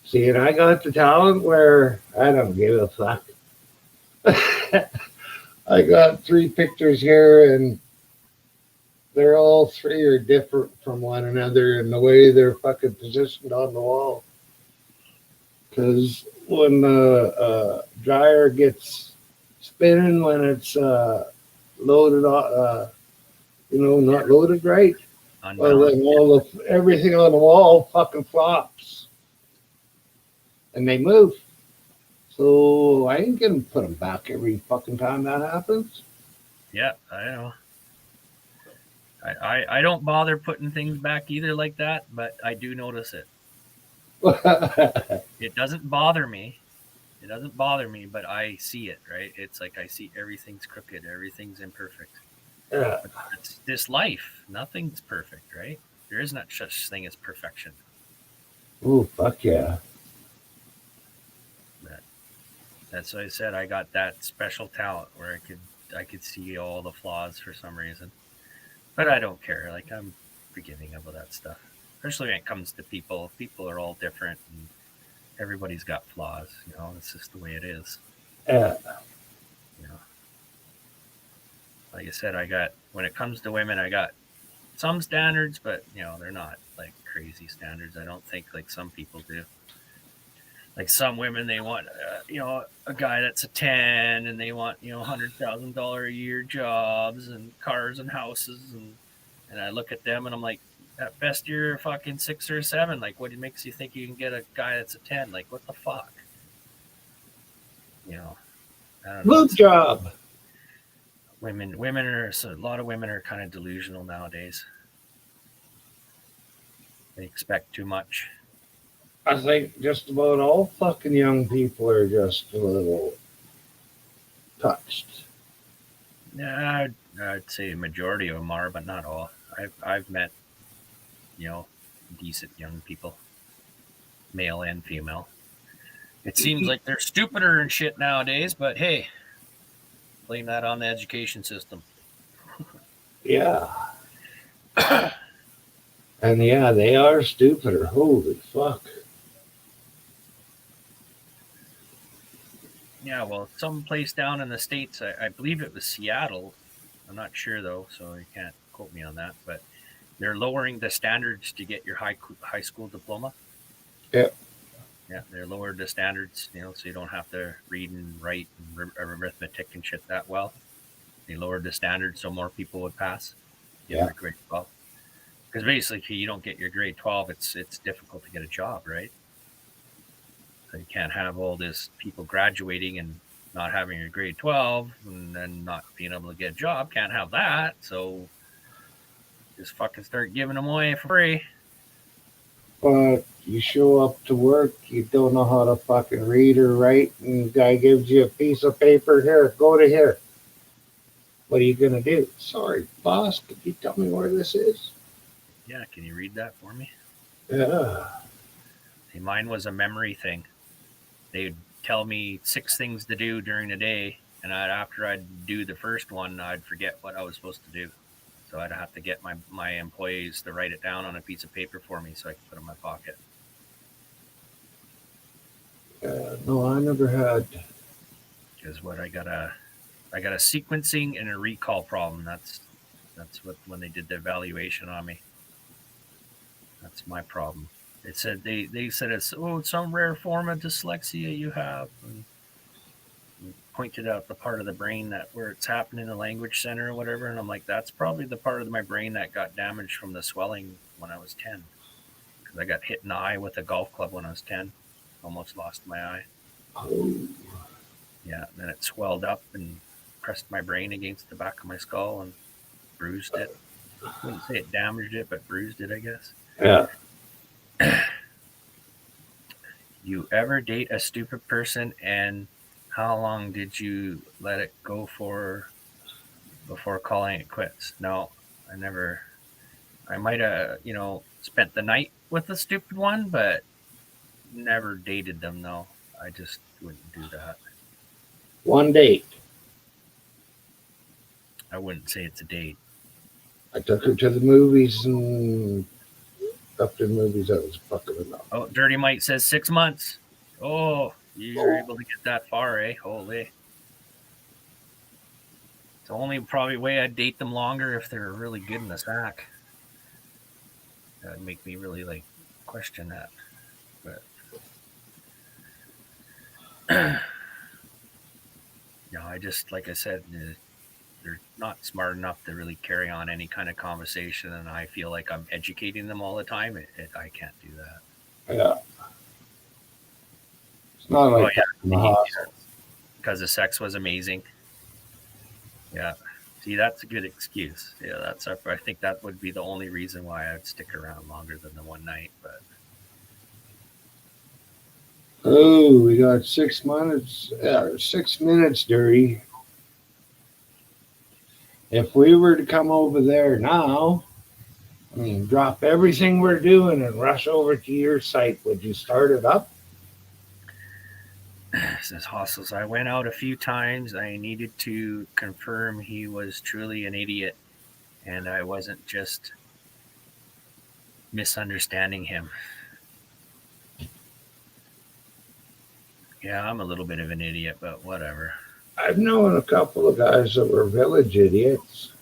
[SPEAKER 1] See, and I got the talent where I don't give a fuck. I got 3 pictures here, and they're all 3 are different from one another in the way they're fucking positioned on the wall. Because when the dryer gets spinning, when it's loaded, not loaded right, well, then everything on the wall fucking flops, and they move. So I ain't gonna put them back every fucking time that happens.
[SPEAKER 6] Yeah, I know. I don't bother putting things back either like that, but I do notice it. It doesn't bother me. It doesn't bother me, but I see it, right? It's like I see everything's crooked, everything's imperfect.
[SPEAKER 1] Yeah.
[SPEAKER 6] It's this life. Nothing's perfect, right? There is not such thing as perfection.
[SPEAKER 1] Ooh, fuck yeah.
[SPEAKER 6] But that's what I said. I got that special talent where I could see all the flaws for some reason. But I don't care. Like I'm forgiving about that stuff. Especially when it comes to people. People are all different and everybody's got flaws, it's just the way it is.
[SPEAKER 1] Yeah.
[SPEAKER 6] Like I said, when it comes to women, I got some standards, but they're not like crazy standards. I don't think like some people do. Like some women, they want a guy that's a 10, and they want $100,000 a year jobs and cars and houses, and I look at them and I'm like, at best you're a fucking 6 or 7. Like, what makes you think you can get a guy that's a 10? Like, what the fuck? I don't know.
[SPEAKER 1] Boob job.
[SPEAKER 6] Women are a lot of women are kind of delusional nowadays. They expect too much.
[SPEAKER 1] I think just about all fucking young people are just a little touched.
[SPEAKER 6] Yeah, I'd say a majority of them are, but not all. I've met, decent young people, male and female. It seems like they're stupider and shit nowadays, but hey, blame that on the education system.
[SPEAKER 1] Yeah. And yeah, they are stupider. Holy fuck.
[SPEAKER 6] Yeah, well, some place down in the States, I believe it was Seattle. I'm not sure though, so you can't quote me on that. But they're lowering the standards to get your high school diploma.
[SPEAKER 1] Yeah.
[SPEAKER 6] Yeah, they're lowered the standards, so you don't have to read and write and arithmetic and shit that well. They lowered the standards so more people would pass.
[SPEAKER 1] Yeah.
[SPEAKER 6] Grade 12. Because basically, if you don't get your grade 12, it's difficult to get a job, right? So you can't have all this people graduating and not having your grade 12 and then not being able to get a job. Can't have that. So just fucking start giving them away for free.
[SPEAKER 1] But you show up to work, you don't know how to fucking read or write, and the guy gives you a piece of paper. Here, go to here. What are you going to do? Sorry, boss, could you tell me where this is?
[SPEAKER 6] Yeah, can you read that for me?
[SPEAKER 1] Yeah.
[SPEAKER 6] See, mine was a memory thing. They'd tell me 6 things to do during the day, and after I'd do the first one, I'd forget what I was supposed to do. So I'd have to get my employees to write it down on a piece of paper for me so I could put it in my pocket.
[SPEAKER 1] No, I never had.
[SPEAKER 6] Because what I got a sequencing and a recall problem. That's what when they did the evaluation on me. That's my problem. It said they said it's some rare form of dyslexia you have, and pointed out the part of the brain that where it's happening in the language center or whatever, and I'm like, that's probably the part of my brain that got damaged from the swelling when I was 10, because I got hit in the eye with a golf club when I was 10, almost lost my eye.
[SPEAKER 1] Oh.
[SPEAKER 6] Yeah, then it swelled up and pressed my brain against the back of my skull and bruised it. I wouldn't say it damaged it, but bruised it, I guess.
[SPEAKER 1] Yeah.
[SPEAKER 6] You ever date a stupid person, and how long did you let it go for before calling it quits? No, I never. I might have, spent the night with a stupid one, but never dated them. No, I just wouldn't do that.
[SPEAKER 1] One date.
[SPEAKER 6] I wouldn't say it's a date.
[SPEAKER 1] I took her to the movies and up to the movies. That was fucking enough.
[SPEAKER 6] Oh, Dirty Mike says 6 months. Oh, you're able to get that far, eh? Holy. It's the only probably way I'd date them longer if they're really good in the sack. That'd make me really question that. But I just, like I said, they're not smart enough to really carry on any kind of conversation, and I feel like I'm educating them all the time. I can't do that.
[SPEAKER 1] Yeah. It's not like that in the hospital.
[SPEAKER 6] Because the sex was amazing. Yeah. See, that's a good excuse. Yeah, I think that would be the only reason why I'd stick around longer than the one night. But
[SPEAKER 1] Oh, we got 6 minutes. 6 minutes, Dirty. If we were to come over there now, drop everything we're doing and rush over to your site, would you start it up?
[SPEAKER 6] says Hossels, I went out a few times. I needed to confirm he was truly an idiot, and I wasn't just misunderstanding him. Yeah, I'm a little bit of an idiot, but whatever.
[SPEAKER 1] I've known a couple of guys that were village idiots.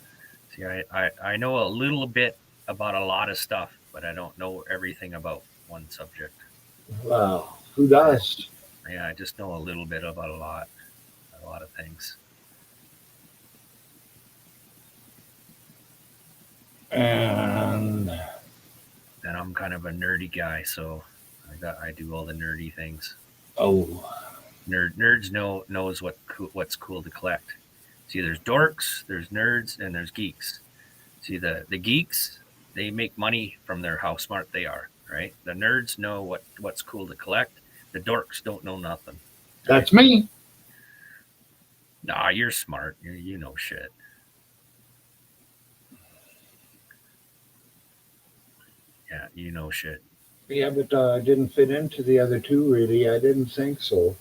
[SPEAKER 6] See, I know a little bit about a lot of stuff, but I don't know everything about one subject.
[SPEAKER 1] Wow, who does?
[SPEAKER 6] Yeah, I just know a little bit about a lot of things.
[SPEAKER 1] And
[SPEAKER 6] I'm kind of a nerdy guy, so I do all the nerdy things.
[SPEAKER 1] Oh,
[SPEAKER 6] nerds knows what's cool to collect. See, there's dorks, there's nerds, and there's geeks. See, the geeks, they make money from how smart they are, right? The nerds know what's cool to collect. The dorks don't know nothing.
[SPEAKER 1] That's me.
[SPEAKER 6] Nah, you're smart. You know shit. Yeah, you know shit.
[SPEAKER 1] Yeah, but I didn't fit into the other two really. I didn't think so.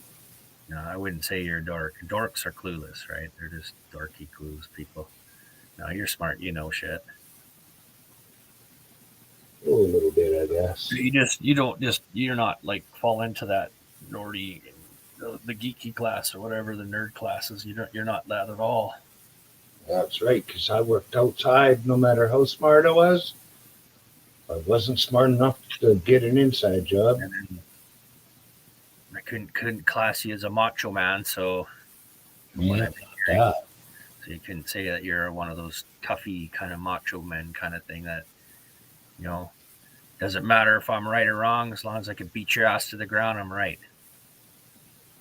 [SPEAKER 6] No, I wouldn't say you're a dork. Dorks are clueless, right? They're just dorky clueless people. No, you're smart. You know shit.
[SPEAKER 1] Oh, a little bit, I guess.
[SPEAKER 6] You're not like fall into that nerdy, the geeky class or whatever the nerd classes. You're not that at all.
[SPEAKER 1] That's right, because I worked outside no matter how smart I was. I wasn't smart enough to get an inside job.
[SPEAKER 6] And then I couldn't class you as a macho man, so
[SPEAKER 1] Yeah, yeah.
[SPEAKER 6] so you couldn't say that you're one of those toughy kind of macho men kind of thing that, you know, doesn't matter if I'm right or wrong, as long as I can beat your ass to the ground, I'm right.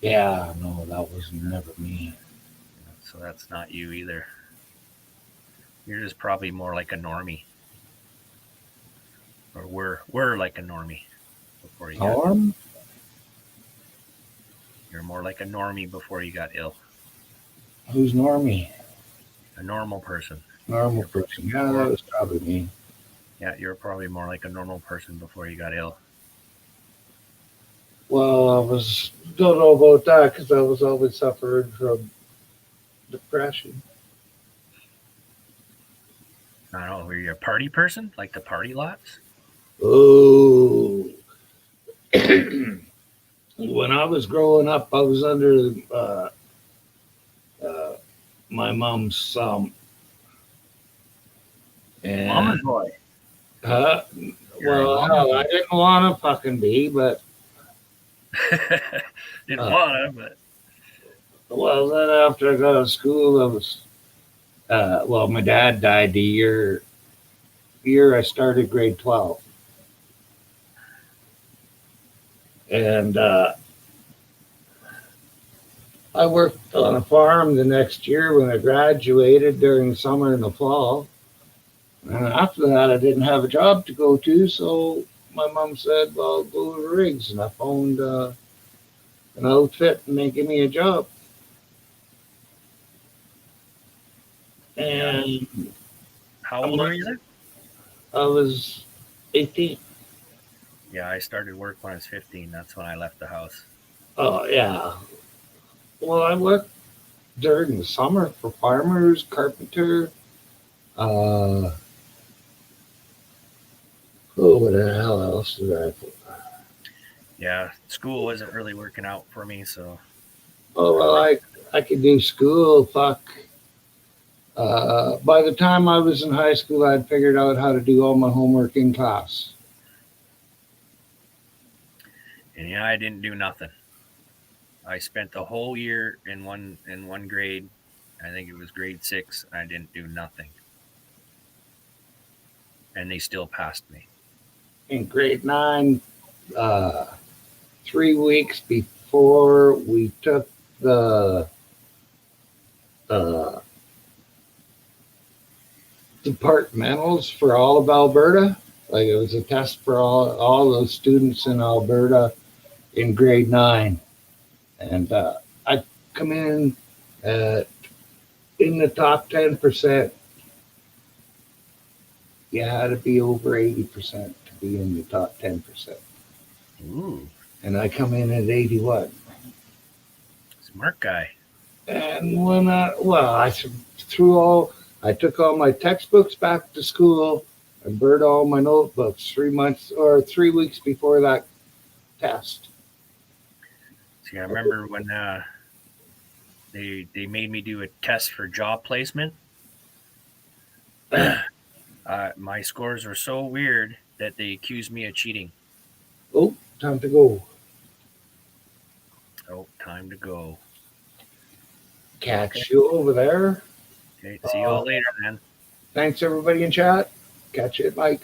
[SPEAKER 1] Yeah, no, that was never me.
[SPEAKER 6] So that's not you either. You're just probably more like a normie. Or we're like a normie before you got
[SPEAKER 1] Norm?
[SPEAKER 6] you're more like a normie before you got ill.
[SPEAKER 1] Who's Normie?
[SPEAKER 6] A normal person.
[SPEAKER 1] Normal person. Yeah, that was probably me.
[SPEAKER 6] Yeah, you're probably more like a normal person before you got ill.
[SPEAKER 1] Well, don't know about that because I was always suffering from depression.
[SPEAKER 6] I don't know, were you a party person? Like the party lots?
[SPEAKER 1] Oh. When I was growing up, I was under my mom's thumb.
[SPEAKER 6] Mama's
[SPEAKER 1] And,
[SPEAKER 6] boy.
[SPEAKER 1] well,
[SPEAKER 6] You're a mama's
[SPEAKER 1] hell,
[SPEAKER 6] boy.
[SPEAKER 1] I didn't want to fucking be, but,
[SPEAKER 6] Didn't want to, but
[SPEAKER 1] well, then after I got out of school, I was, well, my dad died the year I started grade 12. And I worked on a farm the next year when I graduated during the summer and the fall. And after that, I didn't have a job to go to, so my mom said, well, go to Riggs. And I phoned an outfit and they give me a job. And
[SPEAKER 6] how old were you then?
[SPEAKER 1] I was 18.
[SPEAKER 6] Yeah, I started work when I was 15. That's when I left the house.
[SPEAKER 1] Oh, yeah. Well, I worked during the summer for farmers, carpenter. Oh, what the hell else did I put?
[SPEAKER 6] Yeah, school wasn't really working out for me, so
[SPEAKER 1] Oh, well, I could do school. Fuck. By the time I was in high school, I'd figured out how to do all my homework in class.
[SPEAKER 6] and yeah, I didn't do nothing. I spent the whole year in one grade. I think it was grade 6. I didn't do nothing, and they still passed me.
[SPEAKER 1] In grade 9, 3 weeks before we took the departmentals for all of Alberta. Like it was a test for all those students in Alberta in grade 9. And I come in the top 10%. You had to be over 80% to be in the top 10%.
[SPEAKER 6] Ooh,
[SPEAKER 1] And I come in at 81.
[SPEAKER 6] smart guy.
[SPEAKER 1] And when I took all my textbooks back to school and burned all my notebooks 3 weeks before that test.
[SPEAKER 6] See, I remember when they made me do a test for job placement. My scores were so weird that they accused me of cheating.
[SPEAKER 1] Oh, time to go.
[SPEAKER 6] Oh, time to go.
[SPEAKER 1] Catch you over there.
[SPEAKER 6] Okay, see you all later, man.
[SPEAKER 1] Thanks, everybody in chat. Catch you at Mike.